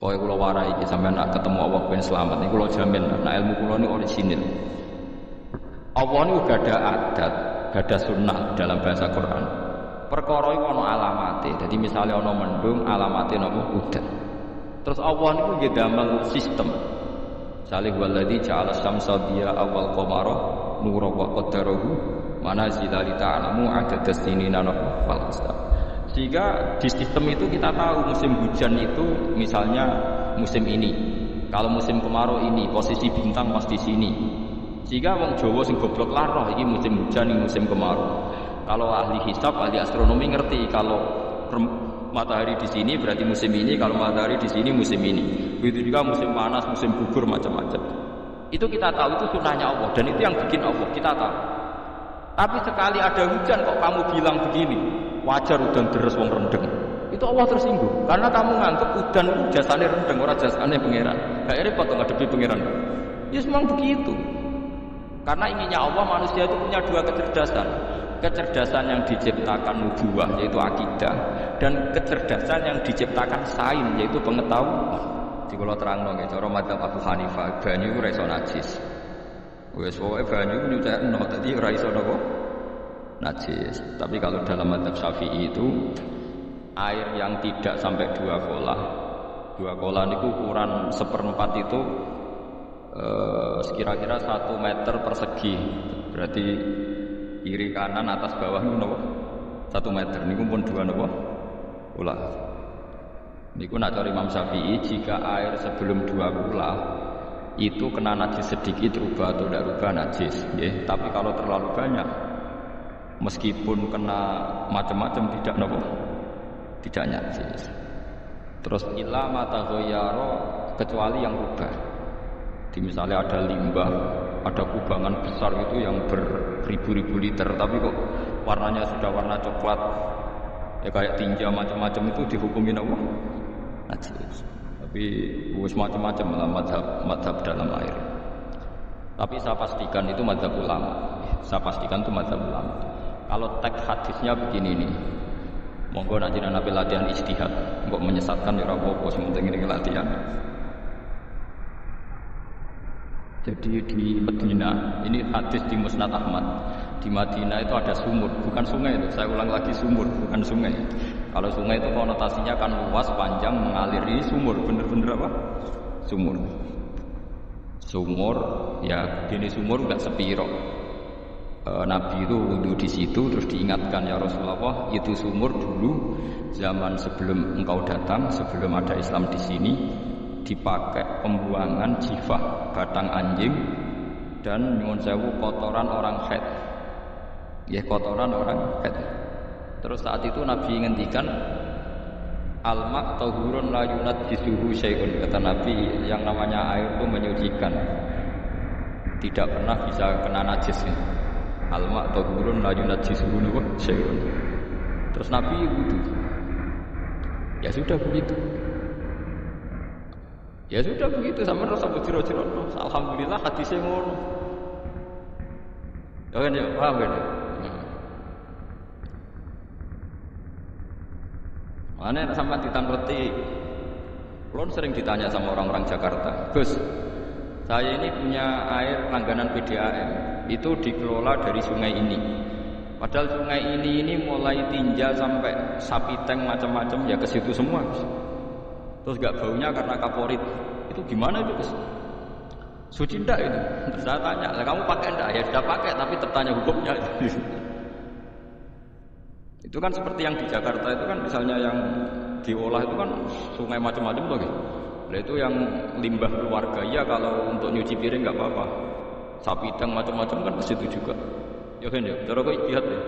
Pokoknya kula warai iki sampeyan nak ketemu Allah ben selamat niku kula jamin nak ilmu kula niku orisinil. Allah niku gak ada adat, gak ada sunnah dalam bahasa Quran. Perkara iku ana alamate. Dadi misale ana mendung alamate napa udan. Terus Allah niku nggih damel sistem. Salih waladzi ja'ala syamsa diya awal qamara nura wa qaddarahu manazila li ta'lamu adadas sinina wal hisab. Sehingga di sistem itu kita tahu musim hujan itu misalnya musim ini. Kalau musim kemarau ini posisi bintang pas di sini. Sehingga wong Jawa sing goblok laroh iki musim hujan, ini musim kemarau. Kalau ahli hisab, ahli astronomi ngerti kalau matahari di sini berarti musim ini, kalau matahari di sini musim ini. Begitu juga musim panas, musim gugur macam-macam. Itu kita tahu, itu sunnahnya Allah dan itu yang bikin Allah, kita tahu. Tapi sekali ada hujan kok kamu bilang begini, wajar udan deres wong rendeng. Itu Allah tersinggung karena kamu nganggep udan itu jasane rendeng, ora jasane pangeran. Gak repot kok ngadepi pangeran. Ya memang begitu. Karena inginnya Allah manusia itu punya dua kecerdasan. Kecerdasan yang diciptakan nubuwah yaitu akidah dan kecerdasan yang diciptakan sains yaitu pengetahuan. Di kula terangno nggih cara madzhab Abu Hanifah banyu ora iso najis. Wis wae banyu nyucekno dadi ora iso napa najis. Tapi kalau dalam madzhab Syafi'i itu air yang tidak sampai 2 kolah niku ukuran 1/4 itu sekira-kira 1 meter persegi. Berarti kiri kanan atas bawah niku napa 1 meter niku pun 2 napa kula niku nak cari Imam Syafi'i jika air sebelum 2 kula itu kena najis sedikit rubah atau tidak rubah najis nggih. Tapi kalau terlalu banyak meskipun kena macam-macam tidak napa tidak najis. Terus illa mata ghayyara kecuali yang rubah. Di misalnya ada limbah, ada kubangan besar itu yang beribu-ribu liter, tapi kok warnanya sudah warna coklat, ya kayak tinja macam-macam itu dihukumin apa? Najis. Tapi wis macam-macam lah madhab dalam air. Tapi saya pastikan itu madhab ulama. Saya pastikan itu madhab ulama. Kalau teks hadisnya begini nih, monggo nak jenengan nabi latihan ijtihad, kok menyesatkan ya ora apa-apa, sing penting ini latihan. Jadi di Madinah, ini hadis di Musnad Ahmad. Di Madinah itu ada sumur, bukan sungai itu. Saya ulang lagi sumur, bukan sungai. Kalau sungai itu konotasinya kan luas, panjang, mengalir. Ini sumur, bener-bener apa? Sumur. Sumur, ya gini sumur nggak sepiro. Nabi itu wudhu di situ, terus diingatkan ya Rasulullah, itu sumur dulu zaman sebelum engkau datang, sebelum ada Islam di sini. Dipakai pembuangan jifah batang anjing dan nyuwun sewu kotoran orang haid. Ya kotoran orang haid. Terus saat itu Nabi ngendikan al-ma' tahurun la yunajjisuhu syai'un. Kata Nabi yang namanya air itu menyucikan. Tidak pernah bisa kena najis. Al-ma' tahurun la yunajjisuhu syai'un. Terus Nabi wudu. Ya sudah begitu. Ya sudah begitu sama rasa bujiro-jiro. Alhamdulillah hadisnya ngono. Ya kan ya, paham kan? Mana sama ditangkleti. Kulon sering ditanya sama orang-orang Jakarta, Gus, saya ini punya air langganan PDAM, itu dikelola dari sungai ini. Padahal sungai ini mulai tinja sampai sapi tank macam-macam ya ke situ semua. Gus. Terus gak baunya karena kaporit. Itu gimana itu Gus? Suci ndak itu? Terus saya tanya, lah kamu pakai ndak? Ya sudah pakai, tapi tertanya hukumnya. Itu kan seperti yang di Jakarta itu kan misalnya yang diolah itu kan sungai macam-macam tuh gitu. Nah itu yang limbah keluarga ya kalau untuk nyuci piring nggak apa-apa. Sapi tang macam-macam kan ke situ juga. Ya kan ya. Cara kok ijtihad ya.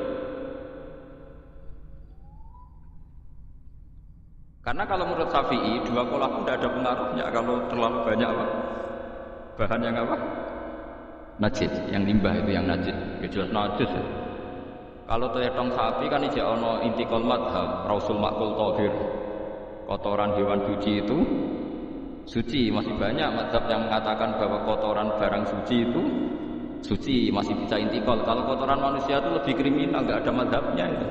Karena kalau menurut Syafi'i 2 kolah pun tidak ada pengaruhnya kalau terlalu banyak apa? Bahan yang apa? Najis, yang limbah itu yang najis. Ya jelas najis ya. Kalau tetong sapi kan ijak ono intikal madhab, rausul makul tohir. Kotoran hewan suci itu suci, masih banyak madhab yang mengatakan bahwa kotoran barang suci itu suci, masih bisa intikal. Kalau kotoran manusia itu lebih kriminal, nggak ada madhabnya itu.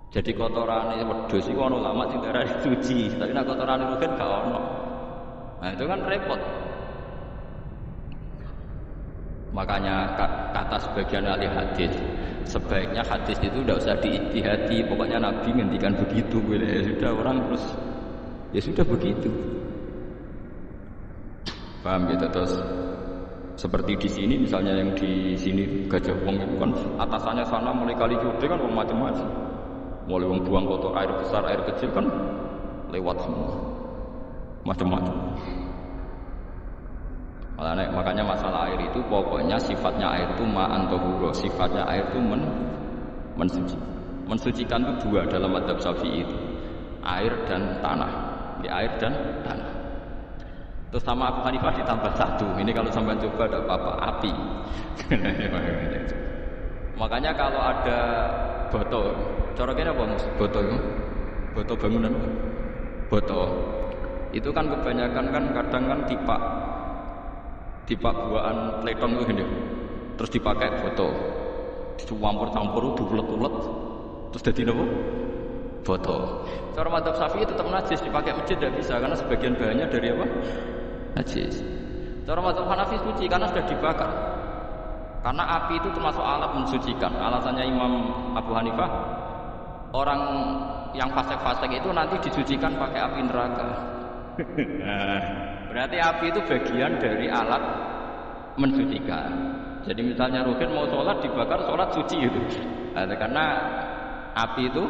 Jadi kotorane wedhus iku ana ulama sing darani suci, tapi nek kotorane rugen gak ono. Nah, itu kan repot. Makanya kata sebagian ahli hadis, sebaiknya hadis itu tidak usah diijtihadi, pokoknya Nabi ngendikan begitu, ya sudah orang terus ya sudah begitu. Paham gitu. Terus seperti di sini misalnya, yang di sini Gajah Wong itu kan atasannya sana mulai kali Jode kan macam-macam, mulai wong buang kotor, air besar air kecil kan lewat semua macam-macam. Makanya masalah air itu pokoknya sifatnya air itu ma'an tahura, sifatnya air itu mensuci. Mensucikan itu dua dalam madzhab Syafi'i itu, air dan tanah. Di air dan tanah. Terus sama Abu Hanifah ditambah satu. Ini kalau sampai coba ada apa-apa, api. Makanya kalau ada boto, cara kira apa mas? Boto itu? Boto bangunan. Boto itu kan kebanyakan kan kadang kan tipak buahan pletong itu gini, terus dipakai foto, dicampur-campur, diulet-ulet, terus jadi apa? Foto. Cara madzhab Syafi'i tetap najis, dipakai masjid tidak bisa karena sebagian bahannya dari apa? Najis. Cara madzhab Hanafi suci karena sudah dibakar. Karena api itu termasuk alat mensucikan. Alasannya Imam Abu Hanifah, orang yang fasik-fasik itu nanti disucikan pakai api neraka. Berarti api itu bagian dari alat mensucikan. Jadi misalnya Rukin mau sholat dibakar, sholat suci itu. Karena api itu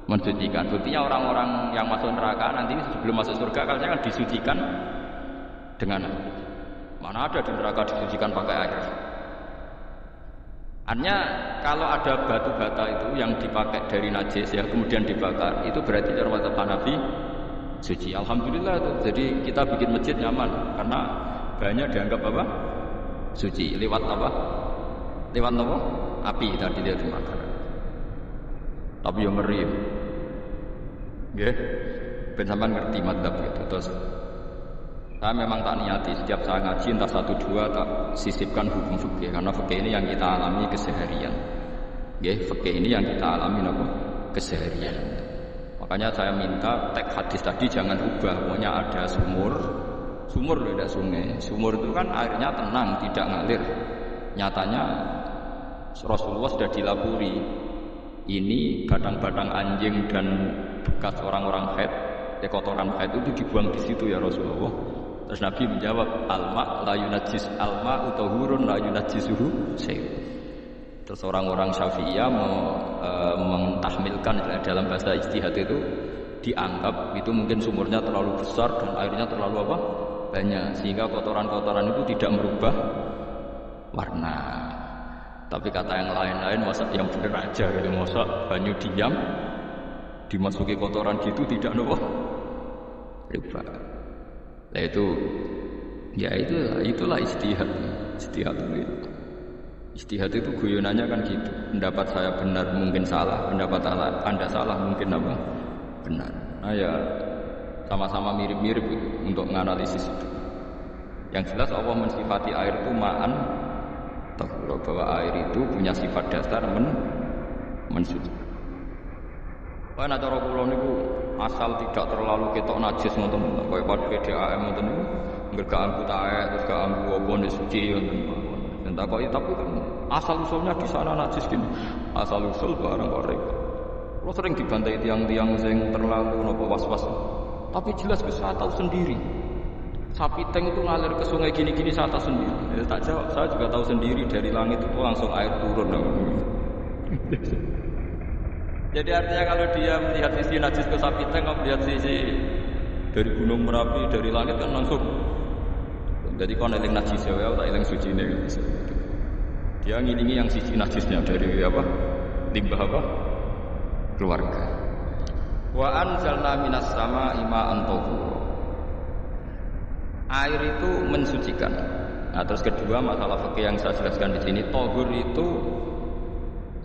mensucikan. Buktinya orang-orang yang masuk neraka nanti sebelum masuk surga kalian kan disucikan dengan api. Mana ada di neraka disucikan pakai air. Artinya kalau ada batu bata itu yang dipakai dari najis ya kemudian dibakar, itu berarti cara madzhab Hanafi suci. Alhamdulillah itu. Jadi kita bikin masjid nyaman karena banyak dianggap apa? Suci. Lewat apa? Lewat apa? Api tadi dia dimakan. Tapi yang ngeri. Nggih. Ben sampean ngerti madzhab gitu. Terus saya memang tak niati setiap saya ngaji entah 1-2 tak sisipkan hukum fikih karena fikih ini yang kita alami keseharian. Nggih, fikih ini yang kita alami apa? Keseharian. Makanya saya minta teks hadis tadi jangan rubah. Pokoknya ada sumur tidak sungai. Sumur itu kan airnya tenang, tidak ngalir. Nyatanya Rasulullah sudah dilapuri. Ini batang-batang anjing dan bekas orang-orang haid, kotoran haid itu dibuang di situ ya Rasulullah. Terus Nabi menjawab, alma la yunajjis alma utahurun la yunajjisuhu syai'. Terus orang-orang Syafi'iyah mentahmilkan dalam bahasa ijtihad itu dianggap itu mungkin sumurnya terlalu besar dan airnya terlalu apa? Banyak sehingga kotoran-kotoran itu tidak merubah warna. Tapi kata yang lain-lain masa yang benar aja gitu, masa banyu diam dimasuki kotoran gitu tidak apa? Rubah. Nah itu ya itulah ijtihad. Ijtihad itu guyonannya kan gitu. Pendapat saya benar mungkin salah, pendapat Anda salah mungkin apa? Benar. Nah ya sama-sama mirip-mirip untuk menganalisis itu. Yang jelas Allah mensifati air itu ma'an tahura, bahwa air itu punya sifat dasar mensuci. Karena cara kula niku asal tidak terlalu ketok najis ngoten, kaya pada PDAM ngoten niku, enggak anggota air terus gak anggo apa nek suci ngoten. Dan takoki tapi kan asal usulnya di sana najis gini. Asal usul barang kok repot. Kula sering dibantai tiang-tiang sing terlalu napa was-was. Tapi jelas saya tahu sendiri. Sapi teng itu ngalir ke sungai gini-gini saya tahu sendiri. Ya, tak jawab, saya juga tahu sendiri dari langit itu langsung air turun. Jadi artinya kalau dia melihat sisi najis ke sapi teng, kalau melihat sisi dari gunung Merapi dari langit kan langsung. Jadi kalau eling najis ya, tak eling suci nih. Dia ngilingi yang sisi najisnya dari apa? Limbah apa? Keluarga. Wa anzalna minas sama'i ma'an tahura. Air itu mensucikan. Nah, terus kedua masalah fikih yang saya jelaskan di sini, tahur itu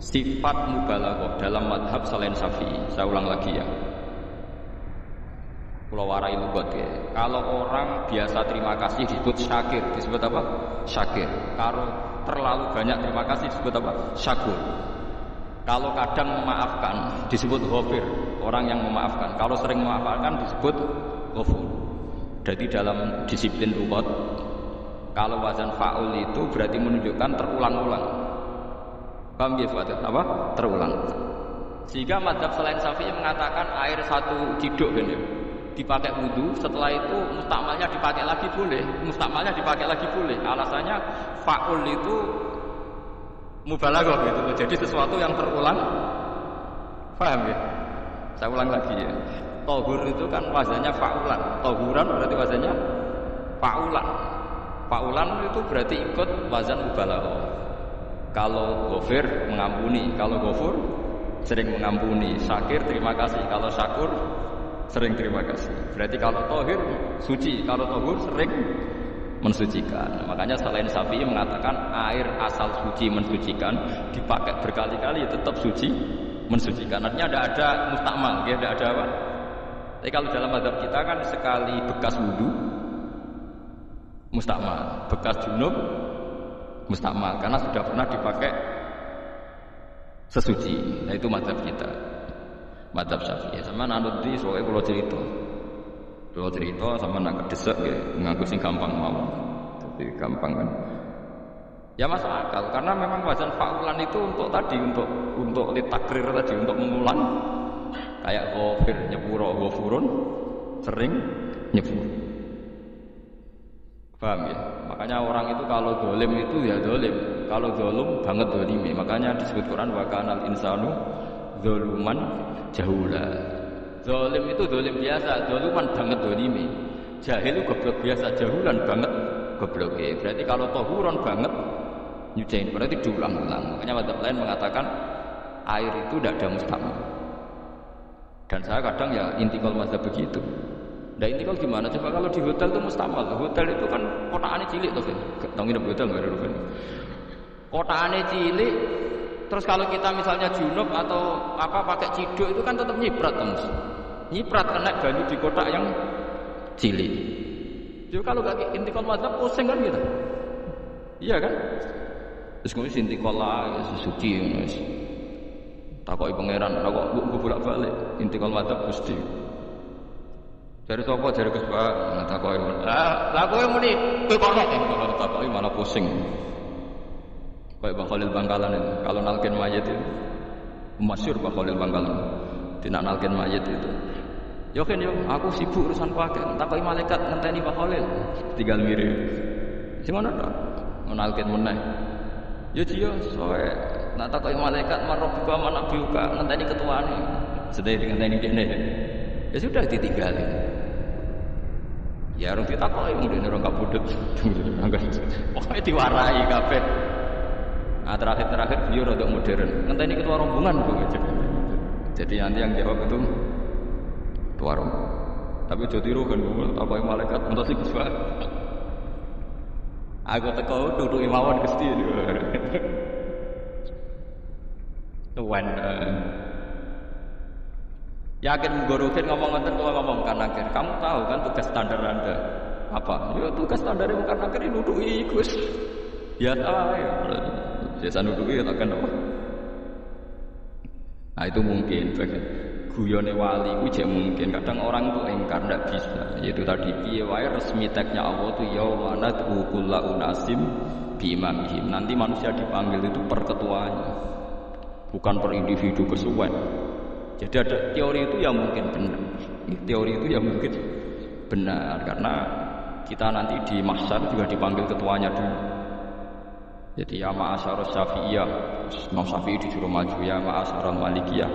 sifat mubalaghah dalam madhab selain Syafi'i. Saya ulang lagi ya. Pulau warai lugat ya. Kalau orang biasa terima kasih disebut syakir. Disebut apa? Syakir. Kalau terlalu banyak terima kasih disebut apa? Syakur. Kalau kadang memaafkan disebut ghafir, orang yang memaafkan. Kalau sering memaafkan disebut ghafur. Jadi dalam disiplin lughat, kalau wazan fa'ul itu berarti menunjukkan terulang-ulang. Paham ya Fuad? Apa? Terulang. Sehingga madzhab selain Syafi'i mengatakan air satu ciduk bener dipakai wudu, setelah itu mustakmalnya dipakai lagi boleh. Mustakmalnya dipakai lagi boleh. Alasannya fa'ul itu mubalaghah gitu. Jadi sesuatu yang terulang. Paham ya? Saya ulang lagi ya. Tahur itu kan wazannya fa'ulan. Tahuran berarti wazannya fa'ulan. Fa'ulan itu berarti ikut wazan mubalaghah. Kalau ghafir mengampuni, kalau ghafur sering mengampuni. Syakir terima kasih, kalau syakur sering terima kasih. Berarti kalau tahir suci, kalau tahur sering mensucikan. Makanya selain Syafi'i mengatakan air asal suci mensucikan dipakai berkali-kali tetap suci mensucikan. Artinya ada mustakmal, ya ada apa? Tapi kalau dalam mazhab kita kan sekali bekas wudu mustakmal, bekas junub mustakmal karena sudah pernah dipakai sesuci. Nah itu mazhab kita, mazhab Syafi'i. Sama nanut di soalnya kalau cerita sama nak kedesek ya ngaku sing gampang mau, tapi gampang kan. Ya masuk akal karena memang wazan fa'ulan itu untuk tadi untuk litakrir tadi, untuk mengulang. Kayak ghafir nyepuro ghafurun sering nyepur. Paham ya? Makanya orang itu kalau dolim itu ya dolim, kalau dolum banget dolimi. Makanya disebut Quran wa kanal insanu doluman jahula. Dolim itu dolim biasa, doluman banget dolimi. Jahil itu goblok biasa, jahulan banget goblok. Berarti kalau tohuron banget nyuciin berarti diulang-ulang. Makanya mazhab lain mengatakan air itu tidak ada mustakmal. Dan saya kadang ya intikal mazhab begitu. Nah intikal gimana? Coba kalau di hotel itu mustakmal. Hotel itu kan kotaannya cilik tuh kan. Tahu nggak hotel nggak ada kan? Kotaannya cilik. Terus kalau kita misalnya junub atau apa pakai ciduk itu kan tetap nyiprat temus. Nyiprat kena banyu di kotak yang cilik. Jadi kalau nggak intikal mazhab pusing kan gitu. Iya kan? Terus kemudian intikal lah suci mas. Takoki pangeran, takok mbok bolak-balik intikal mazhab Gusti. Dari sapa jare Gus Pak takoki. Lah kowe muni kowe kok takoki malah pusing. Kayak Bang Khalil Bangkalan itu. Kalau nalkin mayit itu masyhur Bang Khalil Bangkalan. Tidak nalkin mayit itu. Yo kan yo aku sibuk urusan pakai. Takoki malaikat ngenteni Bang Khalil. Tinggal mirip. Sing ngono tok. Nalkin meneh. Yo jiyo soe nak takoki malaikat marabbuka manabiuka ngenteni ketuane. Sedaya ngenteni dene. Ya sudah ditinggalin. Ya orang ditakoki mudine orang kabudut. Pokoke diwarai kabeh. Nah terakhir beliau rada modern. Ngenteni ketua rombongan kok. Jadi nanti yang jawab itu ketua rombongan. Tapi aja tiru kan takoki malaikat entos iki Gus. Aku teko duduki mawon Gusti. Tuan yakin menggorokin ngomong ngeten kalau ngomong kan akhir. Kamu tahu kan tugas standar Anda apa? Ya tugas standar bukan akhir nuduki Gus. Ya ya. Biasa nuduki takkan apa? Nah itu mungkin guyone wali ku jek mungkin kadang orang itu engkar ndak bisa. Yaitu tadi piye wae resmi teknya Allah itu yaumana kullu unasim bi imamihim. Nanti manusia dipanggil itu per ketuanya. Bukan per individu kesuwen. Jadi ada teori itu yang mungkin benar. Teori itu yang mungkin benar karena kita nanti di mahsyar juga dipanggil ketuanya dulu. Jadi ya ma'asyarus syafi'iyah, Imam Syafi'i disuruh maju ya ma'asyarul malikiyah.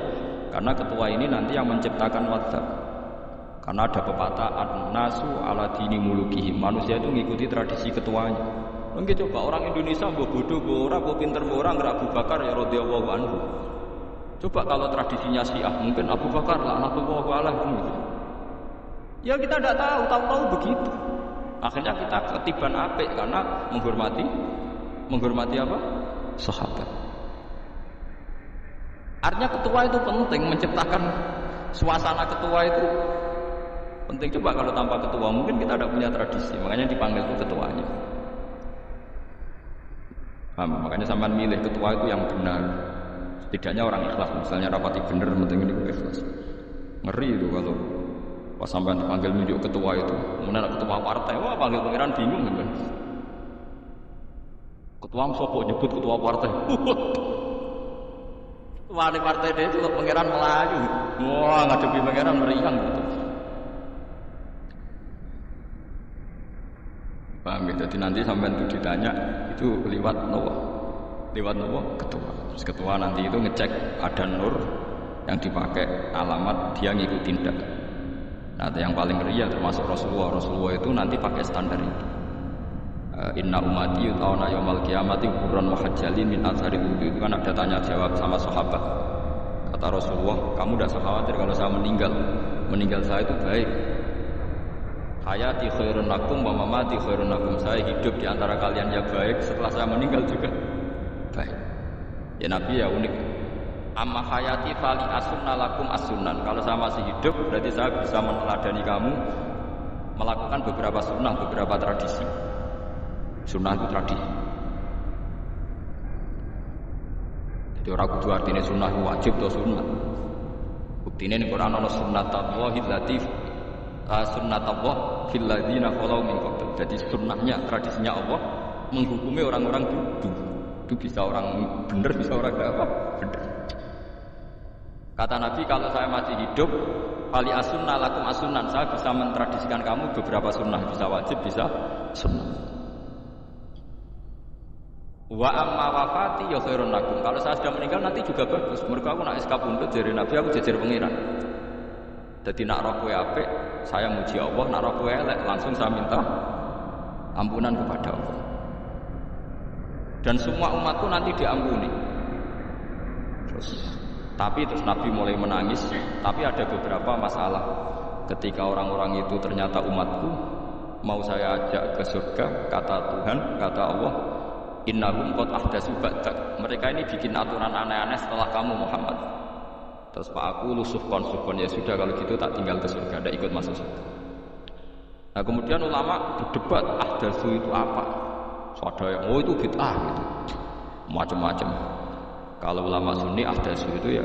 Karena ketua ini nanti yang menciptakan wadab. Karena ada pepatah an-nasu ala dini mulukihim. Manusia itu mengikuti tradisi ketuanya. Mungkin coba orang Indonesia mbok bodoh, mbok ora, mbok pinter, mbok ora ngger Abu Bakar ya radhiyallahu anhu. Coba kalau tradisinya Syiah mungkin Abu Bakar laknatullah alaihi. Ya kita tidak tahu begitu. Akhirnya kita ketiban apik karena menghormati apa? Sahabat. Artinya ketua itu penting, menciptakan suasana ketua itu penting. Coba kalau tanpa ketua mungkin kita tidak punya tradisi, makanya dipanggil itu ketuanya. Makanya sampean milih ketua itu yang benar. Setidaknya orang ikhlas, misalnya rapati bener, penting ini ikhlas. Ngeri itu kalau pas sampai dipanggil nunjuk ketua itu, kemudian ketua partai, wah panggil pangeran bingung kan. Ketua sopo nyebut ketua partai. Wali partai dia itu pangeran Melayu. Wah ngadepi pangeran meriang gitu. Paham ya? Jadi nanti sampai itu ditanya itu lewat nopo ketua. Terus ketua nanti itu ngecek ada nur yang dipakai alamat dia ngikutin dak. Nah yang paling ngeri ya termasuk Rasulullah. Rasulullah itu nanti pakai standar itu. Inna umati yutawna yawmal qiyamati hurran muhajjalin min athari wudu. Itu kan ada tanya jawab sama sahabat. Kata Rasulullah, kamu tidak usah khawatir kalau saya meninggal saya itu baik. Hayati khairun lakum wa mamati khairun lakum. Saya hidup di antara kalian ya baik, setelah saya meninggal juga baik. Ya Nabi ya unik. Amma hayati fali asunna lakum as-sunan. Kalau saya masih hidup berarti saya bisa meneladani kamu melakukan beberapa sunnah, beberapa tradisi. Sunnah itu tradisi. Jadi orang kudu artinya sunnah itu wajib atau sunnah. Buktinya ini Quran ada sunnatullahi latif sunnatullah fil ladzina khalau min qabl. Jadi sunnahnya, tradisinya Allah menghukumi orang-orang dulu. Itu bisa orang benar, bisa orang apa? Benar. Kata Nabi, kalau saya masih hidup, fali asunna lakum asunan, saya bisa mentradisikan kamu beberapa sunnah, bisa wajib, bisa sunnah. Wa amma wafati ya khairun lakum. Kalau saya sudah meninggal nanti juga bagus. Mereka aku nak SK pundut dari Nabi, aku jejer pengiran. Jadi nak roh kowe apik, saya muji Allah, nak roh kowe elek, langsung saya minta ampunan kepada Allah. Dan semua umatku nanti diampuni. Tapi terus Nabi mulai menangis. Tapi ada beberapa masalah. Ketika orang-orang itu ternyata umatku, mau saya ajak ke surga, kata Tuhan, kata Allah, innahum qad ahdatsu ba'dak. Mereka ini bikin aturan aneh-aneh setelah kamu Muhammad. Terus Pak aku lu sufkon ya sudah kalau gitu tak tinggal ke surga, tidak ikut masuk surga. Nah kemudian ulama berdebat ahdatsu itu apa? So, ada yang itu bid'ah gitu, macam-macam. Kalau ulama Sunni ahdatsu itu ya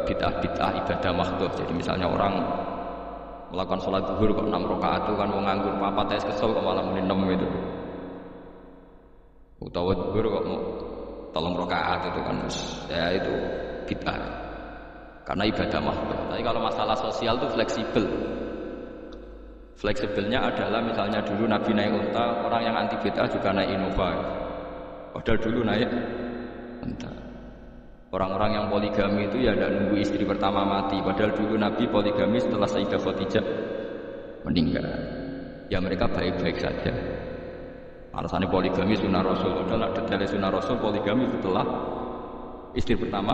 bid'ah ibadah makhdhuf. Jadi misalnya orang melakukan sholat zuhur kok 6 rakaat itu kan mau nganggur papat es kesel kok malah muni 6 itu. Utawa zuhur kok mau 3 rakaat itu kan ya itu bid'ah. Karena ibadah makhluk. Tapi kalau masalah sosial itu fleksibel. Fleksibelnya adalah misalnya dulu Nabi naik unta, orang yang anti bid'ah juga naik Innova. Padahal dulu naik unta. Orang-orang yang poligami itu ya tidak nunggu istri pertama mati. Padahal dulu Nabi poligami setelah Sayyidah Khadijah meninggal. Ya mereka baik-baik saja. Alasannya poligami sunnah Rasul. Padahal detailnya sunnah Rasul poligami setelah istri pertama.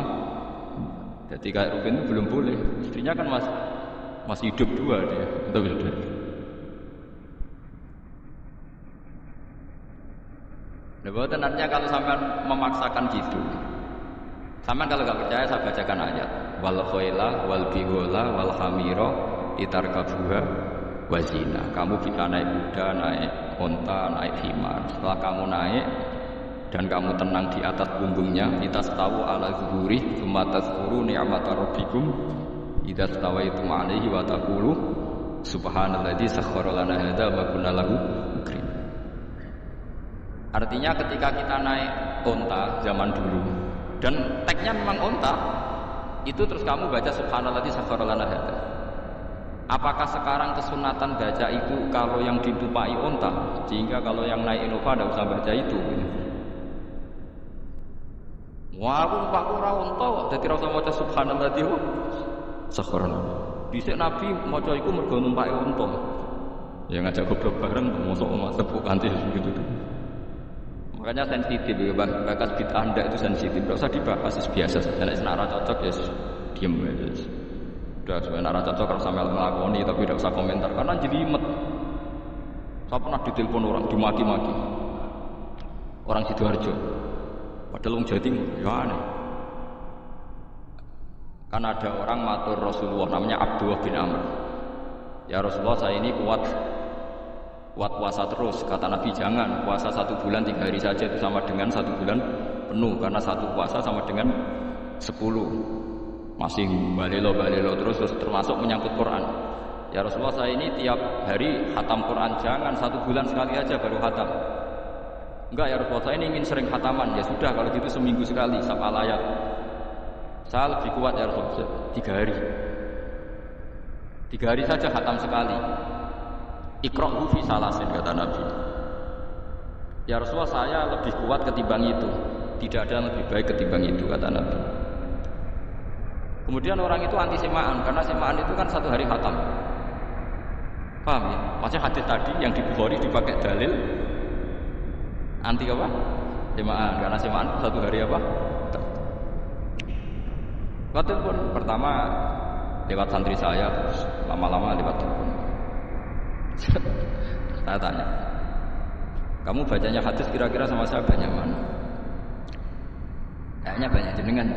Jadi kayak Ruben itu belum boleh. Istrinya kan masih hidup 2 dia. Betul. Nah, tentunya kalau sampai memaksakan gitu. Sampai kalau nggak percaya saya bacakan ayat. Wal khayla wal bighola wal hamira itarkabuha wazina. Kamu bisa naik kuda, naik unta, naik himar. Setelah kamu naik dan kamu tenang di atas punggungnya, kita tahu ala zuhuri tsumma tazkuru ni'mata rabbikum idza stawaitum 'alaihi wa taqulu subhanalladzi sakhkhara lana hadza wa kunna lahu muqrin. Artinya ketika kita naik unta zaman dulu dan teksnya memang unta, itu terus kamu baca subhanalladzi sakhkhara lana hadza. Apakah sekarang kesunatan baca itu kalau yang ditupai unta, sehingga kalau yang naik Innova tidak usah baca itu? Wah, aku numpak ora unta, dadi ora usah maca subhanalladzi sakhkhara. Dhisik Nabi maca iku mergo numpake unta. Ya ngajak goblok bareng mosok sepuh kanthi gitu. Makanya sensitif ya, bakas bid'ah ndak itu sensitif. Enggak usah dibahas, biasa saja. Nek ora cocok ya diem aja. Udah sebenarnya ora cocok kalau sampai ngelakoni tapi tidak usah komentar karena jelimet. Saya pernah ditelepon orang dimaki-maki. Orang Sidoarjo. Padahal wong Jawa Timur, ya aneh. Kan ada orang matur Rasulullah namanya Abdullah bin Amr. Ya Rasulullah, saya ini kuat puasa terus. Kata Nabi, jangan puasa 1 bulan 3 hari saja itu sama dengan 1 bulan penuh karena satu puasa sama dengan 10. Masih balelo terus termasuk menyangkut Quran. Ya Rasulullah, saya ini tiap hari khatam Quran, jangan 1 bulan sekali aja baru khatam. Enggak ya Rasulullah, saya ini ingin sering khataman. Ya sudah kalau gitu seminggu sekali sab'al ayat. Saya lebih kuat ya Rasulullah, 3 hari. 3 hari saja khatam sekali. Iqra'u fi salasin, kata Nabi. Ya Rasulullah, saya lebih kuat ketimbang itu. Tidak ada yang lebih baik ketimbang itu, kata Nabi. Kemudian orang itu anti semaan, karena semaan itu kan 1 hari khatam. Paham ya? Maksudnya hadis tadi yang di Bukhari dipakai dalil anti apa? Semaan, karena semaan 1 hari apa? Waktu pun pertama lewat santri saya, terus lama-lama lewat telepon. Saya tanya, kamu bacanya hadis kira-kira sama saya banyak mana? Kayaknya banyak jenengan.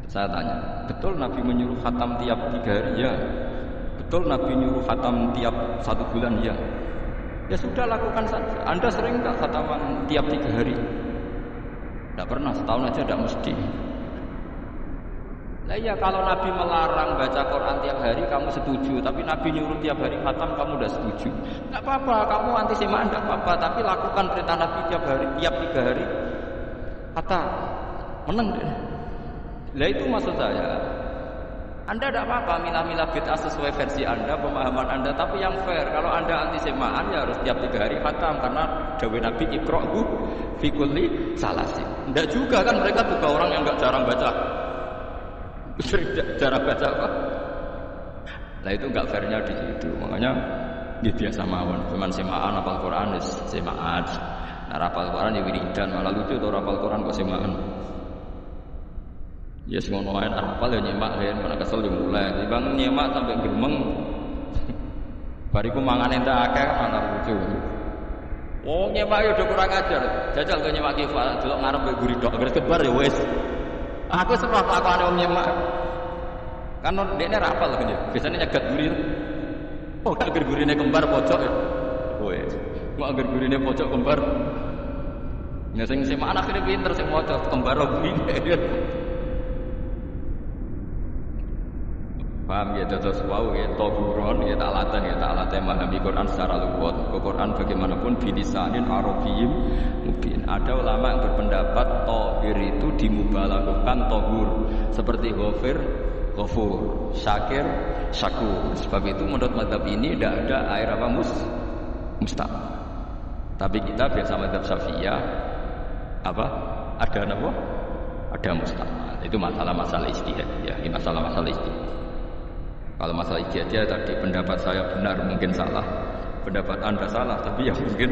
Saya tanya, betul Nabi menyuruh khatam tiap 3 hari? Ya. Betul Nabi menyuruh khatam tiap 1 bulan? Ya. Ya sudah, lakukan saja. Anda sering tak khataman tiap 3 hari? Tidak pernah, setahun aja tidak mesti. Nah iya, kalau Nabi melarang baca Quran tiap hari kamu setuju, tapi Nabi nyuruh tiap hari khatam kamu udah setuju. Tidak apa-apa, kamu anti semaan tidak apa-apa, tapi lakukan perintah Nabi tiap hari, tiap 3 hari khatam. Menang deh. Nah itu maksud saya. Anda tidak apa-apa milah-milah bid'ah sesuai versi Anda, pemahaman Anda, tapi yang fair. Kalau Anda anti semaan ya harus tiap 3 hari khatam, karena dawuh Nabi iqra'u fi kulli salasin. Tidak juga kan, mereka juga orang yang enggak jarang baca. Jarang baca apa? Nah itu enggak fairnya di situ. Makanya dia biasa mawon, cuman semaan hafal Quran semaan. Nah hafal Quran ya wiridan, malah lucu tuh hafal Quran kok semaan. Ya ngono ae hafal ya nyemak ya, mana kesel yo mulai. Bang nyemak sampai gremeng. Bariku mangan entek akeh malah lucu. Oh nyemak yo udah kurang ajar. Jajal ke nyemak kifal, delok ngarep kowe guri tok, gres kebar ya wis. Aku sebab lakone wong nyemak. Kan dekne ra hafal kan ya. Biasane nyegat guri. Oh gak gurine kembar pojok ya. Wis. Kok agar gurine pojok kembar. Nah sing semak akhire pinter sing maca kembar gurine. Paham ya, terus wow ya, toburon ya, ta'alatan memahami Quran secara luwet. Quran bagaimanapun bilisanin arabiyyin mungkin. Ada ulama yang berpendapat tohir itu dimubalaghahkan tohur, seperti ghafir, ghafur, syakir, syakur. Sebab itu menurut mazhab ini tidak ada air apa mustaq. Tapi kita biasa mazhab Syafi'iyah apa? Ada apa? Ada mustaq. Itu masalah ijtihad ya, ini masalah ijtihad. Kalau masalah ijtihad tadi pendapat saya benar, mungkin salah. Pendapat Anda salah, tapi ya mungkin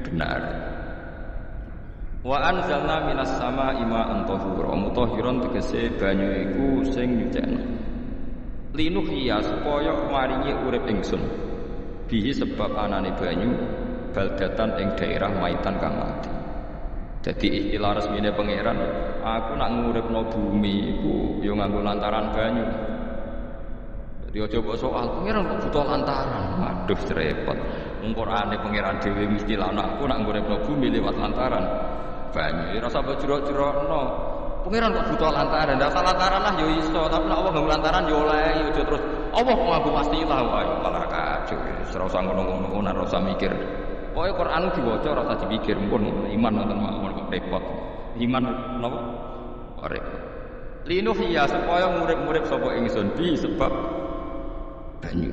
benar. Wa anzalna minas samaa'i ma'an tahura. Mutahhiron tegese banyu iku sing nyucekno. Linuhya supaya maringi urip ingsun. Bihi sebab anane banyu baldatan ing daerah maitan kang mati. Jadi istilah resmine pangeran, aku nak nguripno bumi iku ya nganggo lantaran banyu. Dia coba soal pangeran kok butuh lantaran. Waduh repot. Wong Qur'ane pangeran dhewe mesti lan aku nak nguripno bumi lewat lantaran banyu. Ora usah jero-jerokno. Pangeran kok butuh lantaran. Ndak salah lantaran lah yo iso, tapi nek Allah nggo lantaran yo oleh yo terus. Allah kok nganggo pastilah wae malah kacau. Ora usah ngono-ngono, ora usah mikir. Pokoke Qur'an diwaca ora usah dipikir, pun iman wonten mawon kok repot. Iman napa? Repot. Linuhya supaya murid-murid sapa ingsun bi sebab banyu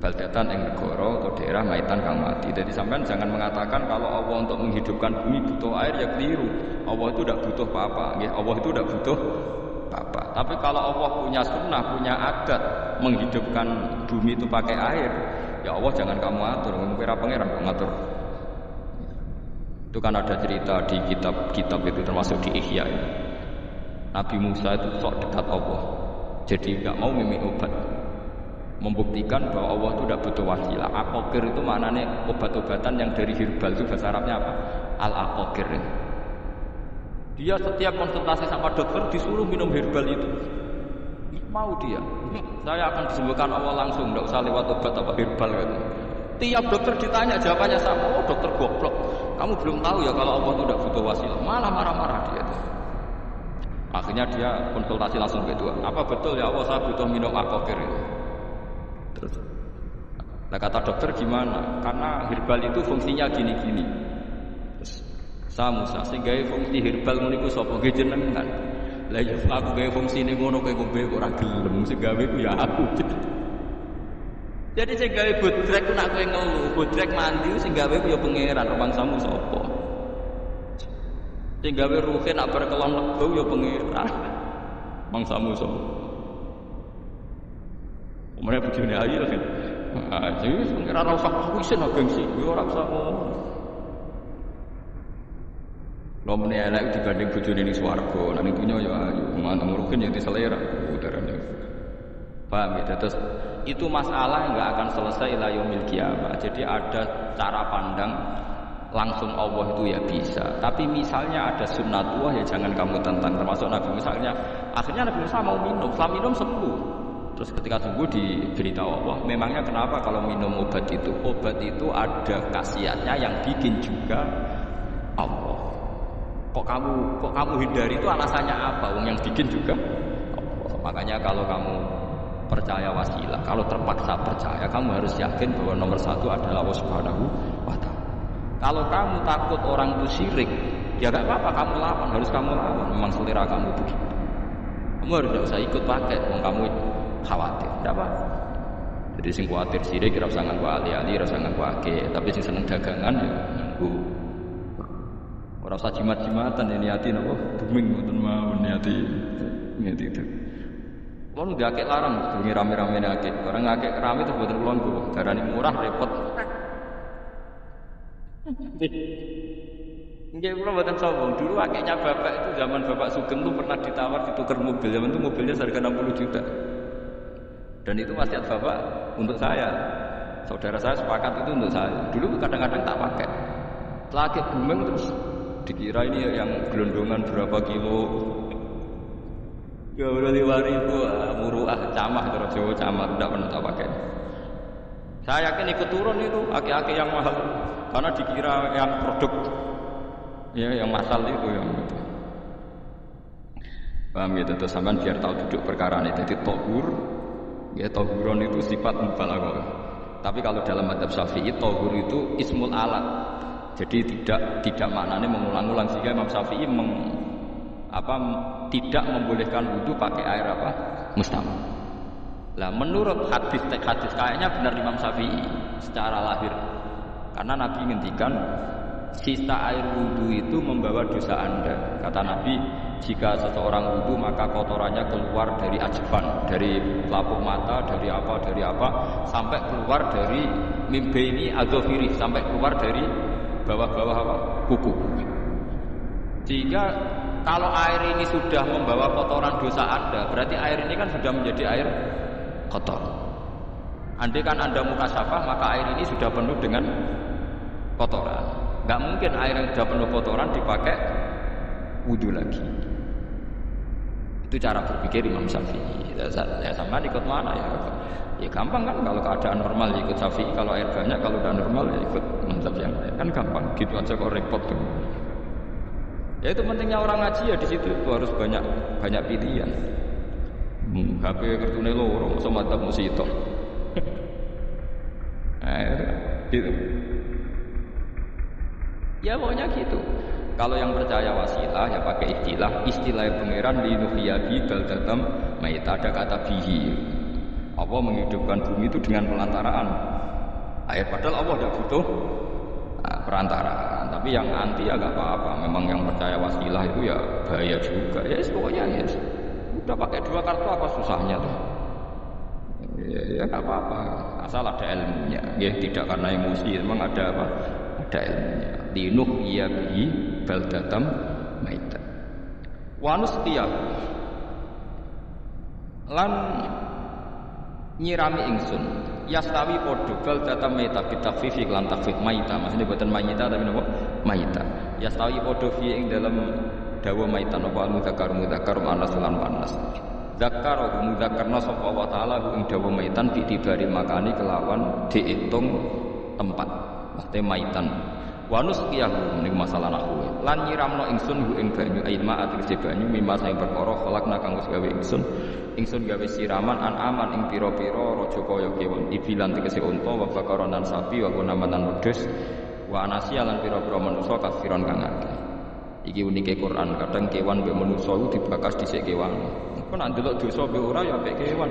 baldatan ing negara atau daerah maitan kang mati. Jadi sampean jangan mengatakan kalau Allah untuk menghidupkan bumi butuh air, ya keliru. Allah itu tidak butuh apa-apa, nggih. Allah itu tidak butuh apa-apa. Tapi kalau Allah punya sunnah, punya adat menghidupkan bumi itu pakai air, ya Allah jangan kamu atur, kira pangeran kok ngatur. Itu kan ada cerita di kitab-kitab itu termasuk di Ihya. Nabi Musa itu sok dekat Allah, jadi nggak mau minum obat. Membuktikan bahwa Allah itu tidak butuh wasilah. Aqaqir itu maknanya obat-obatan yang dari herbal, itu bahasa Arabnya apa? Al-aqaqir. Dia setiap konsultasi sama dokter disuruh minum herbal itu. Mau dia. Saya akan disembuhkan Allah langsung, tidak usah lewat obat apa herbal gitu. Tiap dokter ditanya jawabannya sama. Oh dokter goblok. Kamu belum tahu ya kalau Allah itu tidak butuh wasilah. Malah marah-marah dia tuh. Akhirnya dia konsultasi langsung ke Tuhan. Apa betul ya Allah saya butuh minum akokir itu? Terus, nah kata dokter gimana? Karena herbal itu fungsinya gini-gini. Terus, saya Musa, sehingga fungsi herbal itu sapa nggih jenengan. Lah ya aku gawe fungsi ning ngono kowe ngombe ora gelem, sing gawe ku ya aku. Jadi sing gawe bodrek ku nak kowe ngeluh, bodrek mandi sing gawe ku ya pangeran, rumangsamu sapa? Sing gawe ruhe nak berkelon lego ya pangeran. Mangsamu sapa? Umane bojone ayu kan. Ah, jadi pangeran ora usah aku isin gengsi, yo ora usah ngono. Lomene elek dibanding bojone ning swarga, nang ning dunya ya ayu, manteng rugen ya diselera udarane. Paham ya? Terus itu masalah enggak akan selesai ila yaumil qiyamah. Jadi ada cara pandang langsung Allah itu ya bisa. Tapi misalnya ada sunnatullah ya jangan kamu tentang, termasuk Nabi misalnya akhirnya Nabi Musa mau minum, setelah minum sembuh. Terus ketika sembuh diberitahu Allah, memangnya kenapa kalau minum obat itu? Obat itu ada khasiatnya yang bikin juga Allah. Kok kamu hindari itu alasannya apa? Yang bikin juga Allah. Makanya kalau kamu percaya wasilah, kalau terpaksa percaya, kamu harus yakin bahwa nomor satu adalah Allah Subhanahu wa Ta'ala. Kalau kamu takut orang itu syirik, ya gak apa-apa, kamu lawan, harus kamu lawan. Memang selera kamu begitu. Kamu harus gak usah ikut pakai, kamu khawatir, tidak apa. Jadi sing khawatir syirik, kira usah nganggo ali-ali, kira usah nganggo ake. Tapi sing seneng dagangan ya nganggo. Ora usah jimat-jimatan ya niati napa booming mboten mau niati itu. Kulo ndak akeh larang jenenge rame-rame akeh. Orang akeh rame terus mboten kulo nggo. Darane murah repot. Nggih kulo mboten sombong. Dulu akehnya bapak itu zaman Bapak Sugeng tuh pernah ditawar ditukar mobil. Zaman itu mobilnya harga 60 juta. Dan itu wasiat bapak untuk saya. Saudara saya sepakat itu untuk saya. Dulu kadang-kadang tak pakai. Setelah akeh booming terus dikira ini yang gelondongan berapa kilo. Ya udah 5.000 muruah camah terus Jawa camah tidak pernah tak pakai. Saya yakin ikut turun itu aki-aki yang mahal karena dikira yang produk ya yang masal itu yang itu. Paham ya? Terus sampean biar tahu duduk perkara ini. Jadi tohur ya tohuron itu sifat mubalaghah. Tapi kalau dalam mazhab Syafi'i tohur itu ismul alat. Jadi tidak maknanya mengulang-ulang, sehingga Imam Syafi'i tidak membolehkan wudu pakai air apa? Mustamal. Lah menurut hadis kayaknya benar Imam Syafi'i secara lahir. Karena Nabi ngendikan sisa air wudu itu membawa dosa Anda. Kata Nabi, jika seseorang wudu maka kotorannya keluar dari ajfan, dari pelapuk mata, dari apa sampai keluar dari mimbaini adzofiri, sampai keluar dari bawah-bawah apa? Kuku. Jika kalau air ini sudah membawa kotoran dosa Anda, berarti air ini kan sudah menjadi air kotor. Andai kan Anda mukasyafah, maka air ini sudah penuh dengan kotoran. Gak mungkin air yang sudah penuh kotoran dipakai wudu lagi. Itu cara berpikir Imam Syafi'i. Ya sama ikut mana ya? Ya gampang kan kalau keadaan normal ya ikut Syafi'i, kalau air banyak, kalau udah normal ya ikut mazhab yang lain. Kan gampang, gitu aja kok repot tuh. Ya itu pentingnya orang ngaji ya di situ itu harus banyak pilihan. HP kertune loro sama mazhab musito. Gitu. Ya pokoknya gitu. Kalau yang percaya wasilah ya pakai istilah pangeran linuhyabi baldatam maita, ada kata bihi. Allah menghidupkan bumi itu dengan pelantaraan air, padahal Allah tidak butuh perantaraan. Tapi yang anti ya gak apa-apa. Memang yang percaya wasilah itu ya bahaya juga. Ya pokoknya ya udah pakai dua kartu apa susahnya tuh. Ya gak apa-apa. Asal ada ilmunya. Ya tidak karena emosi. Memang ada apa? Ada ilmunya. Linuh iya bihi baldatam maita. Wanustiyah lan nyirami ingsun yastawi padha bal data maita bitafif lan takfif maita, maksudnya buatan maita tapi napa maita. Yastawi padha fi ing dalam dawa maita napa mudzakkar muannas lan muannas. Zakar mudzakarna sapa wa taala ing dawa maitan ditibari makani kelawan diitung tempat. Maksudnya maitan Wa nusqiyahu ning masalah nahwu. Lan nyiramno ingsun hu ing banyu ilma atrisi banyu mimma sing perkara khalaqna kang wis gawe ingsun gawe siraman aman ing pira-pira raja kaya kewan ibilan tegese unta wa bakaran lan sapi wa gunamanan wedhus wa anasiya lan pira-pira manusa kafiron kang akeh. Iki unike Quran, kadang kewan mbek manusa iku dibakas dhisik kewan. Kok nek ndelok dosa mbek ora ya mbek kewan.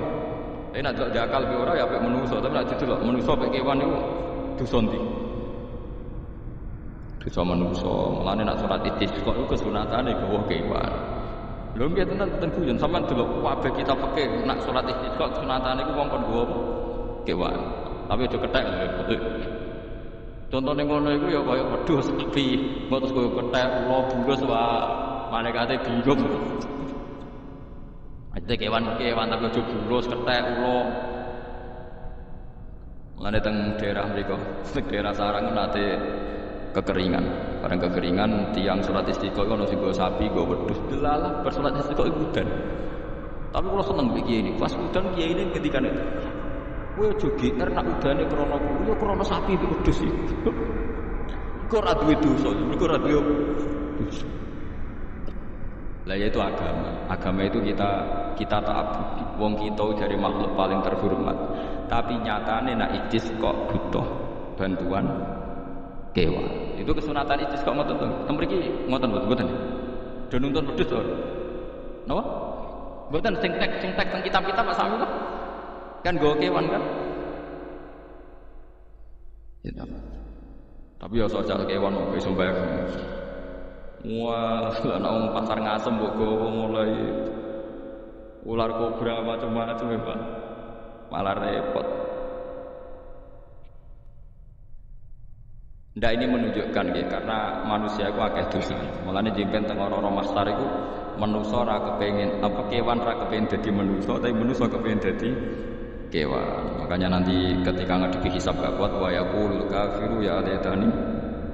Nek ndelok dakal mbek ora ya mbek manusa, tapi nek didelok manusa mbek kewan iku dosa ndi? Dosa manusa. Mulane nek salat istisqa iku kesunatane gawa kewan. Lho nggih tenan guyon sampean delok kabeh kita fikih nek salat istisqa kesunatane iku wong kon gawa kewan. Tapi aja kethek. Contohnya ngono iku ya kaya wedhus sapi, mbok terus kaya kethek ula bulus wae malaikate bingung. Ate kewan tapi aja bulus kethek ula. Mulane teng daerah mriku, daerah sarang nate kekeringan. Bareng kekeringan tiang salat istiqo ono sing go sapi, go wedhus delalah bar salat istiqo iku udan. Tapi kula seneng iki pas udan kiai ini ketika kowe aja GR nak udane krana kuwi ya krana sapi iki wedhus iki. Kok ora duwe dosa, kok ora duwe dosa. Lah yaitu agama. Agama itu kita taat. Wong kita dari makhluk paling terhormat. Tapi nyatane nak istisqa butuh bantuan kewan. Itu kesunatan istisqa ngoten to. Mriki ngoten mboten. Do nuntun wedhus to. Napa? Mboten sing tek teng kitab-kitab Pak Sami kok. Kan go kewan kan? Ya. Tapi ya soal kewan kok iso bayar. Wah, ana wong pasar ngasem mbok gowo mulai ular kobra macam-macam ya, Pak. Malah repot. Ndak ini menunjukkan nggih karena manusia iku akeh dosa. Mulane jempen teng ora masar iku manusa ora kepengin apa kewan ora kepengin dadi manusa, tapi manusa kepengin dadi kewan. Makanya nanti ketika ngadepi hisab gak kuat wa yaqul kafiru ya laitani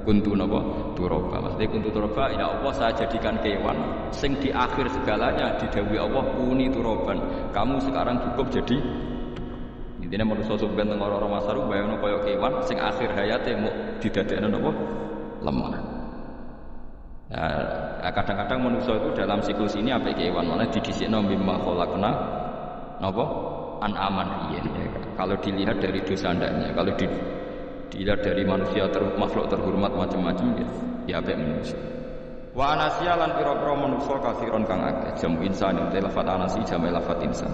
kuntu napa turaba. Maksudnya kuntu turaba ya Allah saya jadikan kewan sing di akhir segalanya didhawuhi Allah kuni turaban. Kamu sekarang cukup jadi intine manusa sampeyan teng ora masar bayangno kaya kewan sing akhir hayate muk didadekno napa lemah. Nah, kadang-kadang manusia itu dalam siklus ini apa kewan malah didhisikno mimma khalaqna napa an-aman ya. Kalau dilihat dari dosa ndaknya, kalau dilihat dari manusia makhluk terhormat macam-macam ya apik manusia. Wa anasiya lan pira-pira manusia kafiron kang akeh jamu insan te lafat anasi jamu lafat insan.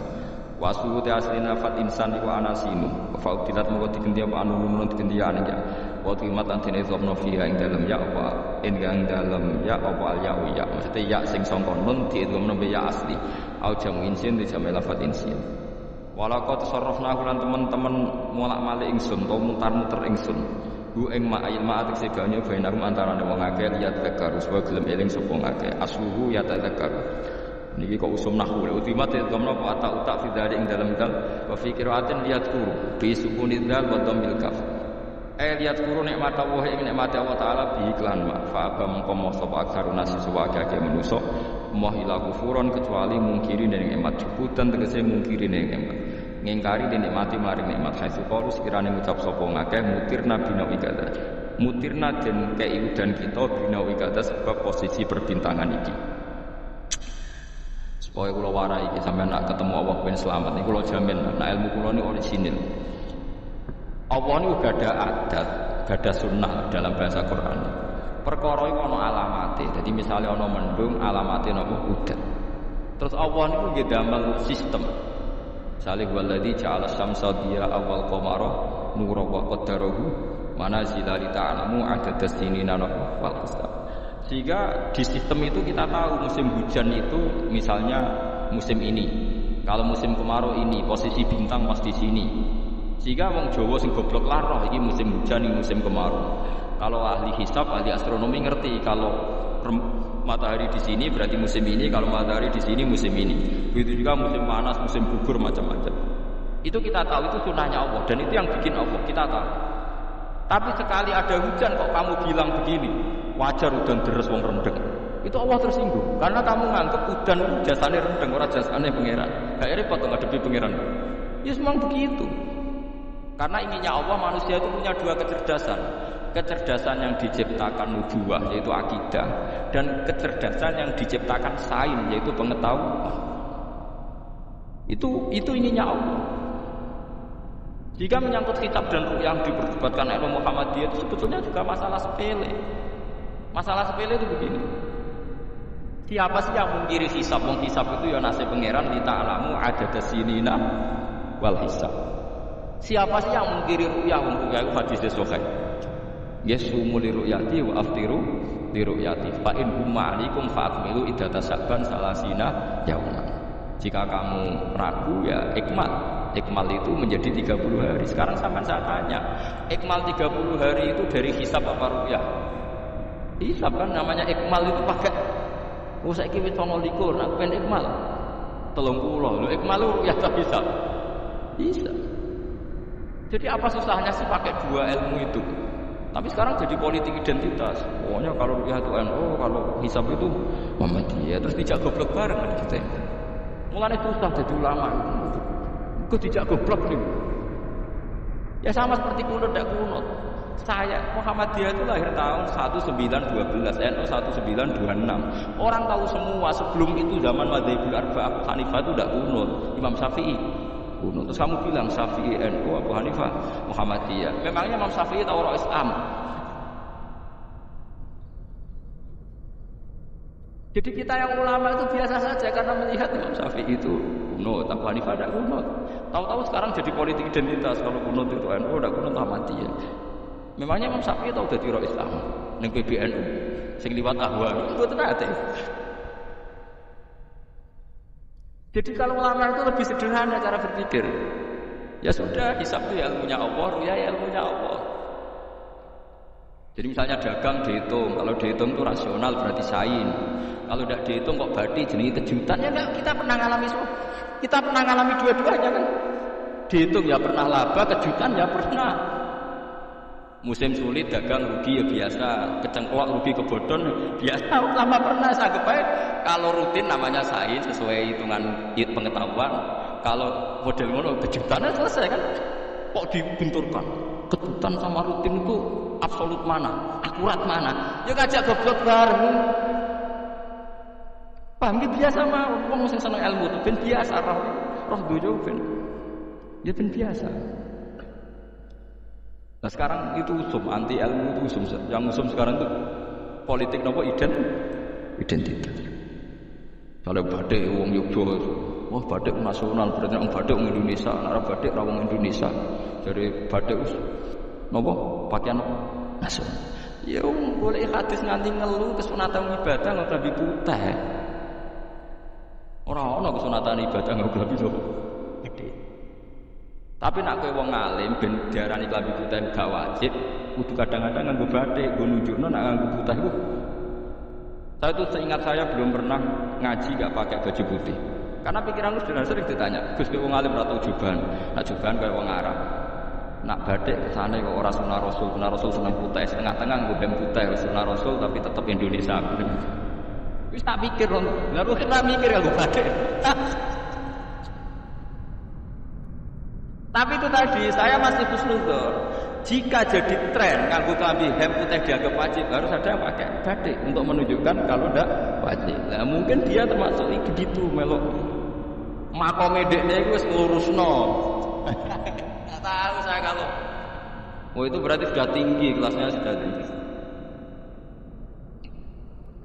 Wa aslu te aslina lafat insan iku anasinu. Fa utilat moko digendi apa anu digendi ane ya. Wa timat antene zobno fiha ing dalem ya apa ing dalem ya apa al ya. Maksudnya ya sing sangka nun diidghamno be ya asli. Au jamu insin di jamu lafat insin. Walaqad sarrafna lan teman-teman molak-malik ingsun utawa mutar-muter ingsun hu ing ma'at sekane bainarum antarané wong akeh liat zakar supaya gelem eling sapa akeh asluhu ya tadzakar niki kok usum nahwu ultimat kamna apa ta utak fi dari ing dalem dal wa fi qiraatin liat kuru bi sukunid dal wa dhammil kaf liat kuru nikmat Allah ing nikmat Allah taala bi iklan ma fa apa mengko sapa aksarun nasi sapa akeh manusa moh ila kufuron kecuali mungkiri ning nikmat jubutan tegese mungkiri ning nikmat ngingkari nikmati maring nikmat haitsu qalu sekirane ngucap sapa ngakeh mutirna binawi kada mutirna den kei udan kita binawi kada sebab posisi perbintangan iki supaya kula warai iki sampeyan nak ketemu Allah ben selamat niku kula jamin nek ilmu kula niku orisinil Allah niku gada adat gada sunnah dalam bahasa Quran perkara iku ana alamate dadi misale ana mendung alamate napa udan terus Allah niku nggih damel sistem salih waladzi ja'ala syamsa diya awal qamara nura wa qaddarahu manazila li ta'lamu adadas sinina wal hisab. Sehingga di sistem itu kita tahu musim hujan itu misalnya musim ini. Kalau musim kemarau ini posisi bintang pas di sini. Sehingga wong Jawa sing goblok laroh iki musim hujan iki musim kemarau. Kalau ahli hisab, ahli astronomi ngerti kalau matahari di sini berarti musim ini, kalau matahari di sini musim ini. Begitu juga musim panas, musim gugur macam-macam. Itu kita tahu itu sunahnya Allah dan itu yang bikin Allah kita tahu. Tapi sekali ada hujan kok kamu bilang begini, wajar udan deres wong rendeng. Itu Allah tersinggung karena kamu nganggep udan itu jasane rendeng ora jasane pangeran. Gak repot ngadepi pangeran. Ya memang begitu. Karena inginnya Allah manusia itu punya dua kecerdasan. kecerdasan yang diciptakan nubuwah yaitu akidah, dan kecerdasan yang diciptakan sains yaitu pengetahuan. Itu ininya Allah. Jika menyangkut kitab dan ruh yang diperdebatkan ilmu Muhammadiyah itu sebetulnya juga masalah sepele. Masalah sepele itu begini. Siapa sih yang mengkiri hisab? Wong hisab itu ya nasib pangeran di ta'lamu adada sinina wal hisab. Siapa sih yang mengkiri ru'yah? Wong ru'yah itu hadis sahih. Yasumu li ru'yati wa aftiru li ru'yati. Fa in humma alaikum fa'akmilu iddata sa'ban salasina yauman. Jika kamu ragu ya ikmal. Ikmal itu menjadi 30 hari. Sekarang sampai saya tanya, ikmal 30 hari itu dari hisab apa ru'yah? Hisab kan namanya ikmal itu pakai saiki wis 29 nak ben ikmal 30. Lho ikmal ru'yah tak hisab. Bisa. Jadi apa susahnya sih pakai dua ilmu itu? Tapi sekarang jadi politik identitas. Pokoknya kalau ru'yah itu NU, kalau hisab itu Muhammadiyah, terus dijak goblok bareng kan kita. Mulane susah jadi ulama. Kok dijak goblok nih? Ya sama seperti kunut dan kunut. Saya Muhammadiyah itu lahir tahun 1912, NU 1926. Orang tahu semua sebelum itu zaman Madzhabul Arba'ah, Abu Hanifah itu tidak kunut, Imam Syafi'i kunut. Terus kamu bilang Syafi'i NU, Abu Hanifah Muhammadiyah. Memangnya Imam Syafi'i tahu orang Islam? Jadi kita yang ulama itu biasa saja karena melihat Imam Syafi'i itu kunut, Abu Hanifah tidak kunut. Tahu-tahu sekarang jadi politik identitas, kalau kunut itu NU, tidak kunut Muhammadiyah. Memangnya Imam Syafi'i tahu dadi roh Islam ning PBNU sing liwat ahwa mboten ate. Jadi kalau ulama itu lebih sederhana cara berpikir. Ya sudah, hisab itu ilmunya Allah, ru'yah ya ilmunya Allah. Jadi misalnya dagang dihitung, kalau dihitung itu rasional berarti sains. Kalau tidak dihitung kok berarti jenenge kejutan. Ya enggak, kita pernah ngalami dua-duanya kan. Dihitung ya pernah laba, kejutan ya pernah. Musim sulit dagang rugi ya biasa, kecengklok rugi kebodhon biasa, lama pernah sanggup baik. Kalau rutin namanya sains sesuai hitungan pengetahuan. Kalau model ngono kejutannya selesai kan. Kok dibenturkan? Kejutan sama rutin itu absolut mana? Akurat mana? Ya ngajak goblok bareng. Paham ki biasa mah wong sing seneng ilmu itu ben biasa roh dojo ben. Ya ben biasa. Nah sekarang itu usum, anti ilmu itu usum. Yang usum sekarang itu politik nopo identitas. Kalau batik wong Yogyo, wah batik nasional berarti orang batik wong Indonesia, orang batik wong Indonesia. Jadi batik nopo pakaian nasional. Ya boleh hadis nganti ngeluh kesunatan ibadah nggak lebih putih. Orang kesunatan ibadah nggak lebih nopo gede. Tapi nak kowe wong alim ben diarani klambi putih gak wajib, kudu kadang-kadang nganggo batik, nggo nunjukno nak nganggo putih iku. Saya itu seingat saya belum pernah ngaji gak pakai baju putih. Karena pikiranku sudah sering ditanya, Gus kowe wong alim ora tau jubahan. Nak jubahan kaya wong Arab. Nak batik kesane kok ora sunah Rasul seneng putih, setengah-tengah nggo hem putih sunah Rasul tapi tetep Indonesia. Wis tak pikir lho, lha kok ora mikir nganggo batik. Tapi itu tadi saya masih husnudzon. Jika jadi tren nganggo klambi hem putih dianggap wajib, harus ada yang pakai batik untuk menunjukkan kalau ndak wajib. Nah, mungkin dia termasuk gitu melok. Makome dekne iku wis ngurusno. Enggak tahu saya kalau. Oh itu berarti sudah tinggi, kelasnya sudah tinggi.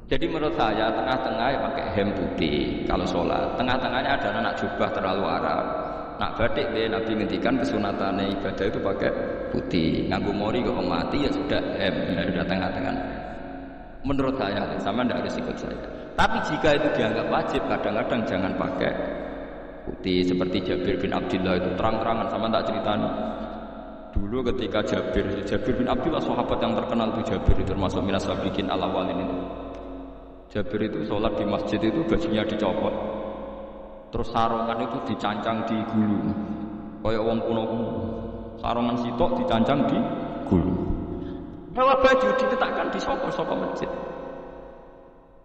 Jadi menurut saya tengah-tengah ya pakai hem putih kalau sholat. Tengah-tengahnya ada anak jubah terlalu Arab. Nak batik deh, Nabi ngendikan kesunatane ibadah itu pakai putih. Nganggo mori kok mati ya sudah hem, ya sudah tengah-tengah. Menurut saya, sama ndak harus ikut saya. Tapi jika itu dianggap wajib, kadang-kadang jangan pakai putih. Seperti Jabir bin Abdullah itu terang-terangan, sama tak ceritanya. Dulu ketika Jabir bin Abdullah sahabat yang terkenal itu Jabir itu termasuk minas sabiqin al-awwalin itu. Jabir itu sholat di masjid itu bajunya dicopot. Terus sarongan itu dicancang di gulu, kayak wong kuno-kuno. Sarongan sitok dicancang di gulu. Bawa baju diletakkan di soko masjid.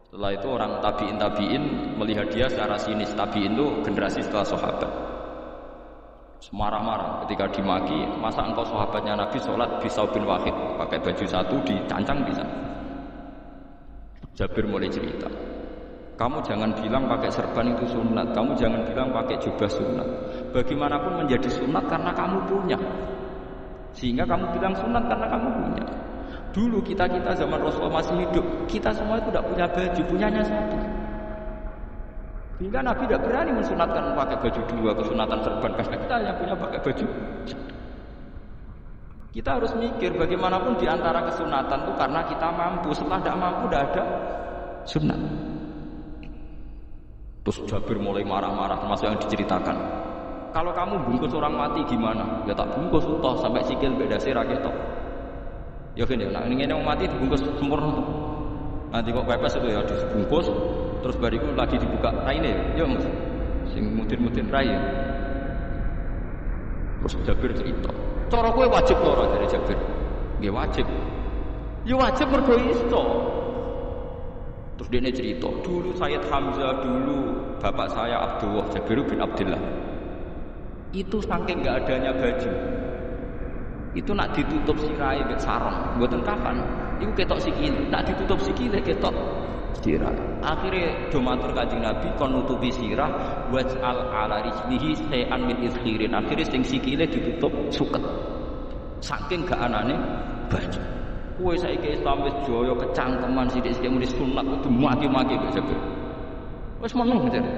Setelah itu orang tabiin melihat dia secara sinis. Tabiin itu generasi setelah sahabat. Marah-marah ketika dimaki, masa engkau sahabatnya Nabi sholat bisa bin wahid, pakai baju satu dicancang bisa. Jabir mulai cerita, kamu jangan bilang pakai serban itu sunat, kamu jangan bilang pakai jubah sunat. Bagaimanapun menjadi sunat karena kamu punya, sehingga kamu bilang sunat karena kamu punya. Dulu kita zaman Rasulullah masih hidup, kita semua itu tidak punya baju, punyanya satu. Sehingga Nabi tidak berani mensunatkan pakai baju dua, kesunatan serban, karena kita hanya punya pakai baju. Kita harus mikir bagaimanapun di antara kesunatan itu karena kita mampu, setelah tidak mampu tidak ada sunat. Terus Jabir mulai marah-marah, termasuk yang diceritakan. Kalau kamu bungkus orang mati gimana? Ya tak bungkus toh sampai sikil beda sirah ketok. Ya gini, nah ini yang mati dibungkus sempurna toh. Nanti kok pepes itu ya dibungkus. Terus bariku lagi dibuka raine ya Mas. Sing mudin-mudin rai. Terus Jabir cerita, cara kowe wajib to ora dari Jabir? Nggih wajib. Ya wajib mergo iso. Terus dia cerita, dulu Sayyid Hamzah dulu bapak saya Abdullah Jabir bin Abdullah. Itu saking enggak adanya baju. Itu nak ditutup sirahe mek sarung, mboten kapan. Iku ketok sikile, nak ditutup sikile ketok sirah. Akhirnya do matur Kanjeng Nabi kon nutupi sirah waj'al ala rijlihi shay'an min izkhirin. Akhirnya sing sikile ditutup suket. Saking gak anane baju. Kowe saiki Islam wis jaya kecangkeman sithik-sithik muni sunat kudu maki-maki kok Jabir. Wis meneng jare.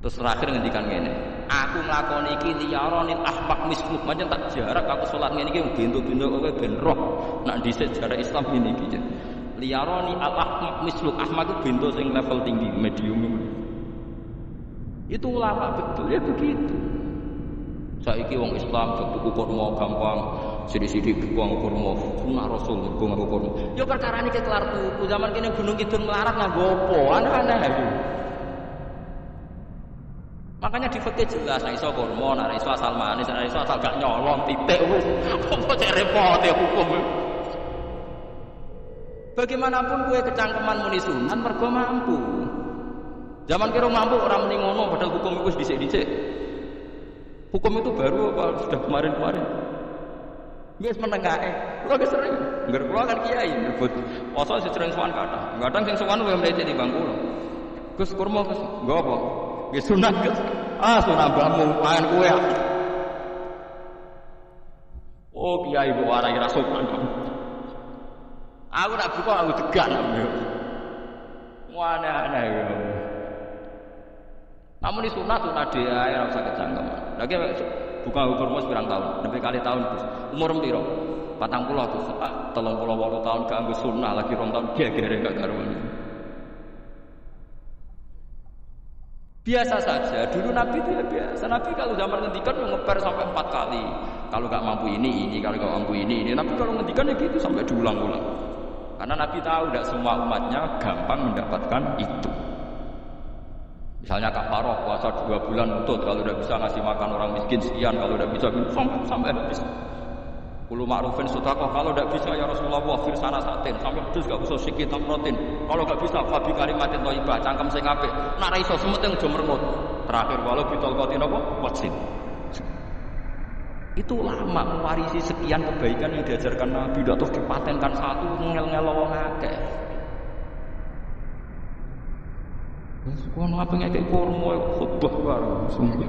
Terus terakhir ngendikan ngene, aku nglakoni iki liyaronil ahmaq misluk, pancen tak jarak aku salat ngene iki bentuk-bentuk kowe ben roh. Nak dhisik jarak Islam ngene iki. Liyaroni al-ahmaq misluk, ahmaq itu bentuk sing level tinggi, medium. Itu ulama betul ya begitu. Saiki wong Islam tuku kurma gampang, sithik-sithik buang kurma, sunah Rasul buang kurma. Ya perkara niki kelar tuku, zaman kene Gunung Kidul melarat nganggo apa? Aneh-aneh itu. Makanya di fikih jelas, nek iso kurma, nek iso asal manis, nek iso asal gak nyolong titik wis. Apa cek repot ya hukum. Bagaimanapun gue kecangkeman muni sunat mergo mampu. Zaman kira mampu orang muni ngono padahal hukum itu dhisik-dhisik. Hukum itu baru apa sudah kemarin-kemarin. Wis menengae. Kulo wis sering. Ngger kulo kan kiai nyebut poso sering sowan kathah. Kadang sing sowan luwih mlete timbang kulo. Gus kurma Gus, nggo apa? Nggih sunat Gus. Ah sunat mbahmu pangan kowe. Oh kiai kok warai ra sopan. Aku nak buka aku tegan. Aneh-aneh ya. Namun di sunat dia ora usah kecangkeman. Lagi buka umur pirang tahun, lebih kali tahun Gus. Umur piro? 40 Gus. 38 tahun gak anggo sunah lagi 2 tahun gegere gak karuan. Biasa saja. Dulu Nabi itu ya biasa. Nabi kalau zaman ngendikan ngeper sampai 4 kali. Kalau gak mampu ini, kalau gak mampu ini. Nabi kalau ngendikan ya gitu sampai diulang-ulang. Karena Nabi tahu tidak semua umatnya gampang mendapatkan itu. Misalnya kafaroh puasa 2 bulan utut, kalau tidak bisa ngasih makan orang miskin sekian, kalau tidak bisa sampai habis. Kulo ma'rufin sedekah, kalau tidak bisa ya Rasulullah wafir sana satin, sampai terus gak usah sikit protein. Kalau gak bisa fabi kalimatin thayyibah, cangkem sing apik. Nek ra iso sementing aja mermut. Terakhir walau bitolqatin apa? Wajib. Itu lama mewarisi sekian kebaikan yang diajarkan Nabi, terus dipatenkan satu ngel-ngel wong akeh. Wes kono apa ngekek kurma khutbah karo sungguh.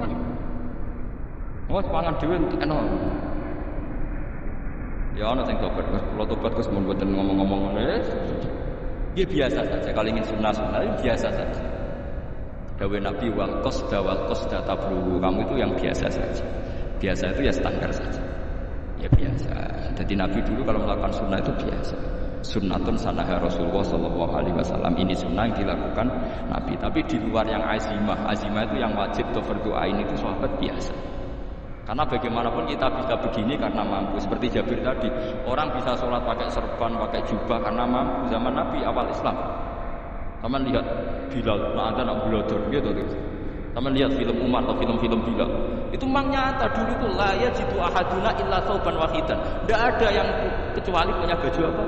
Wes pangan dhewe enak. Ya ana sing tobat, kalau tobat Gus mun mboten ngomong-ngomong ngene. Ya biasa saja, kalau ingin sunnah-sunnah biasa saja. Dawe Nabi wal qasda tabluhu, kamu itu yang biasa saja. Biasa itu ya standar saja. Ya biasa. Jadi Nabi dulu kalau melakukan sunnah itu biasa. Sunnatun sanaha Rasulullah sallallahu alaihi wasallam. Ini sunnah yang dilakukan Nabi. Tapi di luar yang azimah itu yang wajib atau fardu ain itu sahabat biasa. Karena bagaimanapun kita bisa begini karena mampu. Seperti Jabir tadi, orang bisa sholat pakai serban, pakai jubah karena mampu. Zaman Nabi awal Islam. Taman lihat Bilal, ada nak Bilal gitu. Taman lihat film Umar atau film-film Bilal. Itu memang nyata dulu itu la yajidu ahaduna illa thawban wahidan. Tidak ada yang kecuali punya baju apa?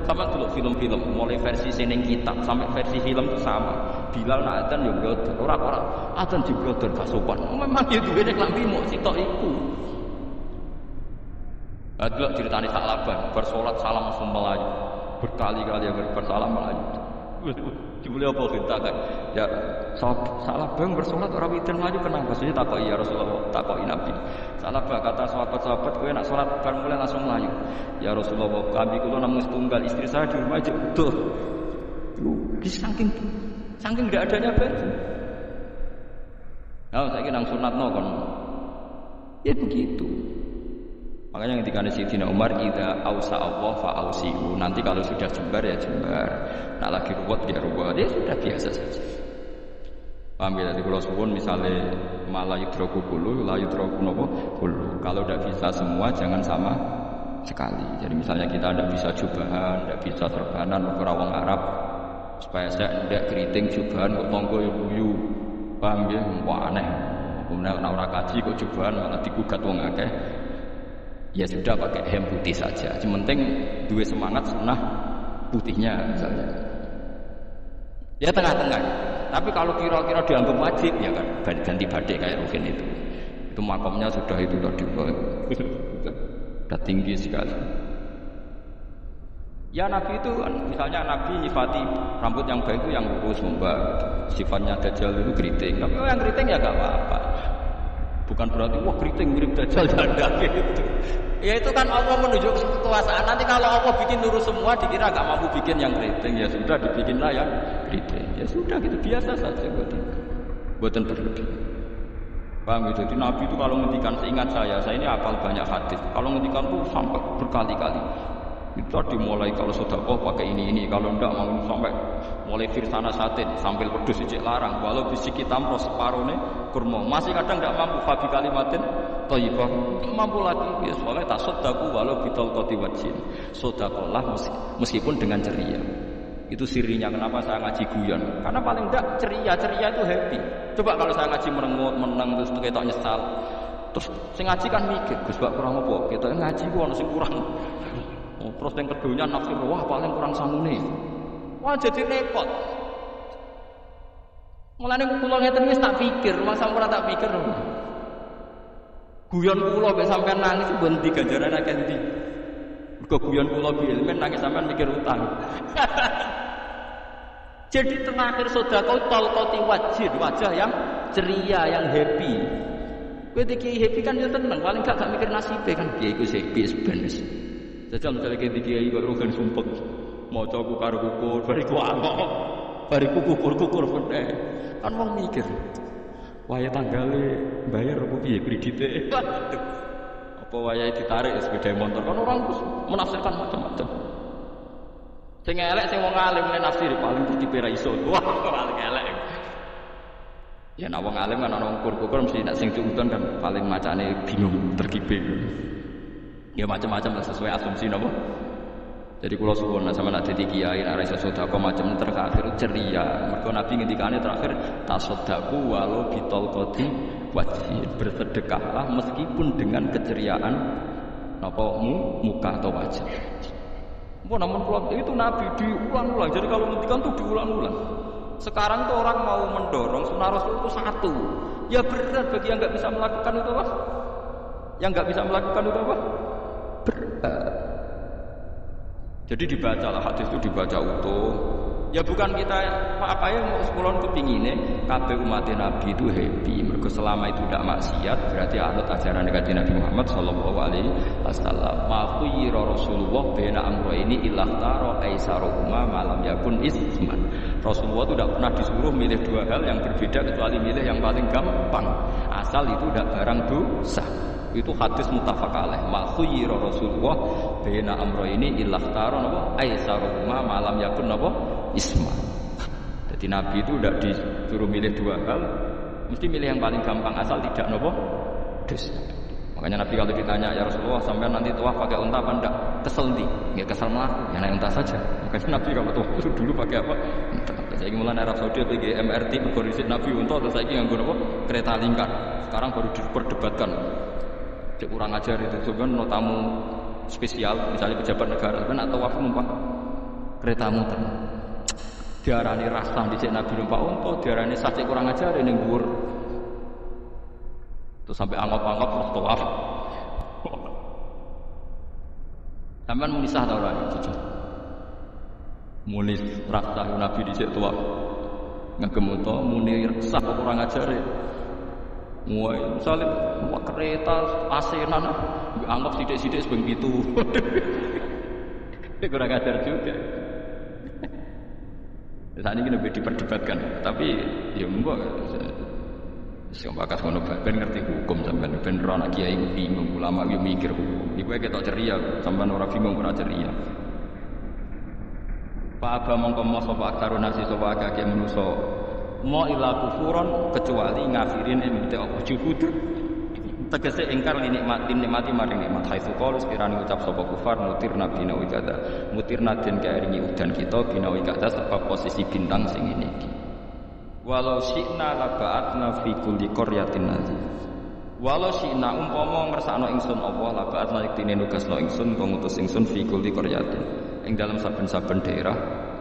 Sama dulu film-film, mulai versi seneng kitab sampai versi film itu sama. Bilal nak adzan yo glodor, ora adzan diglodor gak sopan. Memang ya duwene klambi mok sitok iku. Adlok ceritane Sa'labah, bersolat salam langsung melayu. Berkali-kali bersalam melayu. Jebule apa ceritakan? Ya Sa'labah bersolat ora widen melayu kenapa? Maksudnya takoki ya Rasulullah, takoki Nabi. Sa'labah kata sahabat-sahabat kowe nak salat bar mulai langsung melayu. Ya Rasulullah, kami kula namung setunggal, istri saya di rumah aja utuh. Saking tidak adanya baju. Nah, saya nang sunatno kon. Ya begitu. Makanya ketika Sayyidina Umar idza ausa Allah fa ausihu. Nanti kalau sudah jembar ya jembar. Nak lagi ruwet ya ruwet. Ya sudah biasa saja. Paham ya, kalau suwun misalnya malah yudroku kulu, la yudroku nopo kulu. Kalau tidak bisa semua jangan sama sekali. Jadi misalnya kita tidak bisa jubahan, tidak bisa serbanan orang wong Arab. Supaya saya tidak keriting jubahan kok tonggo yuyu. Paham ya? Wah aneh. Kemudian orang kaji kok jubahan malah digugat wong akeh. Ya sudah pakai hem putih saja. Yang penting dua semangat sunnah putihnya misalnya. Ya tengah-tengah. Tapi kalau kira-kira dianggap wajib ya kan ganti badai kayak Rufin itu. Itu makamnya sudah itu tadi. Sudah tinggi sekali. Ya Nabi itu misalnya Nabi nyifati rambut yang baik itu yang lurus membak. Sifatnya Dajjal itu keriting. Tapi yang keriting ya gak apa-apa. Bukan berarti wah keriting mirip Dajjal ada gitu. Ya itu kan Allah menunjuk kekuasaan. Nanti kalau Allah bikin lurus semua dikira gak mampu bikin yang keriting. Ya sudah dibikinlah yang keriting. Ya sudah gitu biasa saja buatan berlebih. Paham ya? Jadi Nabi itu kalau ngendikan seingat saya ini hafal banyak hadis. Kalau ngendikan tuh sampai berkali-kali. Itu dimulai kalau sedekah pakai ini, kalau enggak mau sampai mulai firsana satin sambil wedhus ijek larang walau bisi kita ros separone kurma masih kadang enggak mampu fabi kalimatin thayyibah mampu lagi ya soalnya tak sedekah walau bitol qoti wajin sedekahlah meskipun dengan ceria. Itu sirinya kenapa saya ngaji guyon karena paling enggak ceria itu happy. Coba kalau saya ngaji merengut menang terus ketok nyesal terus sing ngaji kan mikir Gus bak kurang apa ketok ngaji ku ono sing kurang. Terus yang keduanya nafsu wah paling kurang sangune. Wah jadi repot. Mulane kula ngeten wis tak pikir, masa ora tak pikir. Guyon kula mek sampean nangis mben ndi ganjarane akeh ndi. Mergo guyon kula bi ilmen nangis sampean mikir utang. Jadi terakhir sedekah talqati wajah yang ceria, yang happy. Kowe iki happy kan yo tenang, paling gak mikir nasibe kan piye iku sik benes. Jajal misalnya kayak kiai kok rugen sumpek mau coba karo kukur bariku angok bariku kukur pede kan wong mikir waya tanggale bayar apa piye kredite apa waya ditarik sepeda motor kan orang menafsirkan macam-macam sing elek sing wong alim nafsir paling tertipe ra iso wah paling elek ya nek wong alim kan ana ukur-ukur mesti nek sing diuntun kan paling macane bingung terkipe. Ya macam-macam lah sesuai asumsi napa. Jadi kula suwun sama nak dadi kiai nek ora iso sedekah macam terakhir ceria. Mergo Nabi ngendikane terakhir tasaddaqu walau bitolqati wajhi. Bersedekahlah meskipun dengan keceriaan napa muka atau wajah. Namun kula itu Nabi diulang-ulang. Jadi kalau ngendikan tuh diulang-ulang. Sekarang tuh orang mau mendorong sunnah Rasul itu satu. Ya berat bagi yang enggak bisa melakukan itu apa? Yang enggak bisa melakukan itu apa? Jadi dibacalah hadis itu dibaca utuh. Ya bukan kita apa ya sepuluhan kepingine kabeh umat Nabi itu happy. Mergo selama itu tidak maksiat berarti anut ajaran Nabi Muhammad sallallahu alaihi wasallam. Ma khuyira Rasulullah baina amrayni illa tara aisarahuma malam yakun isman. Rasulullah itu tidak pernah disuruh milih dua hal yang berbeda kecuali milih yang paling gampang. Asal itu tidak barang dosa. Itu hadis muttafaq alaih. Ma khuyira Rasulullah baina amrayni illa tara napa aisarahuma malam yakun napa isma. Jadi Nabi itu tidak disuruh milih dua hal, mesti milih yang paling gampang asal tidak nopo dosa. Makanya Makanya Nabi kalau ditanya, ya Rasulullah sampai nanti tawaf pakai unta apa enggak? Kesel nih, nggak kesel malah, ya naik unta saja. Makanya Nabi kalau tawaf itu dulu pakai apa? Unta. Saya ingin mulai Arab Saudi pakai MRT, berkoordinasi Nabi unta, terus saya ingin nganggur apa? Kereta lingkar. Sekarang baru diperdebatkan. Cek kurang ajar itu, sebenarnya tamu spesial, misalnya pejabat negara, kan atau tawaf numpak kereta muter. Diarani rasa di cek Nabi numpak unta, diarani sacek kurang ajar ini nggur. Terus sampai anggap-anggap terus tawaf. Sampai munisah tau lah jujur. Munis rasa Nabi dicek tawaf. Ngagem unta muni sah kurang ajar. Mulai misalnya kereta asenan anggap sidik-sidik sebeng itu. Kurang ajar juga. Saat ini lebih diperdebatkan, tapi ya enggak. Sing bakas ngono ben ngerti hukum sampean ben ora anak kiai bingung ulama yo mikir hukum. Iku ketok ceria sampean ora bingung ora ceria. Pak Aba mongko mo sapa aktarun nasi sapa akeh manusa. Mo ila kufuron kecuali ngafirin emte apa juhud. Tegese ingkar nikmati maring nikmat haitsu qalu sekirane ucap sapa kufar mutir nabi nawi kada. Mutirna den kairingi udan kita binawi kada sebab posisi bintang sing ngene iki. Walau syi'na laba'atna fi kulli qaryatin nadhir. Walau syi'na umpama ngersakno ingsun Allah laba'atna iktine nugasno ingsun ngutus ingsun fi kulli qaryatin. Ing dalam saben-saben daerah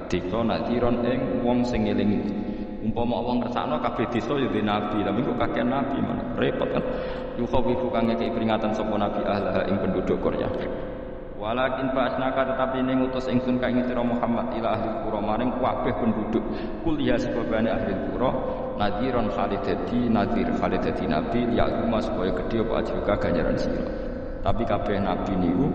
desa nadhiron ing wong sing ngeling. Umpama Allah ngersakno kabeh desa ya nabi, tapi kok kakek nabi mana repot kan. Yukhawifu kang ngekeki peringatan sapa nabi ahlah ing penduduk qaryah. Walakin ba'asnaka tetapi ning ngutus ingsun ka ing sira Muhammad ila ahli qura maring kabeh penduduk kuliah sebabane ahli qura nadhiron khalidati nadhir khalidati nabi ya umma supaya gedhe apa ajuka ganjaran sira. Tapi kabeh nabi niku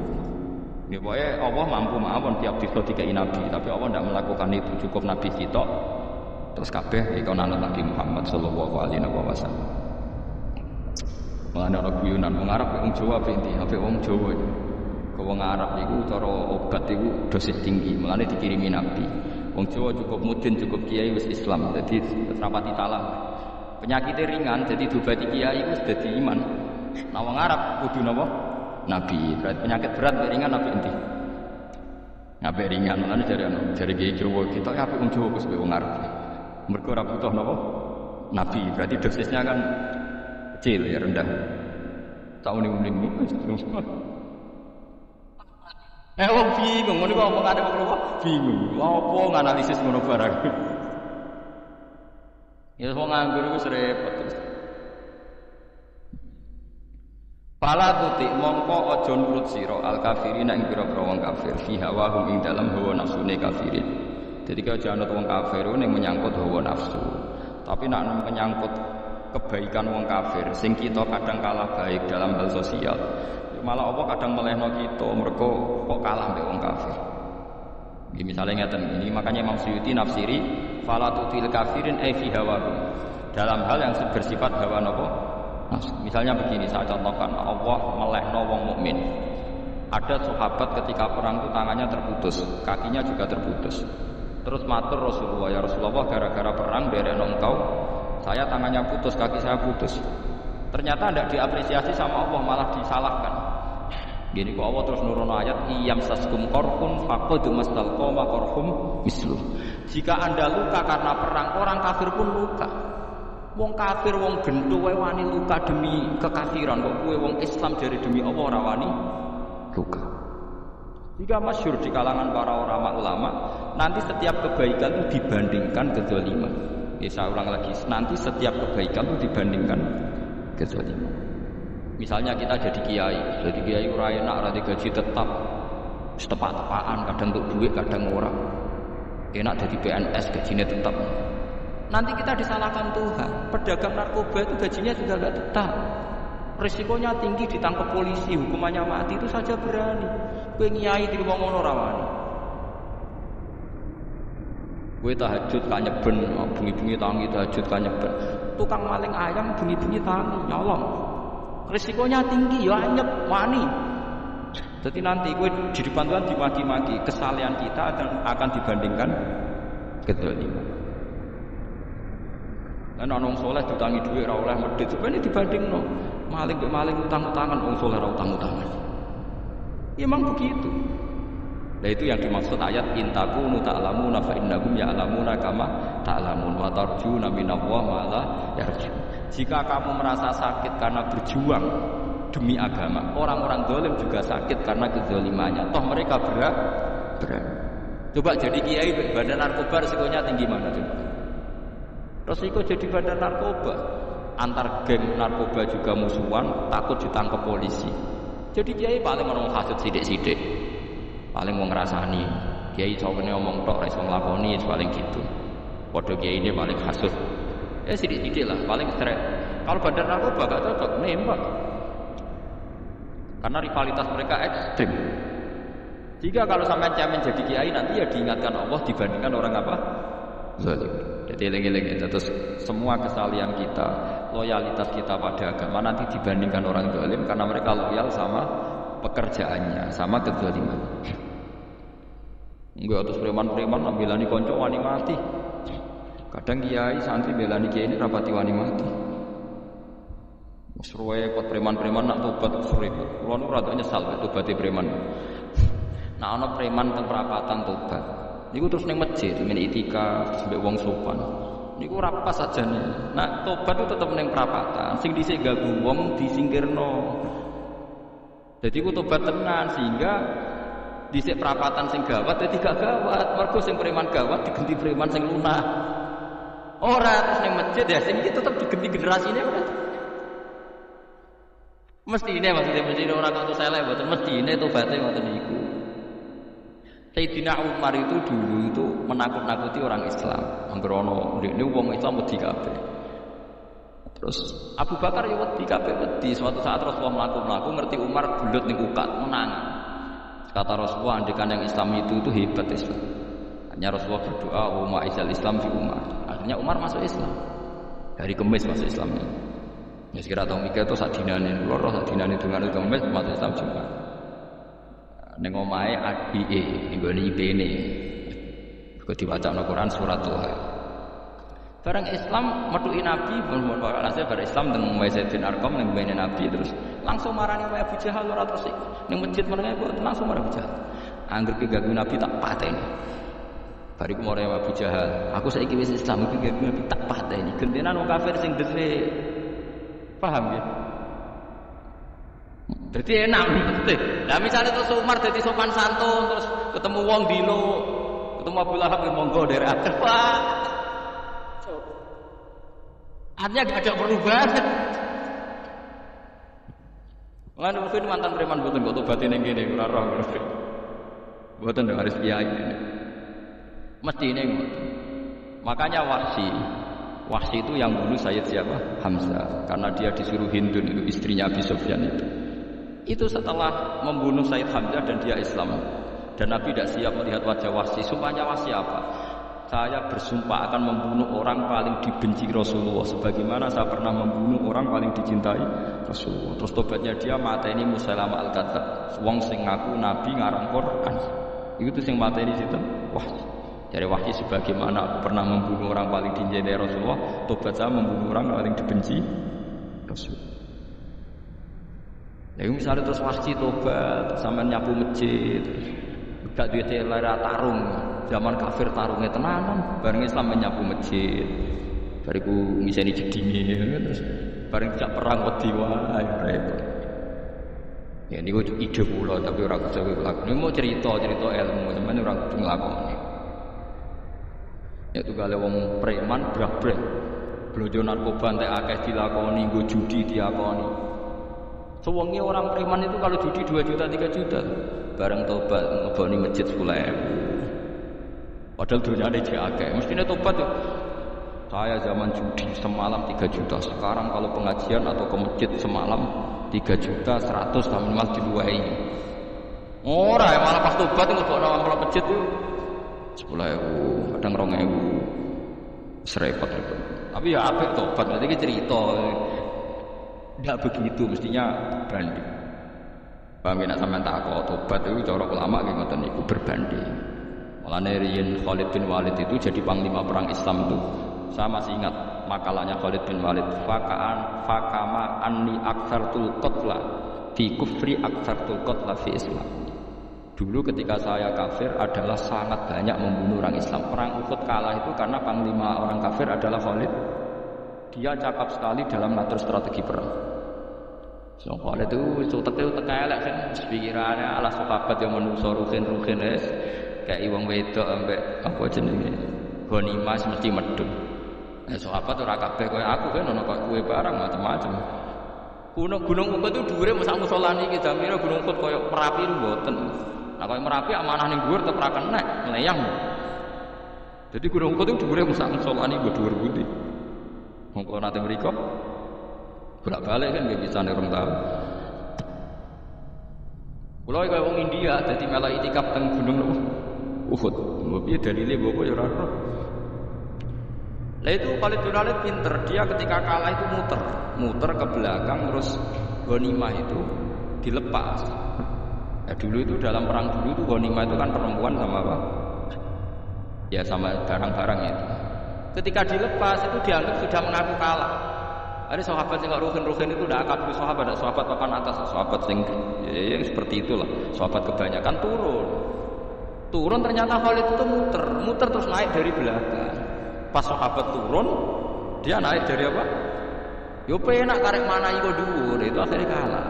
pokoke Allah mampu mawon tiap disa dikai nabi, tapi Allah ndak melakukan itu, cukup nabi sitok. Terus kabeh iku nang Nabi Muhammad sallallahu alaihi wasallam. Mulane ana guyonan wong Arab wong Jawa pinti, ape wong Jawa. Wong Arab itu cara obat itu dosis tinggi, mulane dikirimi Nabi. Wong Jawa cukup mudin, cukup kiai wis Islam, jadi rapati salah. Penyakitnya ringan, jadi dibati kiai wis dadi iman. Nah wong Arab kudu napa? Nabi. Berarti penyakit berat ringan Nabi endi? Nabi ringan, mulane jare kiai Jawa kita apik wong Jawa wis wong Arab. Mergo ora butuh napa? Nabi. Berarti dosisnya kan kecil ya rendah. Taune-uning wong bingung, ngono kok omong ada kok bingung. Apa nganalisis ngono barang. Ya wong nganggur wis repot terus. Pala tuti mongko aja nurut sira al kafirina ing pira-pira wong kafir fi hawahum ing dalam hawa nafsune kafirin. Jadi kalau jangan wong kafir ning menyangkut hawa nafsu. Tapi nek menyangkut kebaikan wong kafir sing kita kadang kalah baik dalam hal sosial. Malah Allah kadang melehno kita mergo kok kalah mbek wong kafir. Iki misale ngeten ini makanya Imam Suyuti nafsiri fala tutil kafirin ai fi hawahum. Dalam hal yang bersifat hawa napa? Misalnya begini saya contohkan Allah melehno wong mukmin. Ada sahabat ketika perang itu tangannya terputus, kakinya juga terputus. Terus matur Rasulullah, ya Rasulullah gara-gara perang dereno engkau saya tangannya putus, kaki saya putus. Ternyata tidak diapresiasi sama Allah, malah disalahkan. Gini kok Allah terus nurono ayat iyam saskum korhun faqad mastalqama korhum mislu. Jika Anda luka karena perang, orang kafir pun luka. Wong kafir wong gento wae wani luka demi kekafiran, kok kowe wong Islam jare demi Allah ora wani luka. Jika masyhur di kalangan para ulama, nanti setiap kebaikan itu dibandingkan kezaliman. Saya ulang lagi, nanti setiap kebaikan itu dibandingkan kezaliman. Misalnya kita jadi kiai ora enak, ora digaji tetap, tepat-tepaan, kadang untuk duit, kadang ora. Enak jadi PNS, gajinya tetap. Nanti kita disalahkan Tuhan. Pedagang narkoba itu gajinya juga enggak tetap. Risikonya tinggi, ditangkap polisi, hukumannya mati, itu saja berani. Kowe nyai terima ngono ora wani. Kowe tahajud kanyeben, bengi-bengi tangi tahajud kanyeben. Tukang maling ayam bengi-bengi tangi nyolong. Risikonya tinggi ya anyep wani. Jadi nanti kowe di depan Tuhan dimaki-maki, kesalahan kita akan dibandingkan kedzaliman. Lan ana wong saleh ditangi dhuwit ora oleh medhit, sebenarnya dibandingno. Maling utang-utangan, wong saleh ora utang-utangan. Ya memang begitu. Nah itu yang dimaksud ayat intakunu ta'lamuna fa innahum ya'lamuna kama ta'lamun wa tarjuna minallahi ma la yarju. Jika kamu merasa sakit karena berjuang demi agama, orang-orang zalim juga sakit karena kezalimannya. Toh mereka berat. Coba jadi kiai badan narkoba resikonya tinggi mana coba? Resiko jadi badan narkoba, antar geng narkoba juga musuhan, takut ditangkap polisi. Jadi kiai paling orang hasud sidik-sidik, paling mau ngerasani. Kiai cowoknya ngomong tok, iso nglakoni paling gitu. Waduh kiai ini paling hasud. Ya sidik-sidik lah, paling stres. Kalau badan narkoba gak cocok, nembak. Karena rivalitas mereka ekstrim. Jika kalau sampai cemen jadi kiai nanti ya diingatkan Allah dibandingkan orang apa? Zalim. Jadi eling-eling terus semua kesalahan kita, loyalitas kita pada agama nanti dibandingkan orang zalim karena mereka loyal sama pekerjaannya, sama kezalimannya. Enggak terus preman-preman belani konco wani mati. Kadang kiai santri belani kiai ini rapati wani mati. Seruai pot preman-preman nak tobat seribut. Kulo nu rada nyesal tobaté preman. Nah ana preman teng perapatan tobat. Niku terus ning masjid men itikaf sampai wong sopan. Niku ora pas sajane. Nah tobat itu tetep ning perapatan. Sing dhisik ganggu wong disingkirno. Jadi ku tobat tenan sehingga dhisik perapatan sing gawat dadi gak gawat. Mergo sing preman gawat diganti preman sing lunah. Ora terus ning masjid ya sing iki tetep diganti generasine ora. Mesti ini maksudnya orang kok saleh mboten mesti ini tobaté ngoten niku. Sayyidina Umar itu dulu itu menakut-nakuti orang Islam. Anggere ana ndekne wong Islam wedi kabeh. Terus Abu Bakar ya wedi kabeh wedi. Suatu saat Rasulullah mlaku-mlaku ngerti Umar bulut ning ukat menang. Kata Rasulullah andikan yang Islam itu hebat Islam. Hanya Rasulullah berdoa wa ma'izal Islam fi Umar. Akhirnya Umar masuk Islam. Dari Kemis masuk Islam. Ya sekira tau mikir itu sak dinane, loro sak dinane dengan Kemis masuk Islam Jumat. Ning omahe adike nggone ibene. Kok diwacana Quran surat Toha. Barang Islam metuki Nabi pun alhasil bar Islam teng Zaid bin Arqam ning bene Nabi terus langsung marani wae Abu Jahal ora terus ning masjid menenge langsung marani Abu Jahal. Angger ki ganggu Nabi tak pateni. Bariku marani Abu Jahal, aku saiki wis Islam iki ganggu Nabi tak pateni. Gentenan wong kafir sing dhisik. Paham ya? Jadi enak gitu. Nah misalnya terus Umar jadi sopan santun terus ketemu wong dino, ketemu Abu Lahab yang monggo dari akhir. Wah, artinya gak ada perubahan. Nggak mungkin mantan preman buatan kok tobatin yang gini, ora roh. Buatan dengan harus kiai ini. Mesti ini. Makanya Wahsy itu yang bunuh Sayyid siapa? Hamzah. Karena dia disuruh Hindun itu istrinya Abi Sufyan itu. Itu setelah membunuh Sayyid Hamzah dan dia Islam. Dan Nabi tidak siap melihat wajah Wahsy. Sumpahnya Wahsy apa? Saya bersumpah akan membunuh orang paling dibenci Rasulullah. Sebagaimana saya pernah membunuh orang paling dicintai Rasulullah. Terus tobatnya dia mateni Musailamah al-Kadzdzab. Wong sing ngaku Nabi ngarang Quran. Itu sing mateni situ. Wahsy. Dari Wahsy sebagaimana aku pernah membunuh orang paling dicintai Rasulullah, tobat saya membunuh orang paling dibenci Rasulullah. Jadi misalnya terus Wahsy tobat, sampai nyapu masjid, gak duwe selera tarung, zaman kafir tarungnya tenanan, bareng Islam menyapu masjid, bariku ngiseni jedinge, terus bareng jak perang wedi wae repot. Ya niku ide kula tapi ora kudu lakon. Ini mau cerita ilmu, sampeyan ora kudu nglakoni. Itu kalau wong preman brak-brak blojo narkoba entek akeh dilakoni, nggo judi dilakoni. Sewengi orang preman itu kalau judi 2 juta 3 juta. Bareng tobat ngeboni masjid 10.000. Padahal dunyane jek akeh. Mestine tobat tuh. Saya zaman judi semalam 3 juta. Sekarang kalau pengajian atau ke masjid semalam 3 juta 100 kami mas diluwai. Ora malah pas tobat ngebokno amplop masjid tuh 10.000, kadang 2.000, serepot-repot. Tapi ya apik tobat, nanti kita cerita. Tidak begitu, mestinya banding. Paham ya, sampean takok tobat itu cara ulama nggih ngoten niku berbanding. Mulane riyen Khalid bin Walid itu jadi panglima perang Islam itu. Saya masih ingat makalahnya Khalid bin Walid, fakama anni aktsartul qatla fi kufri aktsartul qatla fi Islam. Dulu ketika saya kafir adalah sangat banyak membunuh orang Islam. Perang Uhud kalah itu karena panglima orang kafir adalah Khalid. Dia cakap sekali dalam ngatur strategi perang. So Khalid itu utek elek kan pikirannya ala sahabat yang menungso ruhin es kayak wong wedok ambek apa jenenge ghanimah mesti medhun. Sahabat ora kabeh koyo aku kan ono kok kowe barang macam-macam. Gunung Uhud itu dhuwure mosok musala niki jamire Gunung Uhud koyo Merapi mboten. Nah kalau Merapi amanah ning dhuwur tetep ra kenek, melayang. Jadi Gunung Uhud itu dhuwure musak musolani mbok dhuwur pundi. Mongko nate mriko bolak-balik kan nggih bisa nerung tahu. Kula kaya wong India dadi melok itikaf teng Gunung Uhud. Mbok piye dalile mbok ya ora ora. Lah itu Khalid bin Walid pinter, dia ketika kalah itu muter ke belakang terus ghanimah itu dilepas. Ya, dulu itu dalam perang dulu itu ghanimah itu kan perempuan sama apa? Ya sama barang-barang itu. Ketika dilepas itu dianggap sudah mengaku kalah. Ada sahabat yang ruhin itu udah akad sahabat, ada sahabat papan atas, sahabat sing ya, seperti itulah. Sahabat kebanyakan turun ternyata Khalid itu muter terus naik dari belakang. Pas sahabat turun, dia naik dari apa? Yo penak karek mana iko dhuwur, itu akhirnya kalah.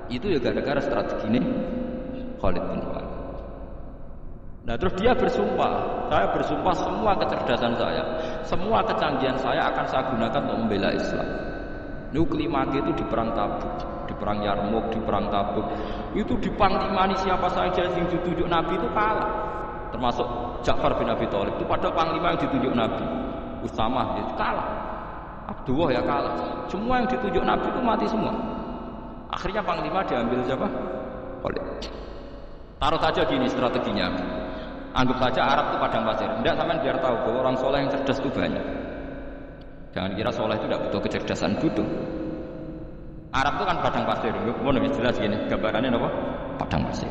Itu ya gara-gara strategi ini Khalid bin Walid. Nah terus dia bersumpah, saya bersumpah semua kecerdasan saya, semua kecanggihan saya akan saya gunakan untuk membela Islam. Nuklimake itu di perang Tabuk, di perang Yarmouk, di perang Tabuk, itu dipanglimani siapa saja yang ditunjuk Nabi itu kalah, termasuk Ja'far bin Abi Thalib itu pada panglima yang ditunjuk Nabi, Usamah itu kalah, Abdullah ya kalah, semua yang ditunjuk Nabi itu mati semua. Akhirnya panglima diambil siapa? Khalid. Taruh saja gini strateginya. Anggap saja Arab itu padang pasir. Tidak, sampean biar tahu bahwa orang soleh yang cerdas itu banyak. Jangan kira soleh itu tidak butuh kecerdasan, butuh. Arab itu kan padang pasir. Mau lebih jelas gini, gambarannya apa? Padang pasir.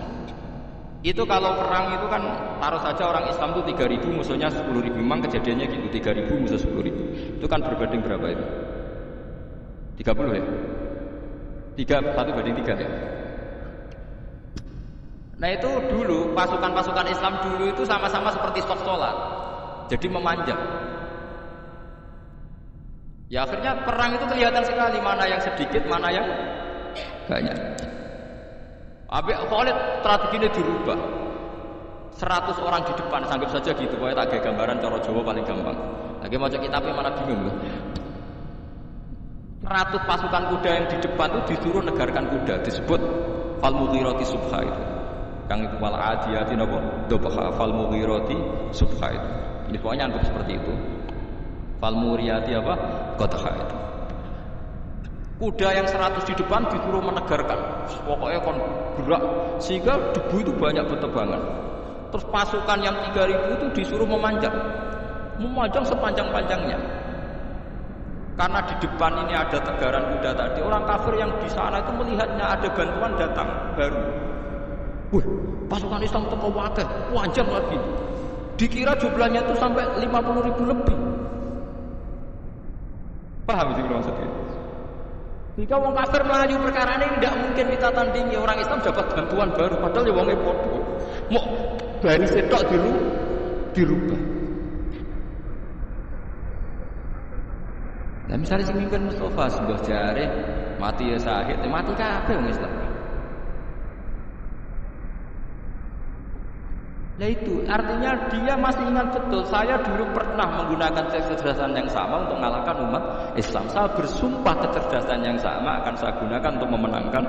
Itu kalau perang itu kan taruh saja orang Islam itu 3.000 musuhnya 10.000. Memang kejadiannya gitu, 3.000 musuh 10.000. Itu kan berbanding berapa itu? 30 ya? 1 banding 3 ya? Nah itu dulu pasukan-pasukan Islam dulu itu sama-sama seperti stok sholat, jadi memanjang. Ya akhirnya perang itu kelihatan sekali mana yang sedikit, mana yang banyak. Habis Khalid strateginya dirubah. 100 orang di depan, anggap saja gitu. Pokoknya tak kayak gambaran cara Jawa paling gampang. Lagi mau cek kitabnya mana bingung loh. 100 pasukan kuda yang di depan itu disuruh negarkan kuda, disebut fal mughirati subha itu. Yang itu wal adiyati napa dobha fal mughirati subha itu. Ini pokoknya anggap seperti itu. Fal muriyati apa? Qadha itu. Kuda yang 100 di depan disuruh menegarkan. Pokoknya kon gerak sehingga debu itu banyak bertebangan. Terus pasukan yang 3.000 itu disuruh memanjang sepanjang-panjangnya. Karena di depan ini ada tegaran kuda tadi, orang kafir yang di sana itu melihatnya ada bantuan datang baru. Wih, pasukan Islam teko wakil, panjang lagi. Dikira jumlahnya itu sampai 50.000 lebih. Paham itu maksudnya? Jika orang kafir melayu perkara ini tidak mungkin kita tandingi, orang Islam dapat bantuan baru, padahal ya wongnya bodoh. Mau bari setok dulu dirubah. Nah misalnya si mimpin Mustafa sebuah jari mati ya sahid, mati kabeh wong Islam. Nah itu artinya dia masih ingat betul, saya dulu pernah menggunakan kecerdasan yang sama untuk mengalahkan umat Islam. Saya bersumpah kecerdasan yang sama akan saya gunakan untuk memenangkan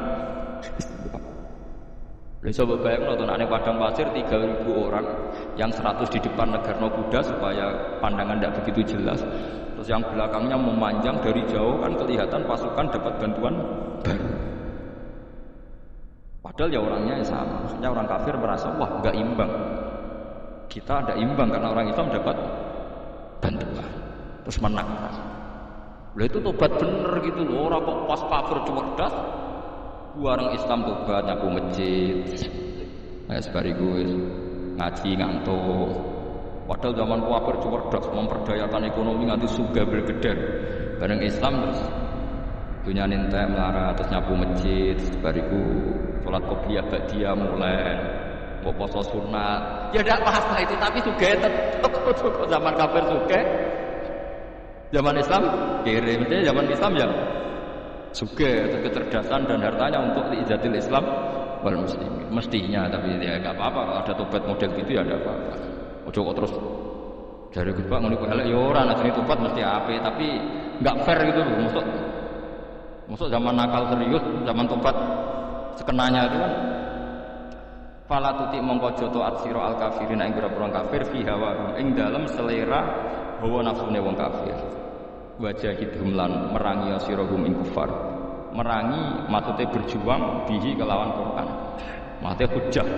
Islam. Lalu coba bayang nonton aneh padang pasir 3.000 orang, yang 100 di depan negarno kuda supaya pandangan tidak begitu jelas. Terus yang belakangnya memanjang dari jauh kan kelihatan pasukan dapat bantuan baru. Padahal ya orangnya sama. Maksudnya orang kafir merasa wah nggak imbang. Kita ada imbang karena orang Islam dapat bantuan. Terus menang. Lah itu tobat bener gitu loh. Orang kok pas kafir cerdas, orang Islam tobat nyapu masjid. Sebariku ngaji ngantuk. Padahal zaman kafir cerdas, memperdayakan ekonomi nganti sugih bergeder. Bareng Islam terus dunia entek melarat, terus nyapu masjid, bariku sholat qobliyah ba'diyah mulai, poso sunat. Ya tidak masalah itu, tapi sugih tetap zaman kafir sugih. Zaman Islam kiri, maksudnya zaman Islam ya sugih, kecerdasan dan hartanya untuk liizatil Islam wal muslimin. Mestinya, tapi ya enggak apa-apa kalau ada tobat model gitu ya ada apa-apa. Ojo kok terus dari Gus Pak ngono kok elek ya ora nek jenenge tobat mesti apik, tapi enggak fair gitu loh. Maksud zaman nakal serius, zaman tobat sekenanya itu kan fala tuti mongko joto atsira al kafirin ing pira-pira kafir fi hawa ing dalem selera hawa nafsune wong kafir. Wajahidhum lan merangi sirahum ing kufar. Merangi maksudnya berjuang bihi kelawan Quran. Maksudnya hujjah.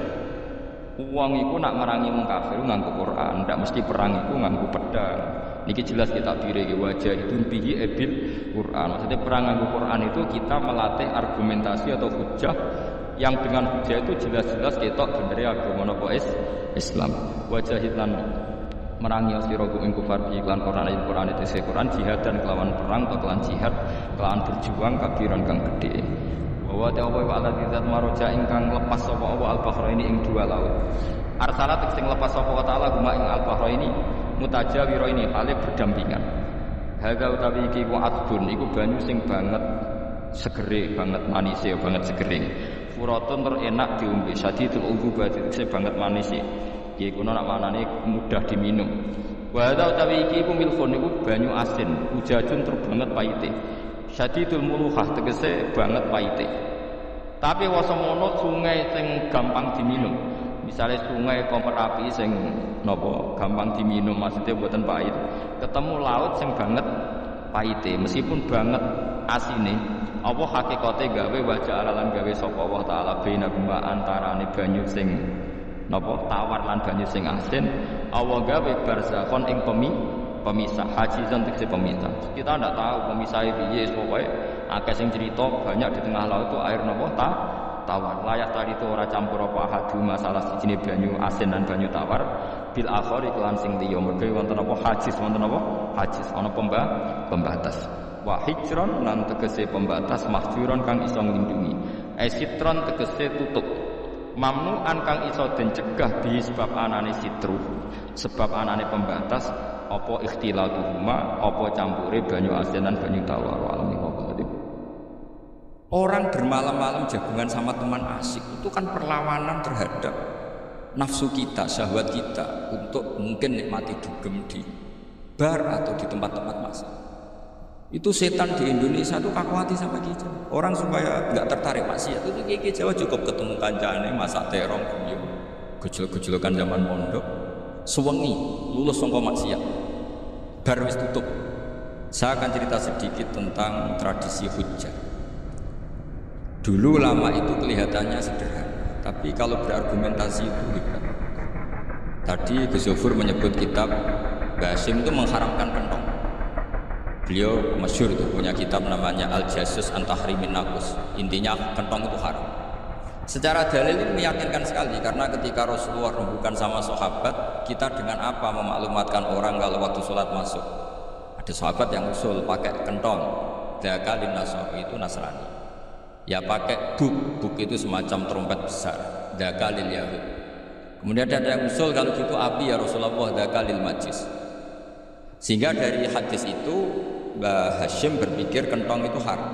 Uang itu nak merangi wong kafir nganggo Quran, ndak mesti perang itu nganggo pedang. Niki jelas kita pilih wajah itu bihi ebil Quran. Maksudnya perang nganggo Quran itu kita melatih argumentasi atau hujjah yang dengan hujjah itu jelas-jelas ketok bener agama napa Islam. Wajahid lan merangi siraku ing kufar bi iklan Quran itu Quran jihad dan kelawan perang atau kelawan jihad kelawan berjuang kabiran kang gede. Wa ta'ala wa ala dzat maroja ingkang lepas sapa Allah al-bahraini ing dua laut. Arsalat sing lepas sapa ta'ala guma ing al-bahraini mutajawira ini hale berdampingan. Hadza utawi iki wa adbun iku banyu sing banget segere banget manise banget segere. Furatun ter enak diombe sadidul ububati sing banget manise. Iki kuna nak manane mudah diminum. Wa hadza utawi iki iku milkhun iku banyu asin, ujajun ter banget paite. Sadidul muluhah tegese banget paite. Tapi wasemono sungai sing gampang diminum. Misalnya sungai Komerapi sing napa gampang diminum maksudnya buatan pahit. Ketemu laut sing banget pahite meskipun banget asine. Apa hakikate gawe wajah alalan gawe sapa Allah taala bena guma antarane banyu sing napa tawar lan banyu sing asin. Allah gawe barzakhon ing pemisah hajizan tegese pemisah. Kita ndak tahu pemisahnya piye pokoke akeh sing cerita banyak di tengah laut itu air napa tawar. Layak tadi itu ora campur apa hadu masalah sijine banyu asin dan banyu tawar bil akhir iklan sing liya mergo wonten apa hajiz wonten apa hajiz ana pembatas. Wa hijron lan tegese pembatas mahjuron kang iso nglindungi. Sitron tegese tutup. Mamnu'an kang iso den cegah bi sebab anane sitru. Sebab anane pembatas apa ikhtilatuhuma apa campure banyu asin dan banyu tawar alami qadim. Orang bermalam-malam jagungan sama teman asik itu kan perlawanan terhadap nafsu kita, syahwat kita untuk mungkin nikmati dugem di bar atau di tempat-tempat masak. Itu setan di Indonesia tuh kakuati sama kita. Orang supaya nggak tertarik maksiat itu kayak Jawa cukup ketemu kancane masak terong guyu, gejol-gejolokan zaman mondok, suwengi lulus sangka maksiat. Bar wis tutup. Saya akan cerita sedikit tentang tradisi hujjah. Dulu lama itu kelihatannya sederhana, tapi kalau berargumentasi itu hebat. Tadi Gus Zofur menyebut kitab Basim itu mengharamkan kentong. Beliau masyhur itu punya kitab namanya Al-Jasus An-Tahrimin Naqus. Intinya kentong itu haram. Secara dalil ini meyakinkan sekali karena ketika Rasulullah rembukan sama sahabat, kita dengan apa memaklumatkan orang kalau waktu sholat masuk? Ada sahabat yang usul pakai kentong. Dakalin nasabi itu Nasrani. Ya pakai buk itu semacam trompet besar. Dakalil Yahud. Kemudian ada yang usul kalau gitu api ya Rasulullah dakalil majis. Sehingga dari hadis itu Mbah Hashim berpikir kentong itu haram.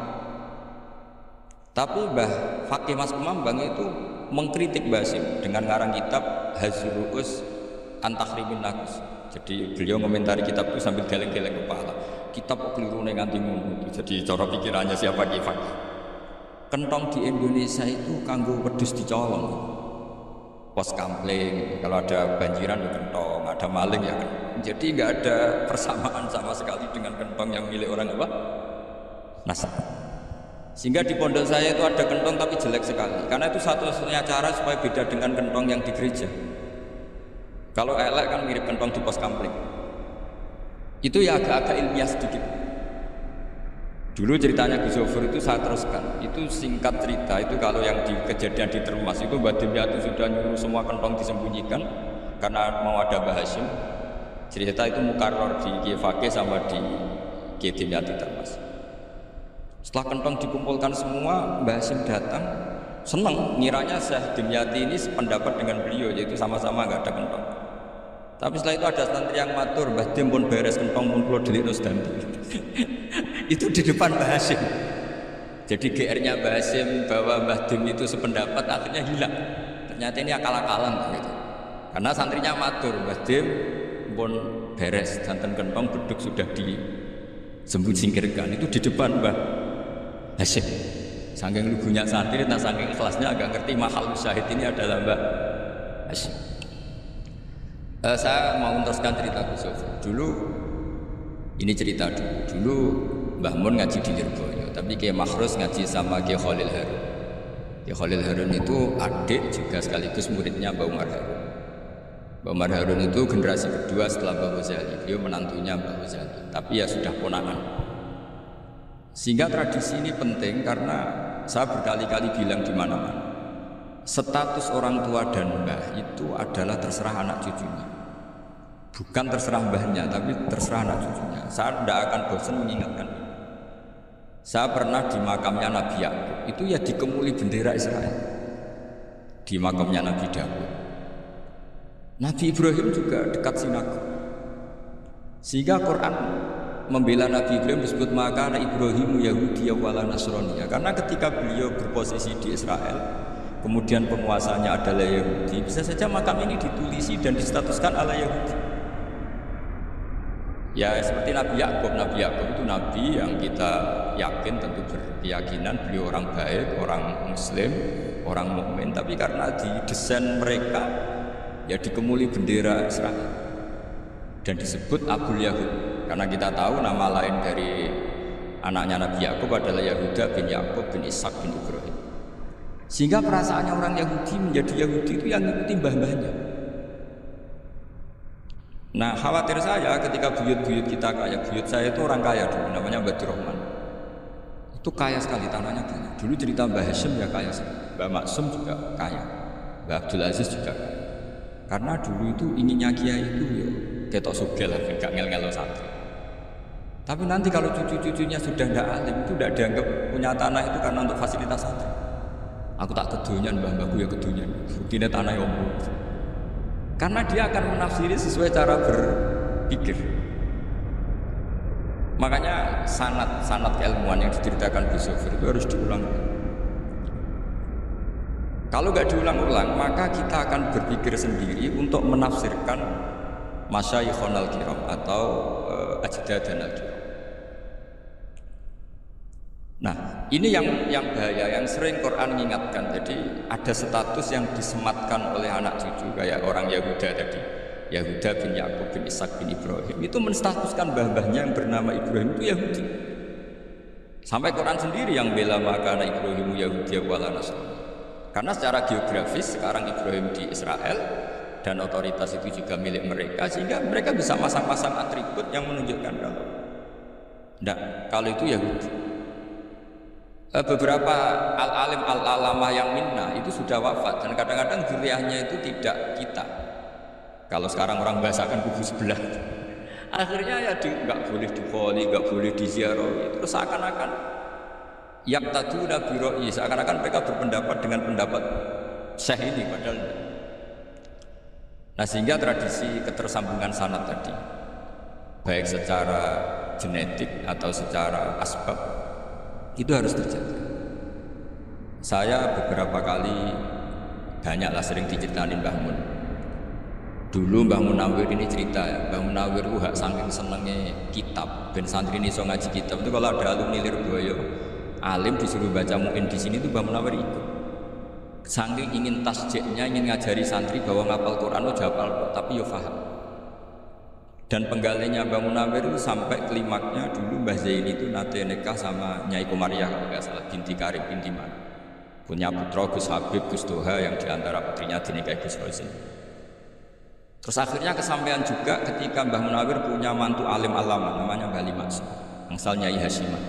Tapi Mbah Fakih Mas Kemambang itu mengkritik Mbah Hashim dengan ngarang kitab Hazruus An-Tahrimin Naqus. Jadi beliau komentari kitab itu sambil geleng-geleng kepala. Kitab kok keliru nganti ngono. Jadi cara pikirannya siapa Ki Fakih. Kentong di Indonesia itu kanggo wedhus dicolong. Pos kampling, kalau ada banjiran ya kentong, ada maling ya kentong. Jadi nggak ada persamaan sama sekali dengan kentong yang milik orang apa? Nasrani. Sehingga di pondok saya itu ada kentong tapi jelek sekali. Karena itu satu-satunya cara supaya beda dengan kentong yang di gereja. Kalau elek kan mirip kentong di pos kampling. Itu ya agak-agak ilmiah sedikit. Dulu ceritanya Gus Zofur itu saya teruskan. Itu singkat cerita itu kalau yang di kejadian di Termas itu Mbak Dimya itu sudah nyuruh semua kentong disembunyikan karena mau ada Mbah Hashim. Cerita itu mukarrar di Kiai Fakih sama di Kiai Dimyati Termas. Setelah kentong dikumpulkan semua, Mbah Hasyim datang, senang, ngiranya Syekh Dimyati ini sependapat dengan beliau, yaitu sama-sama nggak ada kentong. Tapi setelah itu ada santri yang matur, Mbah Dim pun beres kentong pun kula delikno sedanten. Itu di depan Mbah Hasyim. Jadi GR-nya Mbah Hasyim bahwa Mbah Dim itu sependapat akhirnya hilang. Ternyata ini akal-akalan gitu. Karena santrinya matur, Mbah Dim pun beres, jantan kentong beduk sudah disingkirkan. Itu di depan Mbah Hasyim. Saking lugunya santri, nah saking kelasnya agak ngerti mahal syahid ini adalah Mbah Hasyim. Saya mau meneruskan cerita Gus Sofi. Dulu ini cerita dulu Mbah Mun ngaji di Lirboyo, tapi Kiai Makhrus ngaji sama Kiai Khalil Harun. Kiai Khalil Harun itu adik juga sekaligus muridnya Mbah Umar Harun. Mbah Umar Harun itu generasi kedua setelah Mbah Ghazali. Beliau menantunya Mbah Ghazali, tapi ya sudah ponakan. Sehingga tradisi ini penting karena saya berkali-kali bilang di mana-mana, status orang tua dan mbah itu adalah terserah anak cucunya. Bukan terserah mbahnya, tapi terserah anak cucunya. Saya tidak akan bosan mengingatkan ini. Saya pernah di makamnya Nabi Yakub, itu ya dikemuli bendera Israel. Di makamnya Nabi Daud. Nabi Ibrahim juga dekat sinagog. Sehingga Quran membela Nabi Ibrahim disebut maka Ibrahim Yahudi wala Nasrani. Karena ketika beliau berposisi di Israel, kemudian penguasanya adalah Yahudi, bisa saja makam ini ditulisi dan distatuskan ala Yahudi. Ya seperti Nabi Yakub. Nabi Yakub itu nabi yang kita yakin, tentu berkeyakinan beliau orang baik, orang muslim, orang mukmin, tapi karena di desain mereka ya dikemuli bendera Israel dan disebut Abul Yahud, karena kita tahu nama lain dari anaknya Nabi Yakub adalah Yahuda bin Yakub bin Ishak bin Ibrahim. Sehingga perasaannya orang Yahudi menjadi Yahudi itu yang ngikuti mbah-mbahnya. Nah khawatir saya ketika buyut-buyut kita kaya, buyut saya itu orang kaya dulu, namanya Badur Rahman. Itu kaya sekali, tanahnya banyak. Dulu cerita Mbah Hasyim ya kaya sekali, Mbah Maksum juga kaya, Mbah Abdul Aziz juga kaya. Karena dulu itu inginnya kiai itu ya ketok sugih lah, gak ngel-ngelo santri. Tapi nanti kalau cucu-cucunya sudah tidak alim, itu tidak dianggap punya tanah itu karena untuk fasilitas santri. Aku tak kedonyan, mbah-mbahku ya kedonyan. Buktinya tanah yang omong. Karena dia akan menafsiri sesuai cara berpikir. Makanya sanad keilmuan yang diceritakan Gus Sofi itu harus diulang. Kalau nggak diulang-ulang, maka kita akan berpikir sendiri untuk menafsirkan masyayikhon al-kiram atau ajdadan al-kiram. Nah, ini yang bahaya, yang sering Quran mengingatkan. Jadi ada status yang disematkan oleh anak cucu kayak orang Yahuda tadi, Yahuda bin Yakub bin Ishak bin Ibrahim, itu menstatuskan mbah-mbahnya yang bernama Ibrahim itu Yahudi. Sampai Quran sendiri yang bela makana Ibrahim Yahudi wala Nasrani. Karena secara geografis sekarang Ibrahim di Israel dan otoritas itu juga milik mereka, sehingga mereka bisa masang-masang atribut yang menunjukkan kalau itu Yahudi. Beberapa al-alim al-alama yang minna itu sudah wafat dan kadang-kadang zuriyahnya itu tidak kita. Kalau sekarang orang bahasakan kubu sebelah, akhirnya ya nggak boleh dikholi, nggak boleh diziarahi. Terus seakan-akan yaqtaduna bi ra'yi, seakan-akan mereka berpendapat dengan pendapat syekh ini, padahal. Nah sehingga tradisi ketersambungan sanad tadi, baik secara genetik atau secara asbab, itu harus terjaga. Saya beberapa kali banyaklah sering diceritain Mbah Mun. Dulu Mbah Munawir ini cerita ya, Mbah Munawir itu saking senengnya kitab, ben santri ini so ngaji kitab itu kalau ada alumni Lirboyo alim disuruh baca muin di sini tuh Mbah Munawir ikut. Saking ingin tasjiknya, ingin ngajari santri bahwa ngapal Quran itu hafal tapi yo paham. Dan penggalinya Mbah Munawir itu sampai klimaknya dulu Mbah Zaini itu nate nikah sama Nyai Komariah kalau nggak salah, binti Karim binti mana. Punya putra Gus Habib, Gus Toha yang diantara putrinya dinikahi Gus Rozi. Terus akhirnya kesampaian juga ketika Mbah Munawir punya mantu alim alama namanya Mbah Limaksum, angsal Nyai Hasyimah,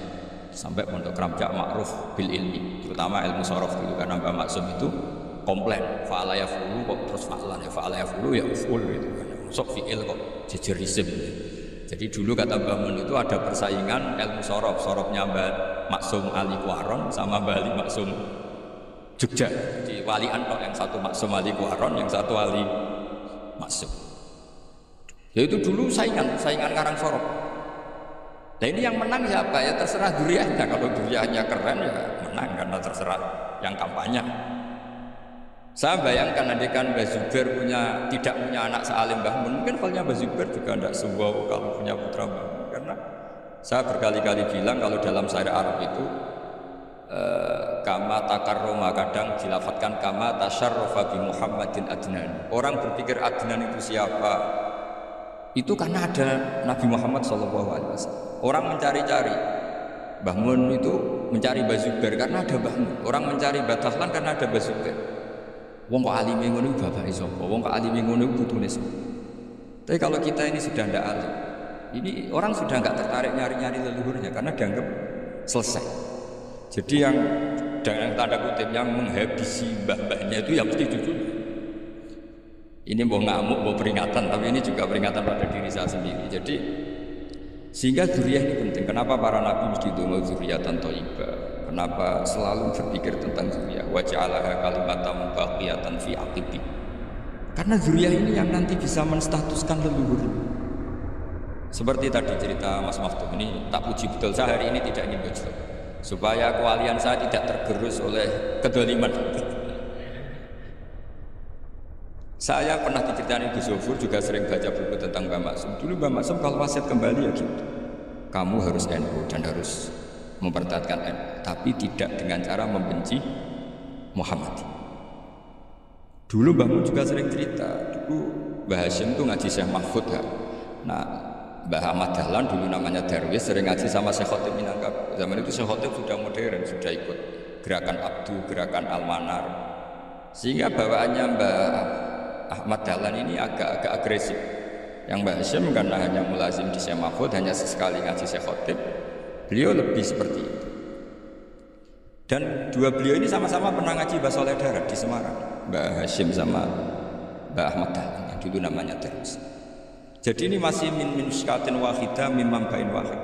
sampai pondok Ramjak makruf bil ilmi, terutama ilmu sorof gitu, karena Mbah Maksum itu komplain fa'ala yafulu kok terus fa'ala ya fa'ala yafulu ya uful gitu kan. sok fi'il kok jejer isim. Jadi dulu kata Mbah Mun itu ada persaingan ilmu sorof, sorofnya Mbah Maksum Ali Kuaron sama Mbah Ali Maksum Jogja. Jadi walian kok yang satu Maksum Ali Kuaron, yang satu Ali Maksum. Ya itu dulu saingan karang sorof. Nah ini yang menang siapa? Ya terserah duriannya. Kalau duriannya keren ya menang karena terserah yang kampanye. Saya bayangkan andikan Mbah Zubair tidak punya anak sealim Mbah Mun, mungkin halnya Mbah Zubair juga tidak sebuah kalau punya putra Mbah Mun. Karena saya berkali-kali bilang kalau dalam syair Arab itu kama takarroma, kadang dilafatkan kama tasyarrafa bi Muhammadin Adnan. Orang berpikir Adnan itu siapa? Itu karena ada Nabi Muhammad SAW. Orang mencari-cari Mbah Mun itu mencari Mbah Zubair karena ada Mbah Mun. Orang mencari Mbah Dahlan karena ada Mbah Zubair. Wong kok alime ngono bapake sapa? Wong kok alime ngono putune sapa? Tapi kalau kita ini sudah ndak alim, ini orang sudah nggak tertarik nyari-nyari leluhurnya karena dianggap selesai. Jadi yang dengan tanda kutip yang menghabisi mbah-mbahnya itu yang mesti jujur. Ini mau ngamuk, mau peringatan, tapi ini juga peringatan pada diri saya sendiri. Jadi sehingga dzurriyyah ini penting. Kenapa para nabi mesti donga dzurriyyatan thayyibah? Kenapa selalu berpikir tentang dzurriyyah? Wa ja'alaha kalimatan baqiyatan fi aqibi. Karena dzurriyyah ini yang nanti bisa menstatuskan leluhur. Seperti tadi cerita Mas Maftuh ini, tak puji betul, saya hari ini tidak ingin bojo supaya kewalian saya tidak tergerus oleh kedoliman. Saya pernah diceritain Gus Zofur, juga sering baca buku tentang Mbah Maksum. Dulu Mbah Maksum kalau wasiat kembali ya gitu, kamu harus NU dan harus mempertahankan NU, tapi tidak dengan cara membenci Muhammadiyah. Dulu Mbah Mun juga sering cerita, dulu Mbah Hashim itu ngaji Syekh Mahfud ya. Nah, Mbah Ahmad Dahlan dulu namanya Darwis sering ngaji sama Syekh Khotib Minangkabau. Zaman itu Syekh Khotib sudah modern, sudah ikut gerakan Abdu, gerakan Al-Manar. Sehingga bawaannya Mbah Ahmad Dahlan ini agak agresif. Yang Mbah Hashim karena hanya mulazim di Syekh Mahfud, hanya sesekali ngaji Syekh Khotib, beliau lebih seperti itu. Dan dua beliau ini sama-sama pernah ngaji Mbah Soleh Darat di Semarang, Mbah Hashim sama Mbah Ahmad Dahlan yang dulu namanya Darwis. Jadi ini masih min sykatin wahidah mimam bain wahid.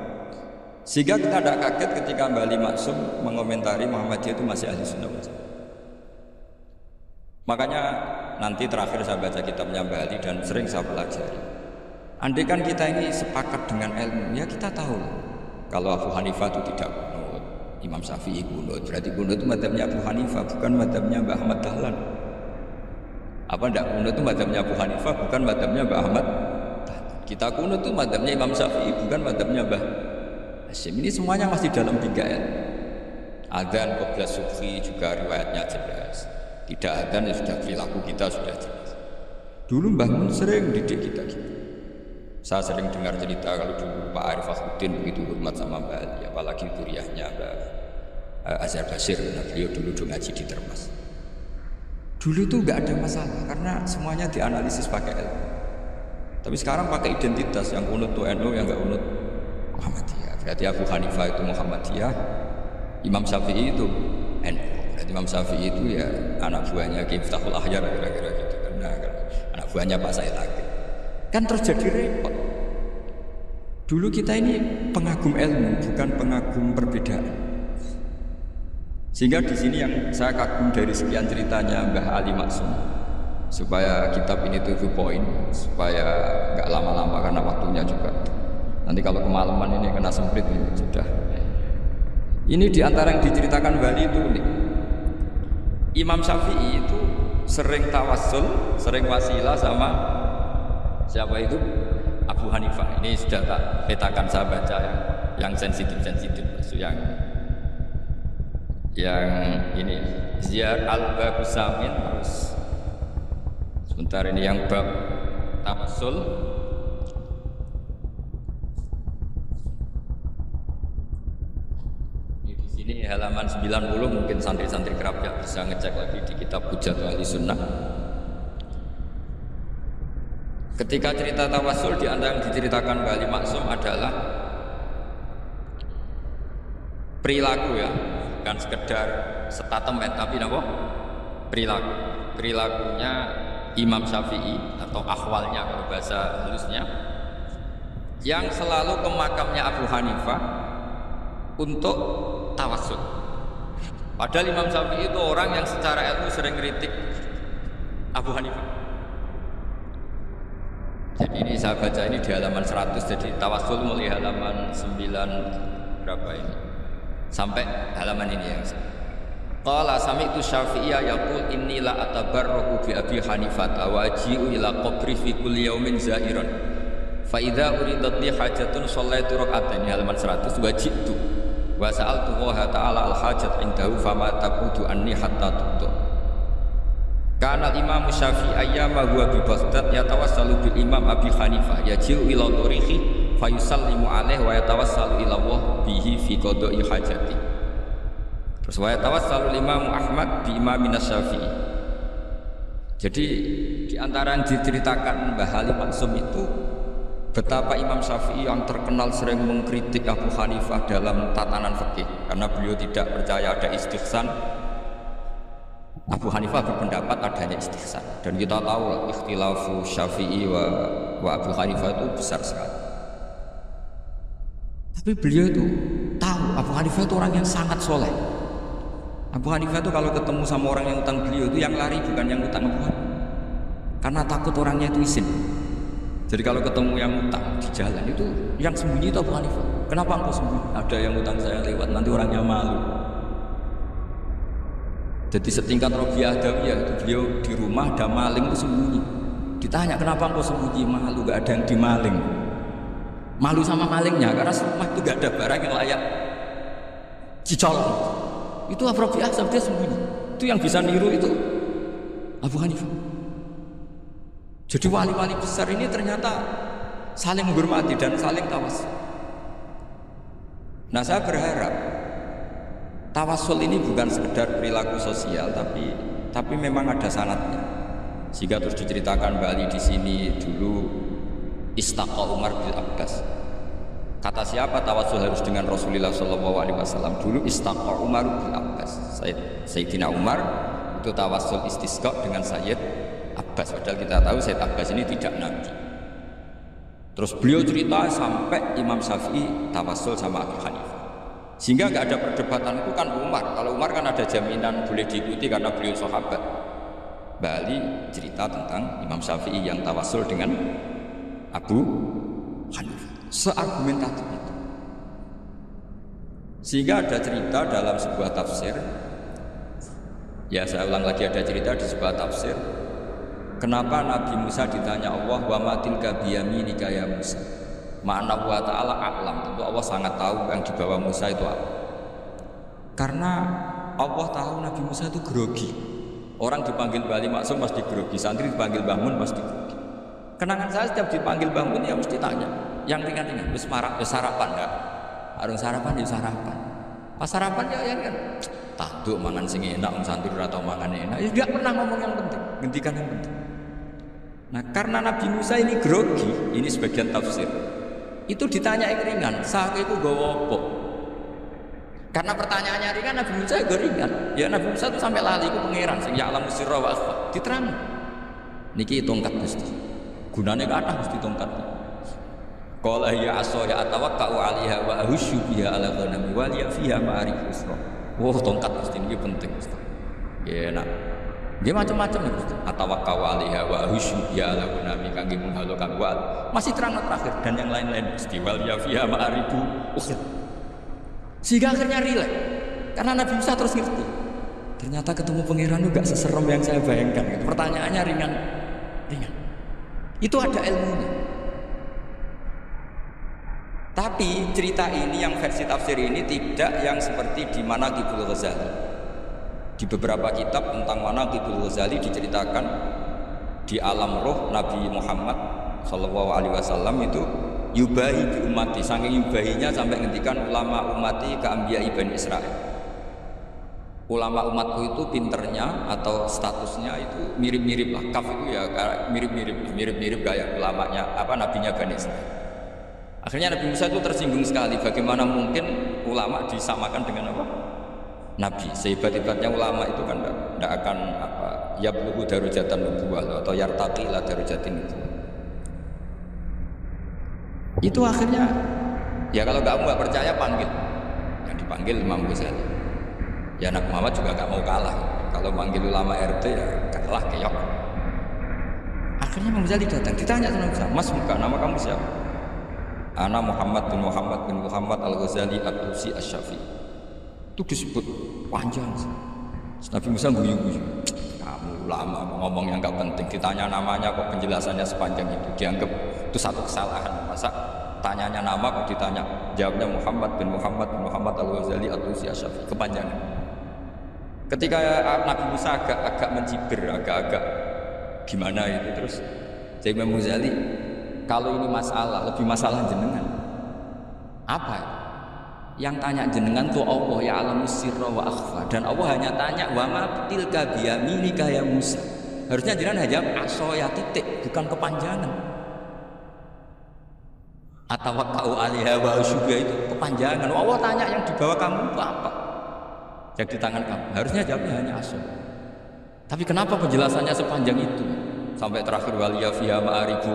Sehingga kita tidak kaget ketika Mbah Ali Maksum mengomentari Muhammadiyah itu masih ahli sunnah wal jamaah. Makanya nanti terakhir saya baca kitabnya Mbah Ali dan sering saya pelajari. Andai kan kita ini sepakat dengan ilmu, ya kita tahu kalau Abu Hanifah itu tidak kunut, Imam Syafi'i kunut, berarti kunut itu madzhabnya Abu Hanifah, bukan madzhabnya Mbah Ahmad Dahlan. Apa tidak kunut itu madzhabnya Abu Hanifah, bukan madzhabnya Mbah Ahmad. Kita kunut itu madzhabnya Imam Syafi'i, bukan madzhabnya Mbah Hashim. Ini semuanya masih dalam 3 ayat. Adzan qabla subhi juga riwayatnya jelas. Tidak adzan ya sudah perilaku kita sudah jelas. Dulu Mbah Mun sering didik kita gitu. Saya sering dengar cerita kalau dulu Pak Arif Fakhruddin begitu hormat sama Mbah Ali, apalagi duriahnya Mbah Azhar Basir. Nah, beliau dulu ngaji di Termas. Dulu itu nggak ada masalah karena semuanya dianalisis pakai ilmu. Tapi sekarang pakai identitas, yang unut itu NU, yang nggak unut Muhammadiyah. Berarti Abu Hanifah itu Muhammadiyah, Imam Syafi'i itu NU. Berarti Imam Syafi'i itu ya anak buahnya Ki Miftahul Ahyar kira-kira gitu. Karena anak buahnya Pak Said Akil. Kan terjadi repot. Dulu kita ini pengagum ilmu, bukan pengagum perbedaan. Sehingga di sini yang saya kagum dari sekian ceritanya Mbah Ali Maksum, supaya kitab ini to the point, supaya nggak lama-lama karena waktunya juga. Nanti kalau kemalaman ini kena semprit ini sudah. Ini diantara yang diceritakan Bali itu unik. Imam Syafi'i itu sering tawassul, sering wasilah sama siapa itu? Abu Hanifah. Ini sudah tak petakan, saya baca yang sensitif, yang ini Ziyar al-Bab Samin, terus sebentar ini yang bab tawassul. Di sini halaman 90, mungkin santri-santri kerap ya bisa ngecek lagi di kitab Hujjatul Ahli Sunnah. Ketika cerita tawassul, di antara yang diceritakan Mbah Ali Maksum adalah perilaku ya, bukan sekedar statement tapi apa? Perilakunya Imam Syafi'i atau akhwalnya kalau bahasa halusnya, yang selalu ke makamnya Abu Hanifah untuk tawassul. Padahal Imam Syafi'i itu orang yang secara ilmu sering kritik Abu Hanifah. Jadi ini saya baca ini di halaman 100, jadi tawassul mulai halaman 9 berapa ini sampai halaman ini yang qala sami'tu Syafi'iyya yaqul inni la atabarraku bi Abi Hanifah wa aji'u ila qabri fi kulli yaumin za'iran fa idza uridat li hajatun shallaitu rak'atan, halaman 100, wa ji'tu wa sa'altu Allah ta'ala al hajat indahu fama taqudu anni hatta tuqtu. Kana Imam Syafi'i ayyama huwa bi Baghdad yatawassalu bil Imam Abi Hanifah yaji'u ila tariqi fa yusallimu alaihi wa yatawassalu ila Allah bihi fi qada'i hajati. Terus wa yatawassalu Imam Ahmad bi Imam Syafi'i. Jadi di antara yang diceritakan Mbah Halim Maksum itu betapa Imam Syafi'i yang terkenal sering mengkritik Abu Hanifah dalam tatanan fikih karena beliau tidak percaya ada istihsan. Abu Hanifah berpendapat adanya istihsan, dan kita tahu ikhtilafu Syafi'i wa Abu Hanifah itu besar sekali. Tapi beliau itu tahu Abu Hanifah itu orang yang sangat soleh. Abu Hanifah itu kalau ketemu sama orang yang utang beliau itu yang lari bukan yang utang Abu Hanifah, karena takut orangnya itu izin. Jadi kalau ketemu yang utang di jalan itu yang sembunyi itu Abu Hanifah. Kenapa engkau sembunyi? Ada yang utang saya lewat, nanti orangnya malu. Jadi setingkat Robiah Adawiyah itu beliau di rumah ada maling itu sembunyi. Ditanya kenapa engkau sembunyi? Malu, gak ada yang dimaling. Malu sama malingnya karena rumah itu gak ada barang yang layak dicolong. Itu Robiah Adawiyah sembunyi. Itu yang bisa niru itu Abu Hanifah. Jadi wali-wali besar ini ternyata saling menghormati dan saling tawassul. Nah, saya berharap tawassul ini bukan sekedar perilaku sosial, tapi memang ada sanadnya. Sehingga terus diceritakan Bali di sini dulu istaqa Umar bin Abbas. Kata siapa tawassul harus dengan Rasulullah SAW? Dulu istaqa Umar bin Abbas. Sayyidina Umar itu tawassul istisqa dengan Sayyid Abbas. Padahal kita tahu Sayyid Abbas ini tidak nabi. Terus beliau cerita sampai Imam Syafi'i tawassul sama Abu Hanifah. Sehingga nggak ada perdebatan itu kan Umar. Kalau Umar kan ada jaminan boleh diikuti karena beliau sahabat. Bali cerita tentang Imam Syafi'i yang tawassul dengan Abu Hanifah. Seargumentatif itu. Sehingga ada cerita dalam sebuah tafsir. Ya saya ulang lagi, ada cerita di sebuah tafsir. Kenapa Nabi Musa ditanya Allah wa ma tilka biyaminika ya Musa? Ma'ana wa ta'ala a'lam, tentu Allah sangat tahu yang dibawa Musa itu apa. Karena Allah tahu Nabi Musa itu grogi. Orang dipanggil Bali Maksum pasti grogi, santri dipanggil bangun pasti grogi. Kenangan saya setiap dipanggil bangun ya mesti tanya yang ringan-ringan, wis sarapan ya? Arung sarapan ya sarapan. Pas sarapan ya kan taduk mangan sing enak, santri ora tau mangan enak. Ya tidak pernah ngomong yang penting, ngendikan yang penting. Nah, karena Nabi Musa ini grogi, ini sebagian tafsir. Itu ditanya yang ringan, sake itu gawa apa? Karena pertanyaannya ringan, Nabi Musa juga ringan. Ya Nabi Musa itu sampai lali ku pangeran sing ya'lamu sirra wa akhfa. Diterang. Niki tongkat Gusti. Gunane kathah Gusti tongkat. Qala ya aso ya atawakka'u 'alaiha wa ahusyu biha 'ala ghanami wa liya fiha ma'arif usra. Wah, tongkat Gusti niki penting Gusti. Ya enak. Dia macam-macam ya Gusti. Atawakka'u 'alaiha wa ahusyu biha 'ala ghanami kangge menghalokan wa. Masih terang terakhir dan yang lain-lain Gusti wal liya fiha ma'arif usra. Sehingga akhirnya rileks karena Nabi Musa terus ngerti ternyata ketemu pangeran itu gak seserem yang saya bayangkan gitu. Pertanyaannya ringan itu ada ilmunya. Tapi cerita ini yang versi tafsir ini tidak yang seperti di Manaqibul Ghazali. Di beberapa kitab tentang Manaqibul Ghazali diceritakan di alam roh Nabi Muhammad SAW itu yubahi bi umati, saking yubahinya sampai ngendikan ulama umati ke Anbiya Ibn Israel. Ulama umatku itu pinternya atau statusnya itu mirip-mirip lah. Kaf itu ya mirip-mirip kayak ulamanya nabinya Bani Israel. Akhirnya Nabi Musa itu tersinggung sekali, bagaimana mungkin ulama disamakan dengan Nabi. Sehebat-hebatnya ulama itu kan tidak akan yablughu darajatan nubuwah atau yartaqi ila darajatin nubuwah. Itu akhirnya ya kalau kamu nggak percaya panggil, yang dipanggil Imam Ghazali. Ya anak Muhammad juga nggak mau kalah. Kalau manggil ulama RT ya kalah keok. Akhirnya Imam Ghazali datang, ditanya sama Mas muka nama kamu siapa? Ana Muhammad bin Muhammad Al-Ghazali At-Tusi Asy-Syafi'i. Itu disebut panjang. Nabi Musa guyu-guyu. Kamu ulama ngomong yang nggak penting, ditanya namanya kok penjelasannya sepanjang itu, dianggap itu satu kesalahan. Masa tanyanya nama kok ditanya, jawabnya Muhammad bin Muhammad Al-Ghazali At-Tusi Asy-Syafi'i, kepanjangan. Ketika Nabi Musa agak mencibir, agak gimana itu, terus jadi Imam Ghazali, kalau ini masalah, lebih masalah jenengan. Apa ya? Yang tanya jenengan tuh Allah ya alamus sirra wa akhfa, dan Allah hanya tanya wa ma tilka biyaminika ya Musa. Harusnya jenengan hanya aso ya titik, bukan kepanjangan. Atawakkau 'alaiha wa syuga itu kepanjangan. Allah tanya yang di bawah kamu itu apa? Yang di tangan kamu. Harusnya jawabnya hanya aso. Tapi kenapa penjelasannya sepanjang itu? Sampai terakhir waliya fiha ma'aribu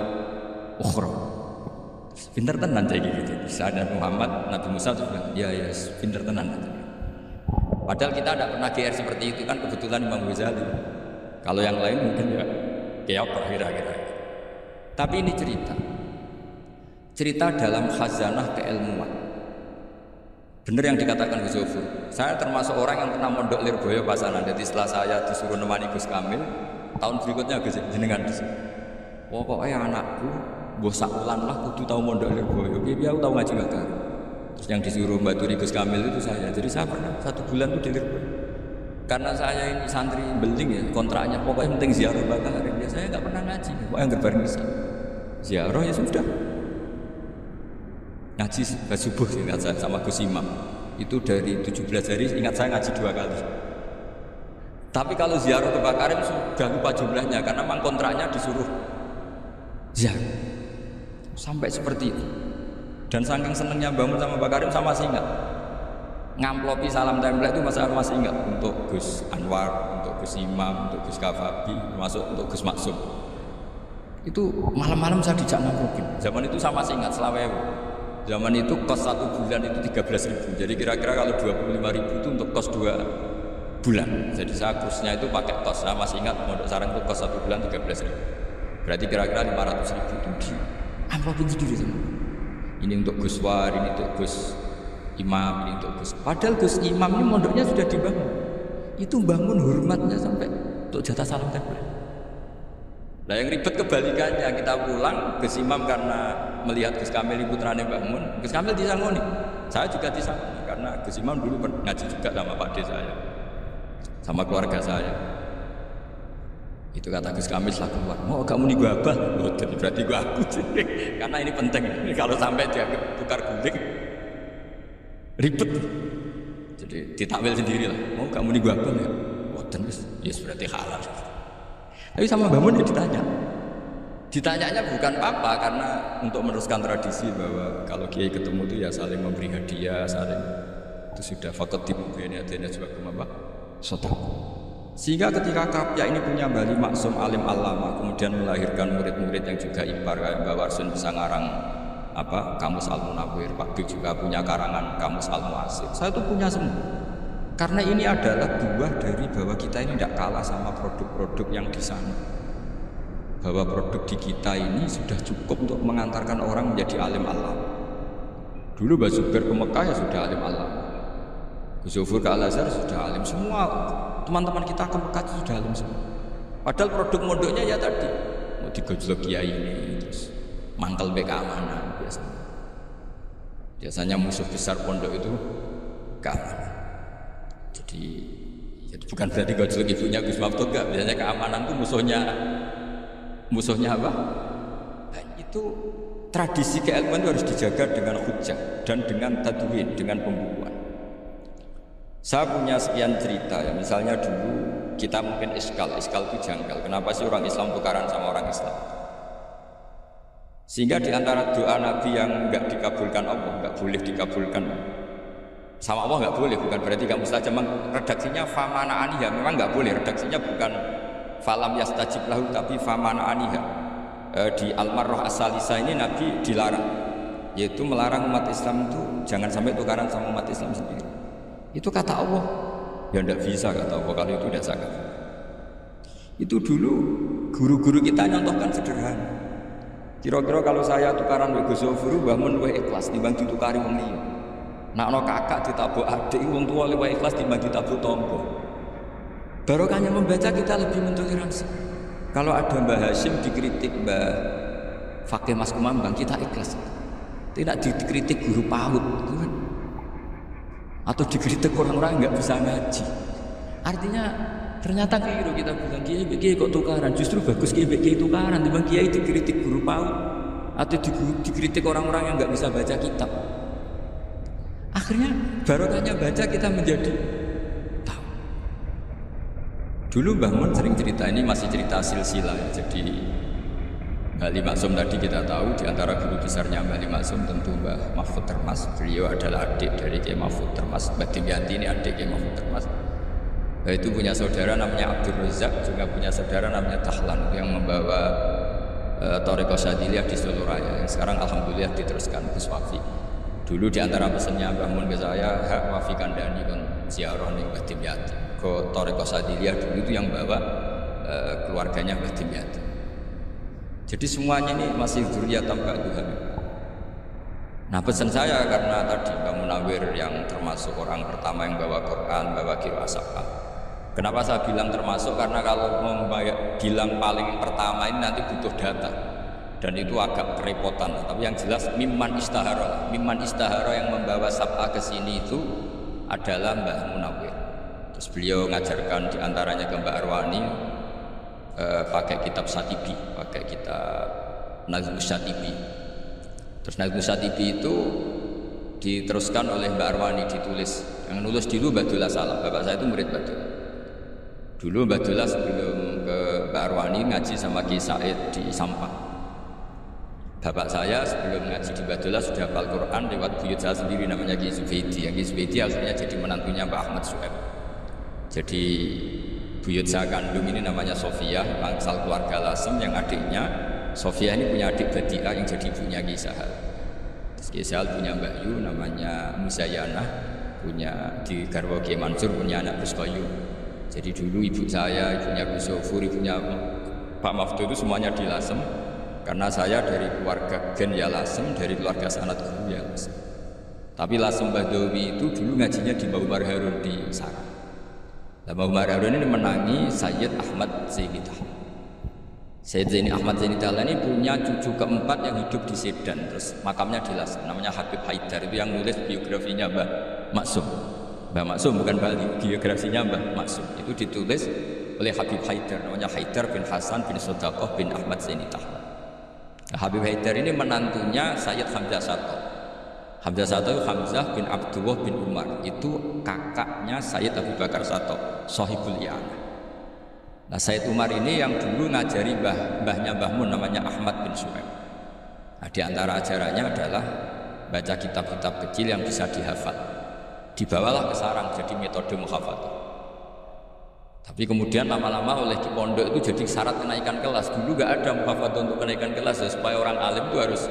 ukhra. Pinter tenan kayak gitu. Saat Muhammad, Nabi Musa itu bilang, ya pinter tenan. Padahal kita tidak pernah GR seperti itu kan, kebetulan Imam Ghazali. Kalau yang lain mungkin ya keok kira-kira. Tapi ini cerita dalam khazanah keilmuan. Benar yang dikatakan Gus Zofur. Saya termasuk orang yang pernah mondok Lirboyo Pasanan. Jadi setelah saya disuruh nemani Gus Kamil, tahun berikutnya Gus jenengan di sini. Pokoknya anakku mbok sakulan lah kudu tahu mondok Lirboyo. Piye aku tahu ngaji bakar. Terus yang disuruh baturi Gus Kamil itu saya. Jadi saya pernah 1 bulan itu di Lirboyo. Karena saya ini santri beling ya, kontraknya pokoknya penting ziarah bakar. Ya saya enggak pernah ngaji. Pokoknya gerbar nisa. Ziarah ya sudah. Ngaji subuh ingat saya sama Gus Imam. Itu dari 17 hari ingat saya ngaji 2 kali. Tapi kalau ziarah ke Pak Karim sudah lupa jumlahnya karena memang kontraknya disuruh ziarah. Sampai seperti itu. Dan saking senengnya bangun sama Pak Karim sama masih ingat. Ngamplopi salam tempel itu masih ingat untuk Gus Anwar, untuk Gus Imam, untuk Gus Kafabi, termasuk untuk Gus Maksum. Itu malam-malam saya dijak ngamplopin. Zaman itu saya masih ingat Selawewu. Zaman itu kos 1 bulan itu 13.000. Jadi kira-kira kalau 25.000 itu untuk kos 2 bulan. Jadi saya kursnya itu pakai kos. Saya masih ingat Pondok Sarang itu kos 1 bulan 13.000. Berarti kira-kira 500.000 itu di amplopin sendiri sama. Ini untuk Gus War, ini untuk Gus Imam, ini untuk Gus. Padahal Gus Imam ini mondoknya sudah dibangun. Itu bangun hormatnya sampai untuk jatah salam tempel. Nah yang ribet kebalikannya, kita pulang Gus Imam karena melihat Gus Kamil putrane bangun, Gus Kamil disangoni. Saya juga disangoni karena Gus Imam dulu ngaji juga sama Pak De saya, sama keluarga saya. Itu kata Gus Kamil setelah keluar, mau kamu nih gua abah, berarti gua aku. Karena ini penting, kalau sampai dia tukar guling, ribet. Jadi ditakwil sendiri lah, mau kamu nih gua abah ya, yes berarti halal. Tapi sama Mbak Mun ditanyanya bukan apa, karena untuk meneruskan tradisi bahwa kalau kiai ketemu itu ya saling memberi hadiah, saling itu sudah fakot dimubahnya adanya sebagai apa? Sotak. Sehingga ketika Kapya ini punya Bali Maksum alim alama, kemudian melahirkan murid-murid yang juga ipar kayak Mbak Warsun bisa ngarang apa Kamus Al-Munawwir, Pak Bik juga punya karangan Kamus Al-Muasir. Saya itu punya semua. Karena ini adalah buah dari bahwa kita ini tidak kalah sama produk-produk yang di sana. Bahwa produk di kita ini sudah cukup untuk mengantarkan orang menjadi alim alam. Dulu Mbak Zubair ke Mekah ya sudah alim alam. Gus Zofur ke Al-Azhar sudah alim. Semua teman-teman kita ke Mekah itu sudah alim semua. Padahal produk mondoknya ya tadi mau digojlok kiai ini, terus mangkel keamanan biasanya. Biasanya musuh besar pondok itu keamanan. Jadi bukan berarti gojlok ibunya Gus Maftun enggak, biasanya keamanan itu musuhnya apa? Nah, itu tradisi keilmuan itu harus dijaga dengan hujjah dan dengan tadwin, dengan pembukuan. Saya punya sekian cerita ya, misalnya dulu kita mungkin iskal itu janggal. Kenapa sih orang Islam tukaran sama orang Islam? Sehingga di antara doa Nabi yang enggak dikabulkan Allah, enggak boleh dikabulkan sama Allah nggak boleh, bukan berarti nggak mustajab. Memang redaksinya famana aniyah, memang nggak boleh. Redaksinya bukan falam yastajib lahu tapi famana aniha. Di Al-Marrah As-Salisa ini Nabi dilarang, yaitu melarang umat Islam itu jangan sampai tukaran sama umat Islam sendiri. Itu kata Allah, ya tidak bisa kata Allah kalau itu tidak zakat. Itu dulu guru-guru kita nyontohkan sederhana. Kira-kira kalau saya tukaran wego Zofuru bangun luwih ikhlas timbang ditukari wong liya. Nak ono kakak ditabuk adik wong tua luwih ikhlas timbang ditabuk tangga. Barokahnya membaca kita lebih mentoleransi. Kalau ada Mbah Hashim dikritik Mbah Fakih Mas Kumambang, kita ikhlas. Tidak dikritik guru PAUD kan? Atau dikritik orang-orang nggak bisa ngaji. Artinya ternyata keliru kita bilang kiai kok tukaran. Justru bagus kiai tukaran dibanding kiai dikritik guru PAUD atau dikritik orang-orang yang nggak bisa baca kitab. Akhirnya barokahnya baca kita menjadi tahu. Dulu Mbah Mun sering cerita, ini masih cerita silsilah ya. Jadi Mbah Ali Maksum tadi kita tahu di antara guru besarnya Mbah Ali Maksum tentu Mbah Mahfud Termas. Beliau adalah adik dari Kiai Mahfud Termas. Mbah Dimyati ini adik Kiai Mahfud Termas. Nah, itu punya saudara namanya Abdul Razak, juga punya saudara namanya Dahlan yang membawa Thariqah Syadziliyah di Solo Raya yang sekarang alhamdulillah diteruskan Gus Wafi. Dulu di antara pesannya Mbah Mun ke saya, hak Wafi kandhani kon ziarah ning Mbah Dimyati. Ke Thariqah Syadziliyah dulu itu yang bawa keluarganya Mbah Dimyati. Jadi semuanya ini masih dzurriyyatan ba'duha. Nah pesan saya karena tadi Mbah Munawir yang termasuk orang pertama yang bawa Quran, bawa qiraah sab'ah. Kenapa saya bilang termasuk? Karena kalau mau bilang paling pertama ini nanti butuh data dan itu agak kerepotan. Tapi yang jelas mimman istahara yang membawa sab'ah ke sini itu adalah Mbah Munawir. Terus beliau ngajarkan diantaranya ke Mbak Arwani pakai kitab Satibi, pakai kitab Nazmus Satibi. Terus Nazmus Satibi itu diteruskan oleh Mbak Arwani, ditulis. Yang nulis dulu Mbak Dullah Salam, bapak saya itu murid Mbak Dullah. Dulu Mbak Dullah sebelum ke Mbak Arwani ngaji sama Ki Said di Sampang. Bapak saya sebelum ngaji di Mbak Dullah sudah hafal Quran lewat buyut saya sendiri namanya Ki Zubaidi. Yang Ki Zubaidi akhirnya jadi menantunya Mbak Ahmad Su'eb. Jadi buyut saya kandung ini namanya Sofia, bangsal keluarga Lasem, yang adiknya Sofia ini punya adik Badi'ah yang jadi ibunya Ki Sahal. Terus Ki Sahal punya Mbak Yu namanya Musayanah, punya di Garwa Ki Mansur punya anak Gus Koyu. Jadi dulu ibu saya, ibunya Gus Sofur, ibunya Pak Maftu itu semuanya di Lasem. Karena saya dari keluarga Gen ya Lasem, dari keluarga Sanad Guru ya Lasem. Tapi Lasem Badawi itu dulu ngajinya di Mbah Umar Harun di Sarang. Mbah Umar Harun ini menangi Sayyid Ahmad Zaini Dahlan. Sayyid Zaini Ahmad Zaini Dahlan ini punya cucu keempat yang hidup di Sedan, terus makamnya di Lasem, namanya Habib Haidar, itu yang nulis biografinya Mbah Maksum. Mbah Maksum bukan Bali, biografinya Mbah Maksum itu ditulis oleh Habib Haidar, namanya Haidar bin Hasan bin Sodaqoh bin Ahmad Zaini Dahlan. Nah, Habib Haidar ini menantunya Sayyid Hamzah Sato. Hamzah Sato Hamzah bin Abdullah bin Umar, itu kakaknya Sayyid Abu Bakar Sato, Sohibul I'anah. Nah Sayyid Umar ini yang dulu ngajari mbahnya Mbah Mun namanya Ahmad bin Su'aib. Nah di antara ajarannya adalah baca kitab-kitab kecil yang bisa dihafal. Dibawalah ke sarang jadi metode muhafadzah. Tapi kemudian lama-lama oleh pondok itu jadi syarat kenaikan kelas. Dulu gak ada muhafadzah untuk kenaikan kelas ya, supaya orang alim itu harus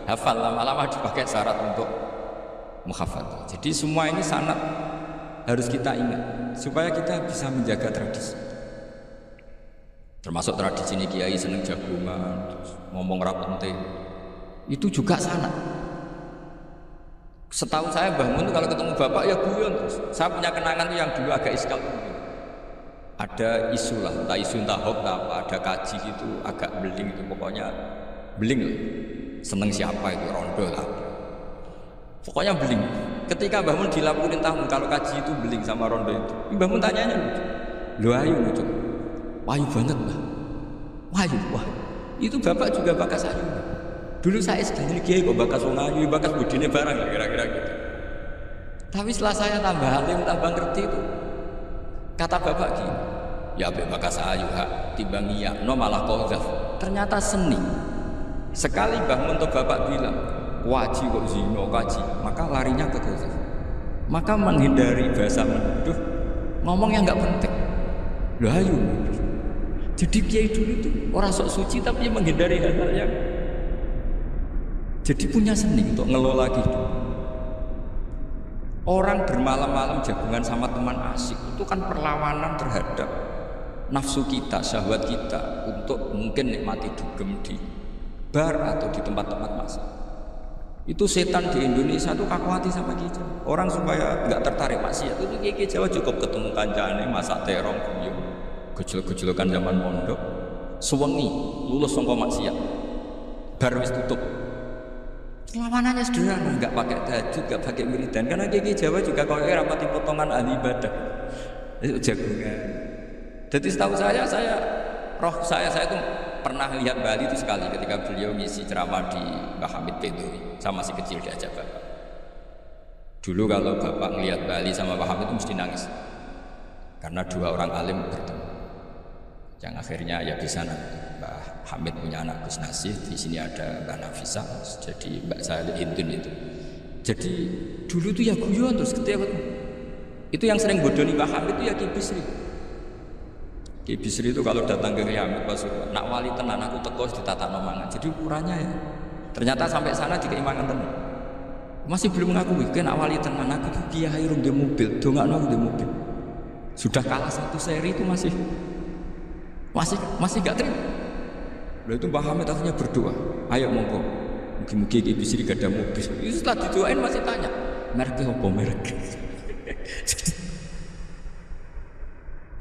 hafal, lama-lama dipakai syarat untuk muhafadzah. Jadi semua ini sanad harus kita ingat supaya kita bisa menjaga tradisi. Termasuk tradisi ini kiai seneng jagungan, terus ngomong ra penting. Itu juga sanad. Setahu saya Mbah Mun kalau ketemu bapak ya guyon terus. Saya punya kenangan yang dulu agak iskal. Ada isu lah, entah isu entah hoax apa, ada kaji gitu agak beling itu, pokoknya beling loh. Seneng siapa itu, rondo lah. Pokoknya beling. Ketika Mbah Mun dilaporin tamu kalau kaji itu beling sama rondo itu, Mbah Mun tanyanya lucu. Lu ayu lucu. Wahyu banget Mbah. Wahyu, wah. Itu bapak juga bakas ayu. Dulu saya sedang kiai kok bakas wong ayu, bakas budine barang kira-kira gitu. Tapi setelah saya tambah alim, tambah ngerti itu, kata bapak gini, ya bakas ayu hak timbang iya, no malah qadzaf. Ternyata seni. Sekali Mbah Mun atau bapak bilang, waji kok zina kaji, maka larinya ke qadzaf. Maka menghindari bahasa menuduh, ngomong yang nggak penting. Loh ayu. Jadi kiai dulu itu orang sok suci tapi menghindari hal-hal yang jadi punya seni untuk ngelola kehidupan. Orang bermalam-malam jagungan sama teman asik itu kan perlawanan terhadap nafsu kita, syahwat kita untuk mungkin nikmati dugem di bar atau di tempat-tempat masak. Itu setan di Indonesia tuh kaku hati sama kita. Orang supaya nggak tertarik maksiat itu kiai Jawa cukup ketemu kancane masak terong guyu, gejol-gejolokan zaman mondok, suwengi lulus sangka maksiat, bar wis tutup. Lawanannya sederhana, nggak pakai tahajud, nggak pakai wiridan. Karena kiai Jawa juga kalau rapati potongan ahli ibadah itu jagungan. Jadi setahu saya itu pernah lihat Bali itu sekali ketika beliau ngisi ceramah di Mbah Hamid Bedowi. Saya masih kecil diajak bapak. Dulu kalau bapak ngelihat Bali sama Mbah Hamid itu mesti nangis karena dua orang alim bertemu. Yang akhirnya ya bisa Mbah Hamid punya anak Gus Nasih, di sini ada Mbak Nafisa, jadi Mbak Salih Intun itu. Jadi dulu tuh ya guyon terus ketika itu yang sering bodohi Mbah Hamid itu ya Ki Bisri. Ki Bisri itu kalau datang ke Kiai Hamid Pasuruan, nak wali tenan aku teko ditata nomangan. Jadi ukurannya ya. Ternyata sampai sana di keimangan tenan. Masih belum ngakui, nak wali tenan aku tuh kiai rum di mobil, dongakno di mobil. Sudah kalah satu seri itu masih gak terima. Lalu itu Mbah Hamid akhirnya berdoa, ayo monggo, mungkin Ki Bisri gak ada mobil. Itu setelah didoain masih tanya, mereknya apa merek?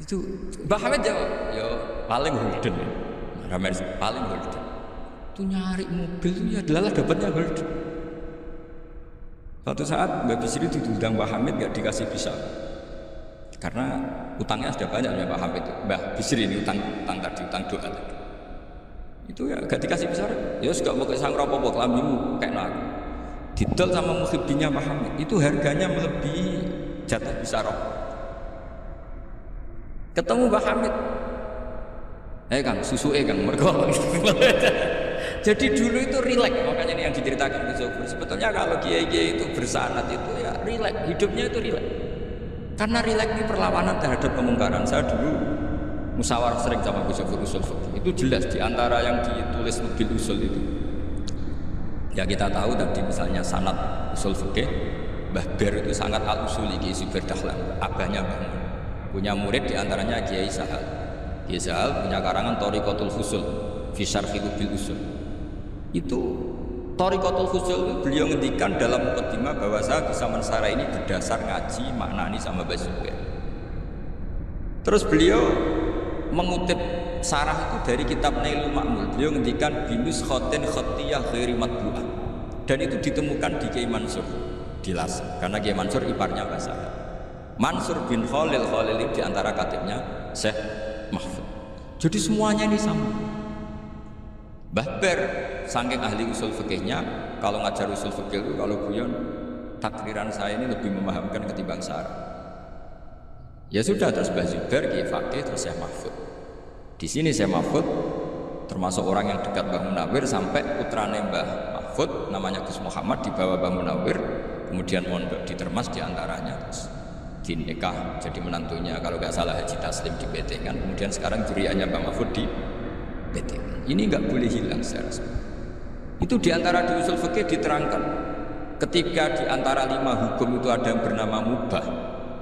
Itu Mbah Hamid jawab, ya paling golden ya. Paling golden. Itu nyari mobil itu ya adalah dapatnya golden. Suatu saat Mbah Bisri diundang Mbah Hamid gak dikasih pisau. Karena utangnya sudah banyak ya Mbah Hamid. Mbah Bisri ini utang doa tadi. Itu ya gak dikasih pisau. Ya gak mau kesang ropo-ropo kelambimu kayak aku. Didol sama muhibbinya Mbah Hamid. Itu harganya melebihi jatah pisau. Ketemu Mbah Hamid, Kang, susu Kang, mergo. Jadi dulu itu rileks, makanya ini yang diceritakan Gus Zofur. Sebetulnya kalau kiai-kiai itu bersanad itu ya rileks, hidupnya itu rileks. Karena rileks ini perlawanan terhadap kemungkaran. Saya dulu musyawarah sering sama Gus Zofur usul fikih. Itu jelas di antara yang ditulis mobil usul itu. Ya kita tahu tadi misalnya sanad usul fikih, Mbah Ber itu sangat al-usuli Ki Zubair Dahlan, abahnya Mbah Mun. Punya murid diantaranya Kiai Sahal. Kiai Sahal punya karangan Thariqatul Fusul fi Syarhi Bil Usul. Itu Thariqatul Fusul beliau ngendikan dalam mukadimah bahwa saya bisa mensarah ini berdasar ngaji maknani sama Mbah Zubair. Terus beliau mengutip sarah itu dari kitab Nailul Ma'mul. Beliau ngendikan binus khotin khotiyah ghairi matbu'ah. Dan itu ditemukan di Kiai Mansur di Las. Karena Kiai Mansur iparnya Mbah Sahal. Mansur bin Khalil ini diantara katibnya Syekh Mahfud. Jadi semuanya ini sama. Mbah Ber saking ahli usul fikihnya, kalau ngajar usul fikih itu kalau guyon takriran saya ini lebih memahamkan ketimbang sarah. Ya sudah, terus Mbah Zubair Kiai Fakih, terus Syekh Mahfud. Di sini Syekh Mahfud termasuk orang yang dekat Mbah Munawir sampai putrane Mbah Mahfud namanya Gus Muhammad dibawa Mbah Munawir, kemudian mondok di Termas diantaranya terus dinikah jadi menantunya kalau nggak salah Haji Taslim di Betengan, kemudian sekarang juriannya Mbak Mahfud di Betengan. Ini nggak boleh hilang secara resmi. Itu diantara di usul fikih diterangkan ketika diantara 5 hukum itu ada yang bernama mubah.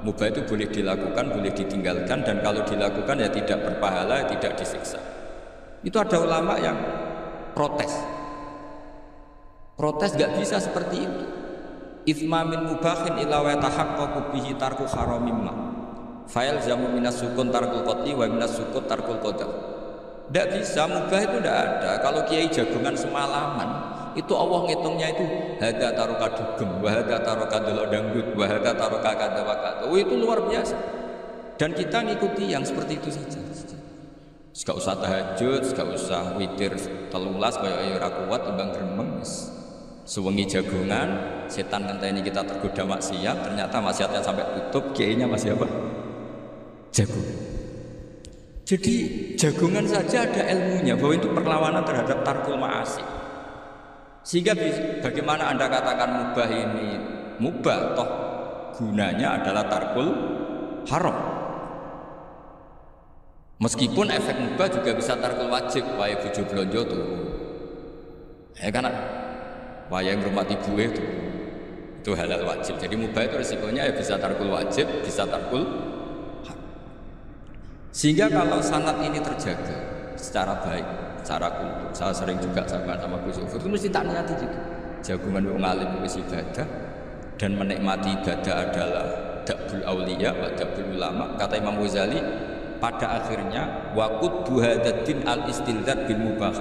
Mubah itu boleh dilakukan, boleh ditinggalkan, dan kalau dilakukan ya tidak berpahala, tidak disiksa. Itu ada ulama yang protes nggak bisa seperti itu. Ithma min mubahin ila wa tahaqqaqu bihi tarku haramimma. Fa'il zamu minas sukun tarkul qatli wa minas sukun tarkul qadar. Tidak bisa, mubah itu tidak ada. Kalau kiai jagungan semalaman, itu Allah ngitungnya itu hada taroka dugem, wa hada taroka delok dangdut, wa hada taroka kada wa kada. Oh, itu luar biasa. Dan kita ngikuti yang seperti itu saja. Gak usah tahajud, gak usah witir 13 kaya ora kuat timbang gremeng. Sewengi jagungan, setan ngenteni kita tergoda maksiat, ternyata maksiatnya sampai tutup, kiainya masih apa? Jagungan. Jadi jagungan saja ada ilmunya bahwa itu perlawanan terhadap tarkul ma'asi. Sehingga bagaimana Anda katakan mubah ini mubah, toh gunanya adalah tarkul haram. Meskipun efek mubah juga bisa tarkul wajib, wae bojo blonjo tuh. Ya kan, wae ngurmati ibuke itu halal wajib. Jadi mubah itu resikonya ya bisa tarkul wajib, bisa tarkul. Sehingga kalau sanad ini terjaga secara baik, secara kultur, saya sering juga sama Gus Ufur itu mesti tak niati gitu. Jagungan wong alim wis ibadah dan menikmati ibadah adalah dabul auliya wa dabul ulama. Kata Imam Ghazali, pada akhirnya waqud buhadaddin al-istilzat bil mubah.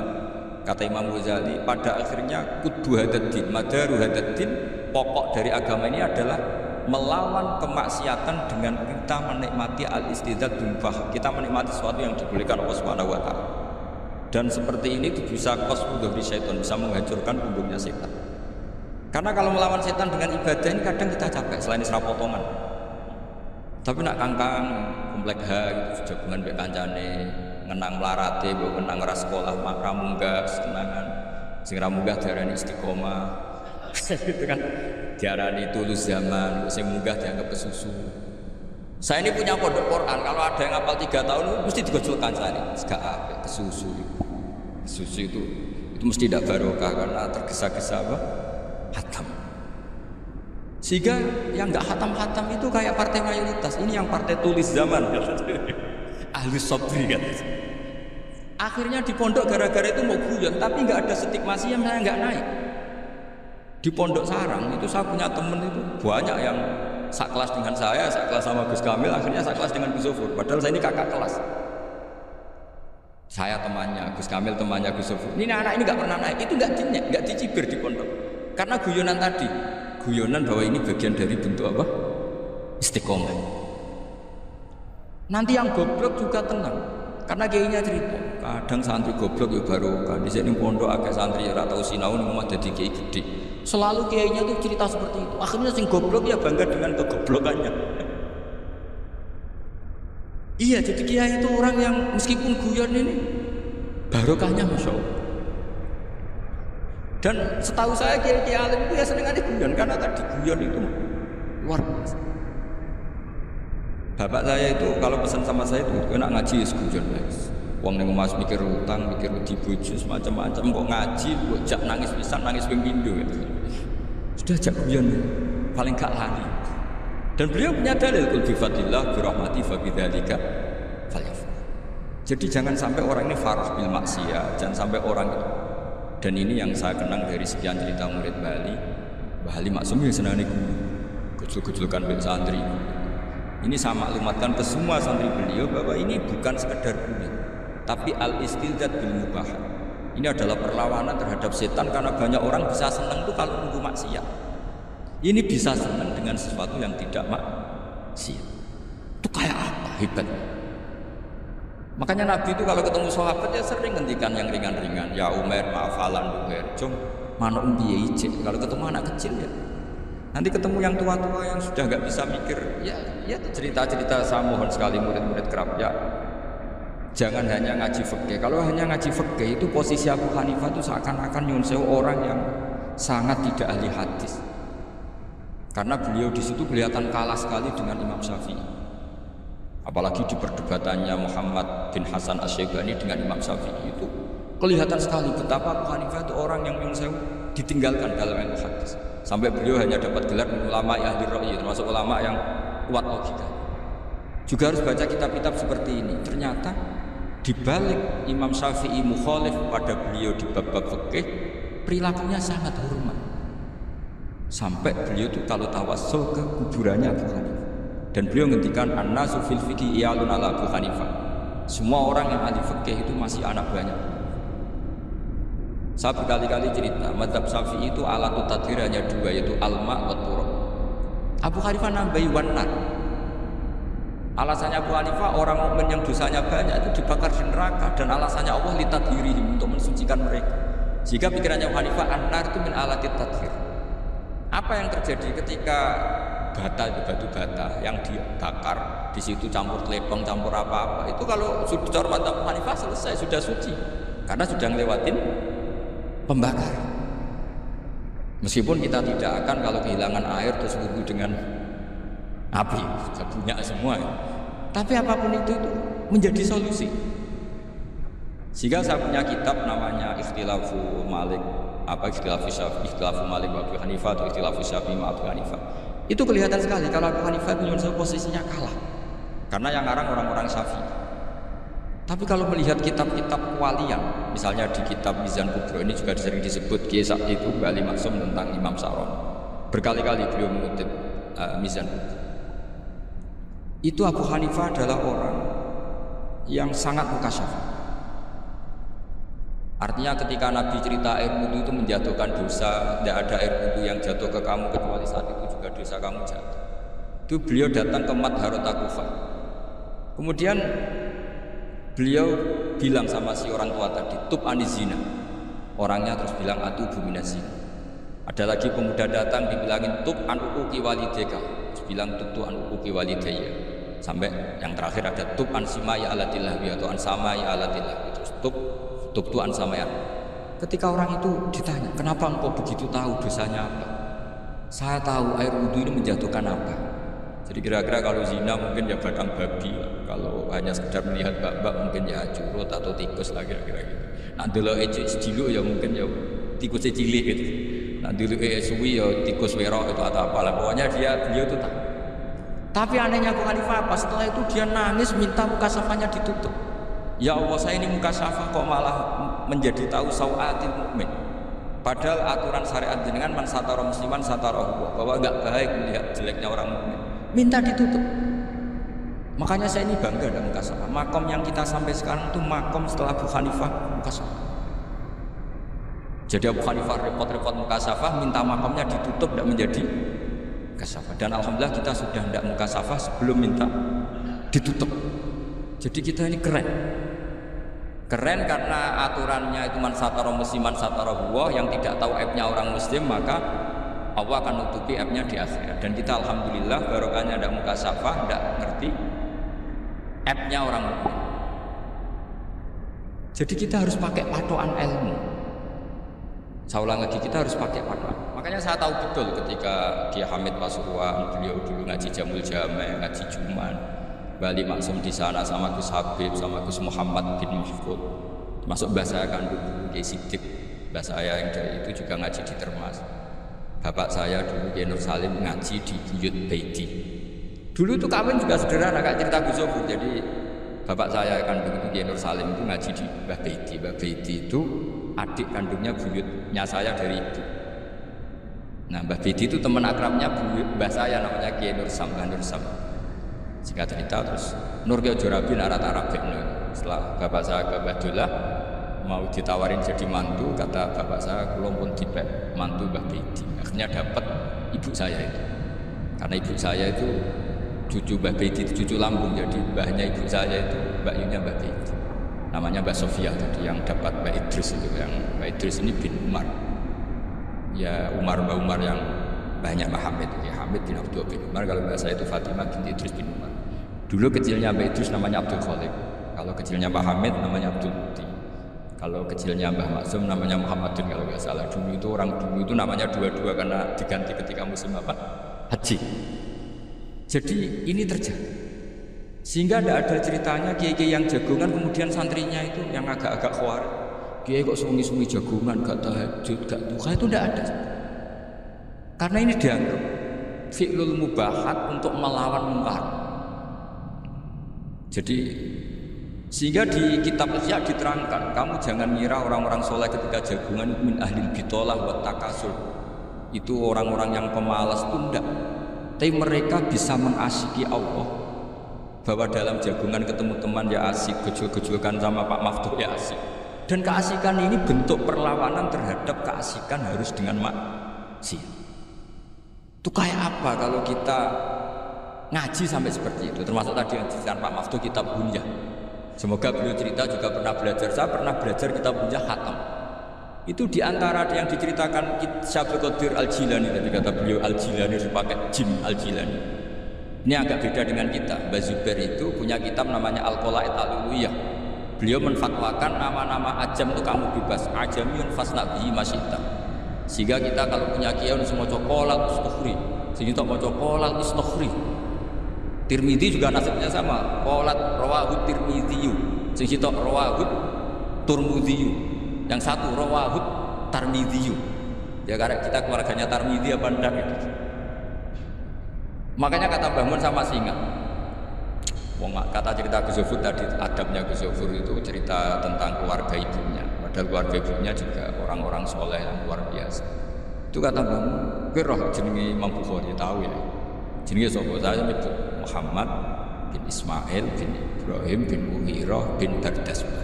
Kata Imam Ghazali, pada akhirnya quddu hadaddin, madaru hadaddin, pokok dari agama ini adalah melawan kemaksiatan dengan kita menikmati al-istilzat bil mubah. Kita menikmati sesuatu yang dibolehkan Allah Subhanahu wa taala. Dan seperti ini bisa qasdu dari syaitan, bisa menghancurkan punggungnya setan. Karena kalau melawan setan dengan ibadah ini kadang kita capek selain isra potongan. Tapi nak kangkang komplek H gitu jagungan mbek kancane ngenang melarate mbok ngenang ora sekolah mak munggah senangan sing ra munggah diarani istiqomah gitu kan diarani tulus zaman sing munggah dianggap kesusu. Saya ini punya pondok Quran, kalau ada yang hafal 3 tahun mesti digojol kancane gak apik kesusu. Kesusu itu mesti tidak barokah karena tergesa-gesa apa? Hatam. Sehingga yang nggak hatam-hatam itu kayak partai mayoritas. Ini yang partai tulis zaman, ahli sobri kan. Akhirnya di pondok gara-gara itu mau guyon, tapi nggak ada stigmasi yang saya nggak naik. Di pondok sarang itu saya punya temen itu banyak yang sekelas dengan saya, sekelas sama Gus Kamil, akhirnya sekelas dengan Gus Ufur. Padahal saya ini kakak kelas. Saya temannya, Gus Kamil temannya Gus Ufur. Ini anak ini nggak pernah naik, itu nggak dicibir di pondok. Karena guyonan tadi. Guyonan bahwa ini bagian dari bentuk apa? Istiqomah. Nanti yang goblok juga tenang. Karena kiainya cerita, kadang santri goblok ya baru kan di sini pondok agak santri ora tau sinau ning omah dadi kiai gede. Selalu kiainya tuh cerita seperti itu. Akhirnya sing goblok ya bangga dengan kegoblokannya. Iya, jadi kiai itu orang yang meskipun guyon ini barokahnya Masya Allah. Dan setahu saya kiai alim itu ya senengannya guyon karena tadi guyon itu luar biasa. Bapak saya itu kalau pesan sama saya itu enak ngaji ya guyon guys. Wong ning omah mikir utang, mikir dibojo macam-macam kok ngaji kok jak nangis pisan nangis ping pindho gitu. Sudah jak guyon paling gak lari. Dan beliau punya dalil kul bi fadlillah bi rahmati fa bidzalika falyafrah. Jadi jangan sampai orang ini farah bil maksiyah, jangan sampai orang itu. Dan ini yang saya kenang dari sekian cerita murid Bali. Mbah Ali Maksum ya senang nih gujul-gujulkan bel santri. Ini saya maklumatkan ke semua santri beliau bahwa ini bukan sekedar guyon, tapi al-istilzat bil mubah. Ini adalah perlawanan terhadap setan karena banyak orang bisa senang itu kalau nunggu maksiat. Ini bisa senang dengan sesuatu yang tidak maksiat. Itu kayak apa hebatnya? Makanya Nabi itu kalau ketemu sahabat ya sering ngendikan yang ringan-ringan. Ya Umar, maafalan Umar. Cung, manuk piye ijek. Kalau ketemu anak kecil ya. Nanti ketemu yang tua-tua yang sudah nggak bisa mikir. Ya cerita-cerita saya mohon sekali murid-murid kerap ya. Jangan hanya ngaji fikih. Kalau hanya ngaji fikih itu posisi Abu Hanifah itu seakan-akan nyun sewu orang yang sangat tidak ahli hadis. Karena beliau di situ kelihatan kalah sekali dengan Imam Syafi'i. Apalagi di perdebatannya Muhammad bin Hasan Asy-Syaibani dengan Imam Syafi'i itu kelihatan sekali betapa Abu Hanifah itu orang yang nyun sewu ditinggalkan dalam ilmu hadis. Sampai beliau hanya dapat gelar ulama ahli ra'yi, termasuk ulama yang kuat logika. Juga harus baca kitab-kitab seperti ini. Ternyata di balik Imam Syafi'i mukhalif pada beliau di bab-bab fikih, perilakunya sangat hormat. Sampai beliau itu kalau tawassul ke kuburannya Abu Hanifah. Dan beliau ngendikan an-nasu fil fiqhi iyalun ala Abu Hanifah. Semua orang yang ahli fikih itu masih anak banyak. Saya berkali-kali cerita, mazhab Syafi'i itu alatut tadhir hanya dua, yaitu al-ma' wa turab. Abu Hanifah nambahi wan-nar. Alasannya Abu Hanifah orang mukmin yang dosanya banyak itu dibakar di neraka, dan alasannya Allah litadhirihim, untuk mensucikan mereka. Jika pikirannya Abu Hanifah an-nar itu min alatit tadhir. Apa yang terjadi ketika batu bata yang dibakar, di situ campur telepong, campur apa-apa, itu kalau sudah hormat Abu Hanifah selesai, sudah suci, karena sudah ngelewatin pembakaran. Meskipun kita tidak akan kalau kehilangan air terus wudhu dengan api, sudah punya semua. Tapi apapun itu menjadi solusi. Sehingga saya punya kitab namanya Ikhtilafu Malik, Ikhtilafu Malik wa Abu Hanifah atau Ikhtilafu Syafi'i wa Abu Hanifah. Itu kelihatan sekali kalau Abu Hanifah itu posisinya kalah. Karena yang ngarang orang-orang Syafi'i. Tapi kalau melihat kitab-kitab walian, misalnya di kitab Mizan Kubro ini juga sering disebut kisah itu Mbak Ali Maksum tentang Imam Saron. Berkali-kali beliau mengutip Mizan Kubro. Itu Abu Hanifah adalah orang yang sangat mukasyaf. Artinya ketika Nabi cerita air wudhu itu menjatuhkan dosa, tidak ada air wudhu yang jatuh ke kamu kecuali saat itu juga dosa kamu jatuh. Itu beliau datang ke Madharata Kufah. Kemudian beliau bilang sama si orang tua tadi, tub anizina. Orangnya terus bilang atubu minazina. Ada lagi pemuda datang dibilangin tub an uquqi walidayka. Terus bilang tub tu an uquqi walidayya. Sampai yang terakhir ada tub an simaya alatillah atau an samaya alatillah. Terus tub tu an samaya. Ketika orang itu ditanya, kenapa engkau begitu tahu dosanya apa? Saya tahu air wudhu ini menjatuhkan apa. Jadi kira-kira kalau zina mungkin ya batang babi, kalau hanya sekedar melihat bak-bak mungkin ya curut atau tikus lah kira-kira gitu. Nah dulu dulu ya mungkin ya tikus cilik gitu. Nah dulu suwi ya tikus werok itu atau apalah. Pokoknya beliau itu tahu. Tapi anehnya Abu Hanifah apa? Setelah itu dia nangis minta muka safanya ditutup. Ya Allah, saya ini muka safah kok malah menjadi tahu sawatil mukmin. Padahal aturan syariat jenengan man satara musliman satarahu, bahwa enggak baik melihat jeleknya orang mukmin. Minta ditutup. Makanya saya ini bangga dengan muka safah. Makom yang kita sampai sekarang itu makom setelah Abu Hanifah muka safah. Jadi Abu Hanifah repot-repot muka safah, minta makomnya ditutup tidak menjadi muka safah. Dan alhamdulillah kita sudah tidak muka safah sebelum minta ditutup. Jadi kita ini keren. Keren karena aturannya itu man satara musliman satara huwa, yang tidak tahu aibnya orang muslim maka Allah akan nutupi aibnya di akhirat. Dan kita alhamdulillah barokahnya ada muka safah, tidak ngerti aibnya orang mukmin. Jadi kita harus pakai patokan ilmu. Saya ulang lagi, kita harus pakai patokan. Makanya saya tahu betul ketika Kiai Hamid Pasuruan, beliau dulu ngaji Jamul Jame, ngaji Juman, Bali Maksum di sana sama Gus Habib, sama Gus Muhammad bin Mahfud, termasuk mbah saya kandung dulu Kiai Sidik, mbah saya yang dari itu juga ngaji di Termas. Bapak saya dulu Kiai Nur Salim ngaji di Buyut Baiti. Dulu itu kawin juga sederhana, kayak cerita Gus Zofur. Jadi bapak saya kandung itu Kiai Nur Salim itu ngaji di Mbah Baiti. Mbah Baiti itu adik kandungnya buyutnya saya dari ibu. Nah Mbah Baiti itu teman akrabnya mbah saya namanya Kiai Nur Sam, Mbah Nur Sam. Singkat cerita terus Nur Kiai Jorabi narat-narat setelah bapak saya ke Badullah mau ditawarin jadi mantu, kata bapak saya kula pun dipek mantu Mbah Baiti. Akhirnya dapat ibu saya itu, karena ibu saya itu cucu Mbah Baiti itu cucu lambung, jadi mbahnya ibu saya itu Mbak Yunya Mbah Baiti, namanya Mbak Sofia tadi yang dapat Mbak Idris itu. Yang Mbak Idris ini bin Umar, ya Mbak Umar yang banyak Mbak Hamid, ya Hamid bin Abdul bin Umar. Kalau mbak saya itu Fatimah binti Idris bin Umar. Dulu kecilnya Mbak Idris namanya Abdul Khalik, kalau kecilnya Mbak Hamid namanya Abdul Muti, kalau kecilnya Mbah Maksum namanya Muhammadun kalau nggak salah. Dulu itu orang dulu itu namanya dua-dua karena diganti ketika musim apa? Haji. Jadi ini terjadi. Sehingga tidak ada ceritanya kiai-kiai yang jagongan kemudian santrinya itu yang agak-agak khawarij. Kiai kok sungi-sungi jagongan, gak tahajud, gak duha, itu tidak ada. Karena ini dianggap fi'lul mubahat untuk melawan munkar. Jadi sehingga di kitab Ihya diterangkan, kamu jangan ngira orang-orang soleh ketika jagungan min ahlil bitolah wa takasur, itu orang-orang yang pemalas, itu enggak. Tapi mereka bisa mengasyiki Allah, bahwa dalam jagungan ketemu teman ya asik, gejol-gejolkan sama Pak Maftuh ya asik. Dan keasikan ini bentuk perlawanan terhadap keasikan harus dengan maksiat. Itu kayak apa kalau kita ngaji sampai seperti itu? Termasuk tadi yang diceritakan Pak Maftuh kitab Bunyah. Semoga beliau cerita juga pernah belajar. Saya pernah belajar kitab Bunyah khatam. Itu diantara yang diceritakan Syabul Qadir Al-Jilani. Tadi kata beliau Al-Jilani harus pakai jim Al-Jilani. Ini agak beda dengan kita. Mbah Zubair itu punya kitab namanya Al-Qolaid Al-Uluyah. Beliau menfatwakan nama-nama ajam itu kamu bebas. Ajamiyun fasnabihi masyita. Sehingga kita kalau punya kiai semua cokolal istukhri, sehingga tak mau cokolal istukhri. Tirmidzi juga nasabnya sama. Qalat rawahu Tirmidzi. Sing sitok rawahu Turmudzi. Yang satu rawahu Tarmidzi. Ya karena kita keluarganya Tarmidzi apa ndak itu. Makanya kata Mbah Mun sama singa. Wong kata cerita Gus Zufur tadi, adabnya Gus Zufur itu cerita tentang keluarga ibunya. Padahal keluarga ibunya juga orang-orang soleh yang luar biasa. Itu kata Mbah Mun, kowe roh jenenge Imam Bukhari tahu ya. Jenenge sapa? Saya nyebut Muhammad bin Ismail bin Ibrahim bin Mughirah bin Bardasbah.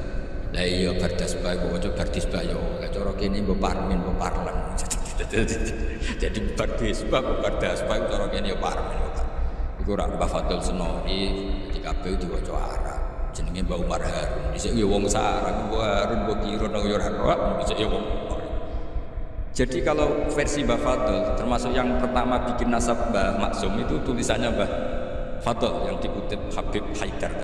Lah iya Bardasbah kok aja Bardisbah yo. Lah cara kene mbok Parmin mbok Parlan. Jadi Bardasbah cara kene yo Parmin. Iku ora Mbah Fadl Senori di kabeh diwaca Arab. Jenenge Mbah Umar Harun. Dhisik yo wong sarang, Mbah Harun mbok kira nang yo ora roh, dhisik yo wong. Jadi kalau versi Mbah Fadl termasuk yang pertama bikin nasab Mbah Maksum itu tulisannya Mbah Fadl yang dikutip Habib Haidar.